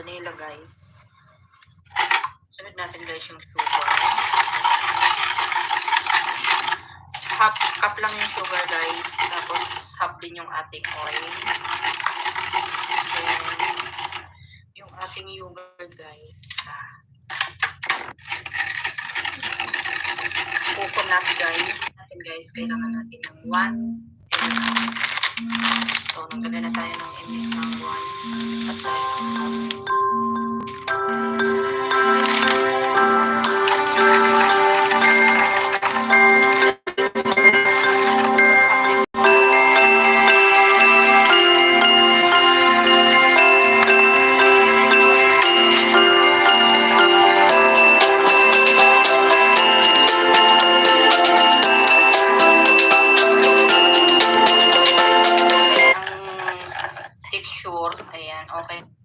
vanilla guys. Sunod natin guys yung sugar. Half cup lang yung sugar guys. Tapos half din yung ating oil. Then, yung ating yogurt guys. Coconut guys. Kailangan natin ng 1. So, naglagay na tayo ng imbis ng 1. At tayo ng half. Texture, ayan, okay.